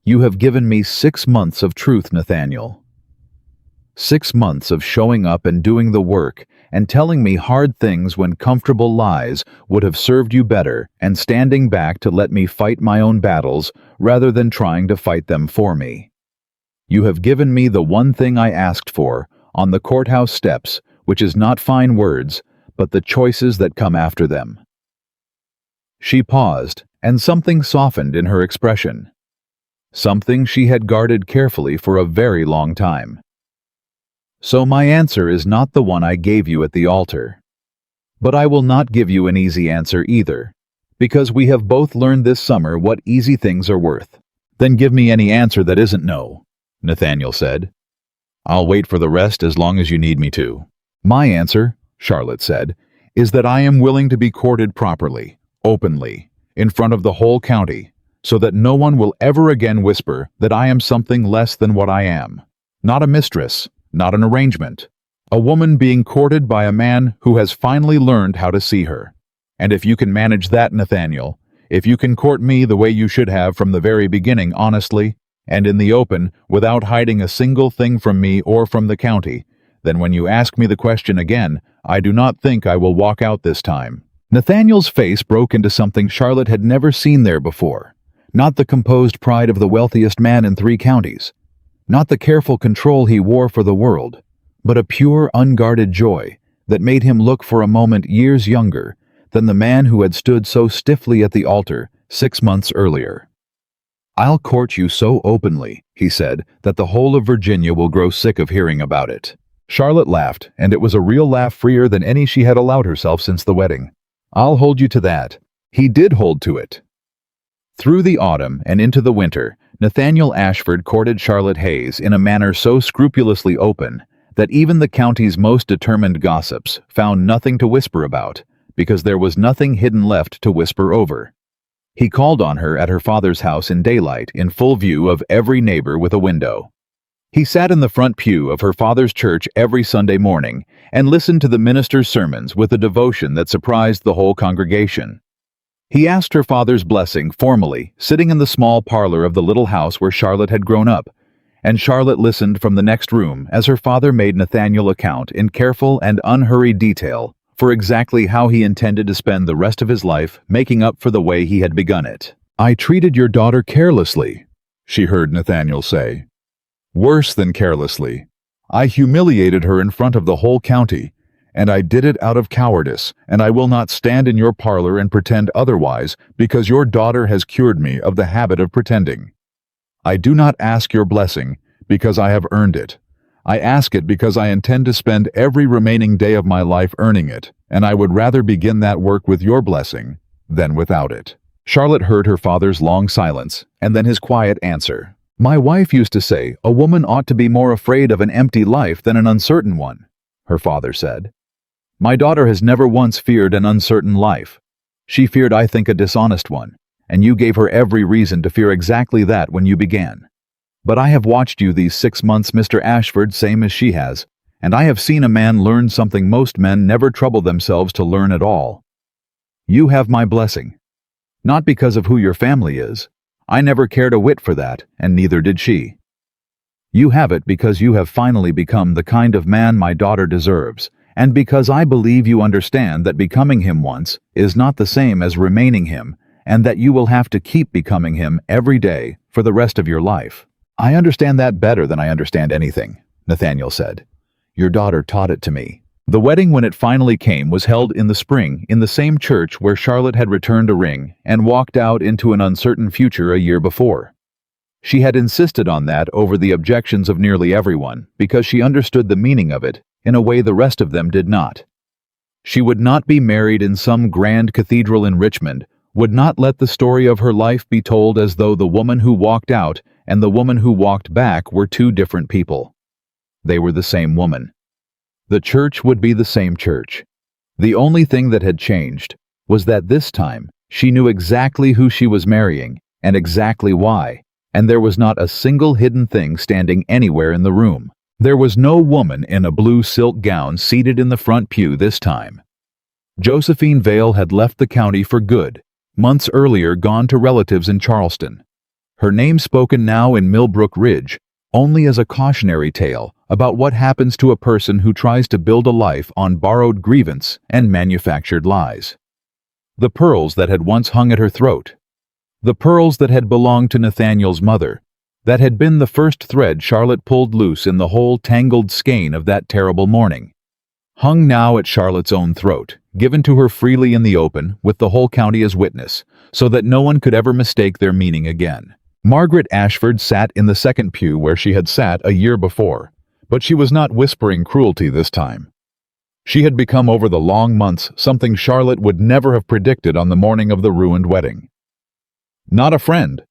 You have given me 6 months of truth, Nathaniel. 6 months of showing up and doing the work and telling me hard things when comfortable lies would have served you better, and standing back to let me fight my own battles rather than trying to fight them for me. You have given me the one thing I asked for on the courthouse steps, which is not fine words, but the choices that come after them." She paused, and something softened in her expression. Something she had guarded carefully for a very long time. "So my answer is not the one I gave you at the altar. But I will not give you an easy answer either, because we have both learned this summer what easy things are worth." "Then give me any answer that isn't no," Nathaniel said. "I'll wait for the rest as long as you need me to." "My answer," Charlotte said, "is that I am willing to be courted properly, openly, in front of the whole county, so that no one will ever again whisper that I am something less than what I am. Not a mistress, not an arrangement. A woman being courted by a man who has finally learned how to see her. And if you can manage that, Nathaniel, if you can court me the way you should have from the very beginning honestly, and in the open, without hiding a single thing from me or from the county, then when you ask me the question again, I do not think I will walk out this time." Nathaniel's face broke into something Charlotte had never seen there before. Not the composed pride of the wealthiest man in 3 counties. Not the careful control he wore for the world, but a pure, unguarded joy that made him look for a moment years younger than the man who had stood so stiffly at the altar 6 months earlier. "I'll court you so openly," he said, "that the whole of Virginia will grow sick of hearing about it." Charlotte laughed, and it was a real laugh freer than any she had allowed herself since the wedding. "I'll hold you to that." He did hold to it. Through the autumn and into the winter, Nathaniel Ashford courted Charlotte Hayes in a manner so scrupulously open that even the county's most determined gossips found nothing to whisper about, because there was nothing hidden left to whisper over. He called on her at her father's house in daylight, in full view of every neighbor with a window. He sat in the front pew of her father's church every Sunday morning and listened to the minister's sermons with a devotion that surprised the whole congregation. He asked her father's blessing formally, sitting in the small parlor of the little house where Charlotte had grown up, and Charlotte listened from the next room as her father made Nathaniel account in careful and unhurried detail for exactly how he intended to spend the rest of his life making up for the way he had begun it. "I treated your daughter carelessly," she heard Nathaniel say. "Worse than carelessly. I humiliated her in front of the whole county, and I did it out of cowardice, and I will not stand in your parlor and pretend otherwise because your daughter has cured me of the habit of pretending. I do not ask your blessing because I have earned it. I ask it because I intend to spend every remaining day of my life earning it, and I would rather begin that work with your blessing than without it." Charlotte heard her father's long silence and then his quiet answer. "My wife used to say a woman ought to be more afraid of an empty life than an uncertain one," her father said. "My daughter has never once feared an uncertain life. She feared, I think, a dishonest one, and you gave her every reason to fear exactly that when you began. But I have watched you these 6 months, Mr. Ashford, same as she has, and I have seen a man learn something most men never trouble themselves to learn at all. You have my blessing. Not because of who your family is. I never cared a whit for that, and neither did she. You have it because you have finally become the kind of man my daughter deserves, and because I believe you understand that becoming him once is not the same as remaining him, and that you will have to keep becoming him every day for the rest of your life." "I understand that better than I understand anything," Nathaniel said. "Your daughter taught it to me." The wedding, when it finally came, was held in the spring in the same church where Charlotte had returned a ring and walked out into an uncertain future a year before. She had insisted on that over the objections of nearly everyone because she understood the meaning of it in a way the rest of them did not. She would not be married in some grand cathedral in Richmond, would not let the story of her life be told as though the woman who walked out and the woman who walked back were two different people. They were the same woman. The church would be the same church. The only thing that had changed was that this time she knew exactly who she was marrying and exactly why, and there was not a single hidden thing standing anywhere in the room. There was no woman in a blue silk gown seated in the front pew this time. Josephine Vale had left the county for good, months earlier gone to relatives in Charleston. Her name spoken now in Millbrook Ridge, only as a cautionary tale about what happens to a person who tries to build a life on borrowed grievance and manufactured lies. The pearls that had once hung at her throat. The pearls that had belonged to Nathaniel's mother, that had been the first thread Charlotte pulled loose in the whole tangled skein of that terrible morning, hung now at Charlotte's own throat, given to her freely in the open, with the whole county as witness, so that no one could ever mistake their meaning again. Margaret Ashford sat in the second pew where she had sat a year before, but she was not whispering cruelty this time. She had become over the long months something Charlotte would never have predicted on the morning of the ruined wedding. Not a friend.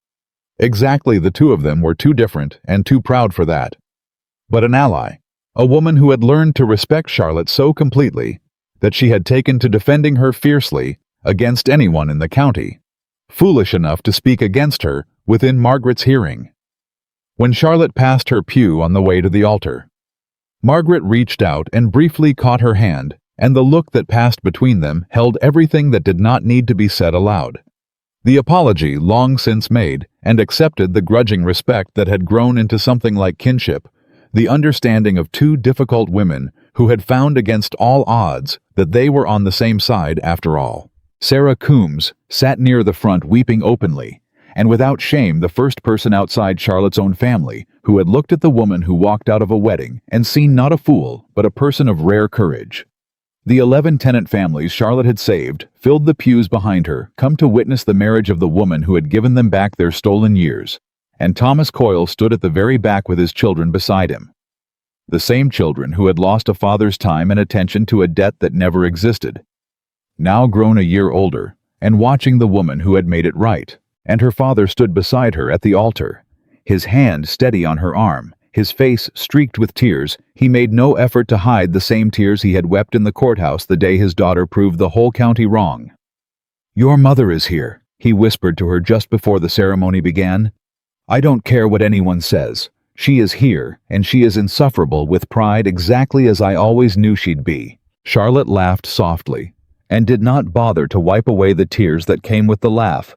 Exactly, the two of them were too different and too proud for that. But an ally, a woman who had learned to respect Charlotte so completely that she had taken to defending her fiercely against anyone in the county, foolish enough to speak against her within Margaret's hearing. When Charlotte passed her pew on the way to the altar, Margaret reached out and briefly caught her hand, and the look that passed between them held everything that did not need to be said aloud. The apology long since made, and accepted the grudging respect that had grown into something like kinship, the understanding of two difficult women who had found against all odds that they were on the same side after all. Sarah Coombs sat near the front weeping openly, and without shame the first person outside Charlotte's own family who had looked at the woman who walked out of a wedding and seen not a fool but a person of rare courage. The 11 tenant families Charlotte had saved filled the pews behind her, come to witness the marriage of the woman who had given them back their stolen years, and Thomas Coyle stood at the very back with his children beside him. The same children who had lost a father's time and attention to a debt that never existed. Now grown a year older, and watching the woman who had made it right, and her father stood beside her at the altar, his hand steady on her arm, his face streaked with tears. He made no effort to hide the same tears he had wept in the courthouse the day his daughter proved the whole county wrong. "Your mother is here," he whispered to her just before the ceremony began. "I don't care what anyone says. She is here, and she is insufferable with pride exactly as I always knew she'd be." Charlotte laughed softly, and did not bother to wipe away the tears that came with the laugh,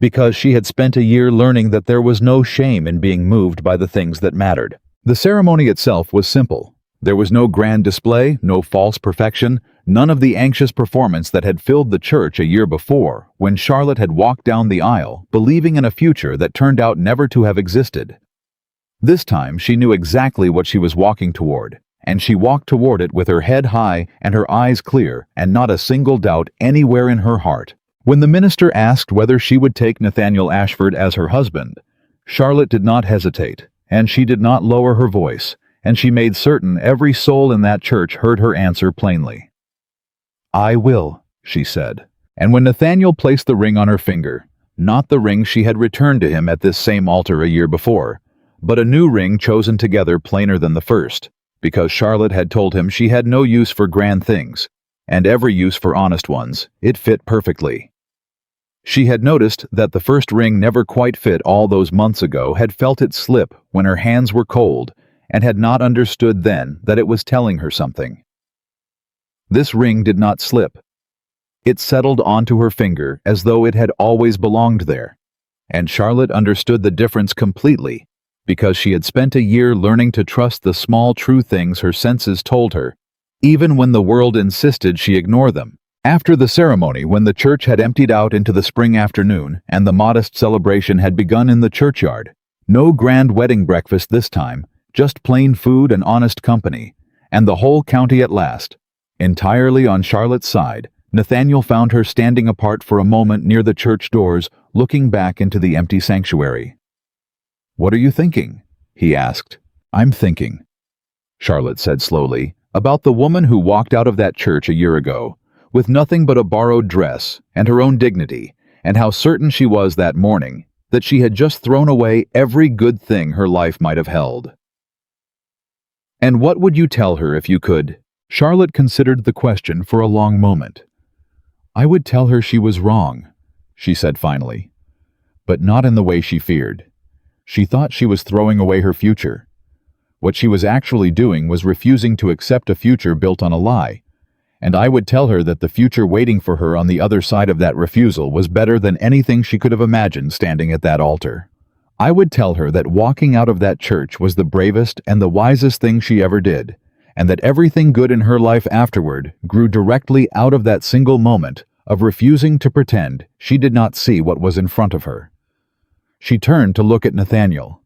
because she had spent a year learning that there was no shame in being moved by the things that mattered. The ceremony itself was simple. There was no grand display, no false perfection, none of the anxious performance that had filled the church a year before, when Charlotte had walked down the aisle, believing in a future that turned out never to have existed. This time she knew exactly what she was walking toward, and she walked toward it with her head high and her eyes clear, and not a single doubt anywhere in her heart. When the minister asked whether she would take Nathaniel Ashford as her husband, Charlotte did not hesitate, and she did not lower her voice, and she made certain every soul in that church heard her answer plainly. "I will," she said. And when Nathaniel placed the ring on her finger, not the ring she had returned to him at this same altar a year before, but a new ring chosen together plainer than the first, because Charlotte had told him she had no use for grand things, and every use for honest ones, it fit perfectly. She had noticed that the first ring never quite fit all those months ago, had felt it slip when her hands were cold, and had not understood then that it was telling her something. This ring did not slip. It settled onto her finger as though it had always belonged there, and Charlotte understood the difference completely, because she had spent a year learning to trust the small true things her senses told her, even when the world insisted she ignore them. After the ceremony, when the church had emptied out into the spring afternoon and the modest celebration had begun in the churchyard, no grand wedding breakfast this time, just plain food and honest company, and the whole county at last, entirely on Charlotte's side, Nathaniel found her standing apart for a moment near the church doors, looking back into the empty sanctuary. "What are you thinking?" he asked. "I'm thinking," Charlotte said slowly, "about the woman who walked out of that church a year ago, with nothing but a borrowed dress and her own dignity, and how certain she was that morning that she had just thrown away every good thing her life might have held." "And what would you tell her if you could?" Charlotte considered the question for a long moment. "I would tell her she was wrong," she said finally, "but not in the way she feared. She thought she was throwing away her future. What she was actually doing was refusing to accept a future built on a lie, and I would tell her that the future waiting for her on the other side of that refusal was better than anything she could have imagined standing at that altar. I would tell her that walking out of that church was the bravest and the wisest thing she ever did, and that everything good in her life afterward grew directly out of that single moment of refusing to pretend she did not see what was in front of her." She turned to look at Nathaniel,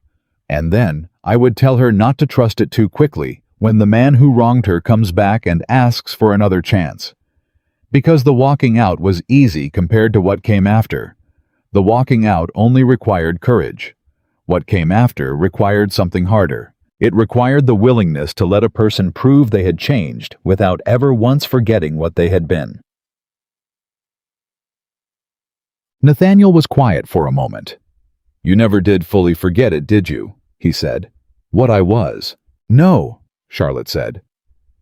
and then I would tell her not to trust it too quickly when the man who wronged her comes back and asks for another chance. Because the walking out was easy compared to what came after. The walking out only required courage. What came after required something harder. It required the willingness to let a person prove they had changed without ever once forgetting what they had been. Nathaniel was quiet for a moment. "You never did fully forget it, did you?" he said. "What I was." "No," Charlotte said.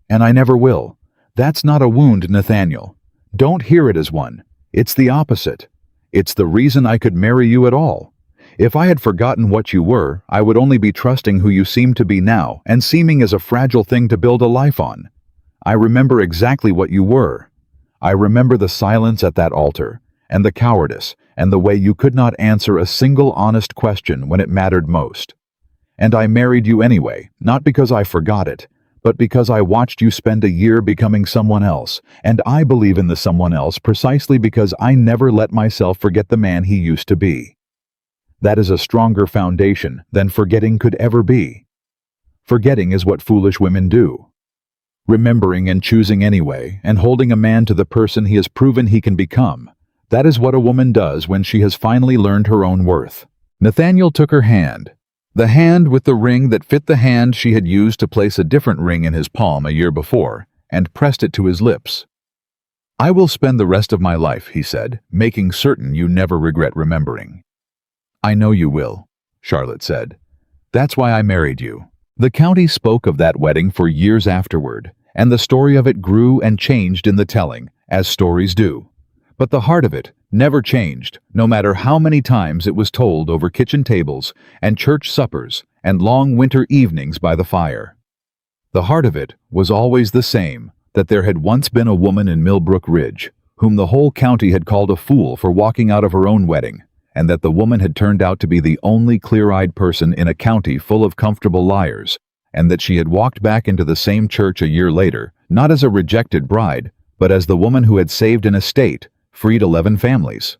"And I never will. That's not a wound, Nathaniel. Don't hear it as one. It's the opposite. It's the reason I could marry you at all. If I had forgotten what you were, I would only be trusting who you seem to be now, and seeming as a fragile thing to build a life on. I remember exactly what you were. I remember the silence at that altar, and the cowardice, and the way you could not answer a single honest question when it mattered most. And I married you anyway, not because I forgot it, but because I watched you spend a year becoming someone else, and I believe in the someone else precisely because I never let myself forget the man he used to be. That is a stronger foundation than forgetting could ever be. Forgetting is what foolish women do. Remembering and choosing anyway, and holding a man to the person he has proven he can become, that is what a woman does when she has finally learned her own worth. Nathaniel took her hand, the hand with the ring that fit the hand she had used to place a different ring in his palm a year before, and pressed it to his lips. "I will spend the rest of my life," he said, "making certain you never regret remembering." "I know you will," Charlotte said. "That's why I married you." The county spoke of that wedding for years afterward, and the story of it grew and changed in the telling, as stories do. But the heart of it never changed, no matter how many times it was told over kitchen tables and church suppers and long winter evenings by the fire. The heart of it was always the same, that there had once been a woman in Millbrook Ridge, whom the whole county had called a fool for walking out of her own wedding, and that the woman had turned out to be the only clear-eyed person in a county full of comfortable liars, and that she had walked back into the same church a year later, not as a rejected bride, but as the woman who had saved an estate, freed 11 families,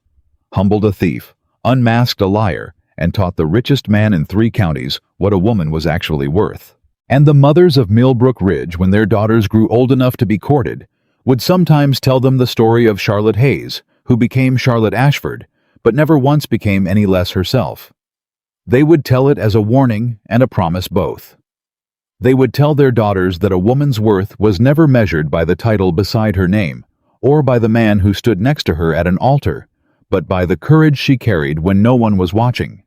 humbled a thief, unmasked a liar, and taught the richest man in 3 counties what a woman was actually worth. And the mothers of Millbrook Ridge, when their daughters grew old enough to be courted, would sometimes tell them the story of Charlotte Hayes, who became Charlotte Ashford, but never once became any less herself. They would tell it as a warning and a promise both. They would tell their daughters that a woman's worth was never measured by the title beside her name, or by the man who stood next to her at an altar, but by the courage she carried when no one was watching.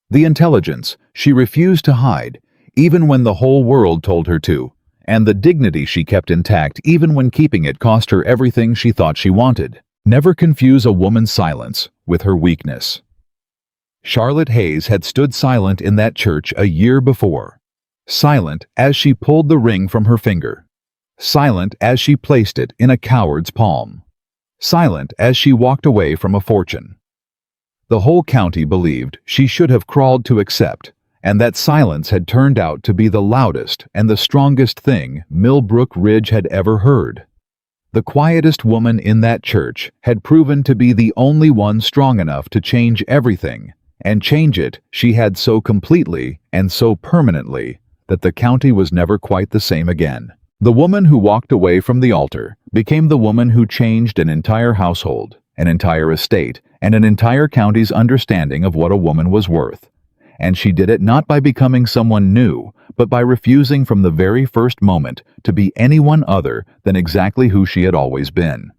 The intelligence she refused to hide, even when the whole world told her to, and the dignity she kept intact even when keeping it cost her everything she thought she wanted. Never confuse a woman's silence with her weakness. Charlotte Hayes had stood silent in that church a year before. Silent as she pulled the ring from her finger. Silent as she placed it in a coward's palm. Silent as she walked away from a fortune. The whole county believed she should have crawled to accept, and that silence had turned out to be the loudest and the strongest thing Millbrook Ridge had ever heard. The quietest woman in that church had proven to be the only one strong enough to change everything, and change it she had so completely and so permanently that the county was never quite the same again. The woman who walked away from the altar became the woman who changed an entire household, an entire estate, and an entire county's understanding of what a woman was worth. And she did it not by becoming someone new, but by refusing from the very first moment to be anyone other than exactly who she had always been.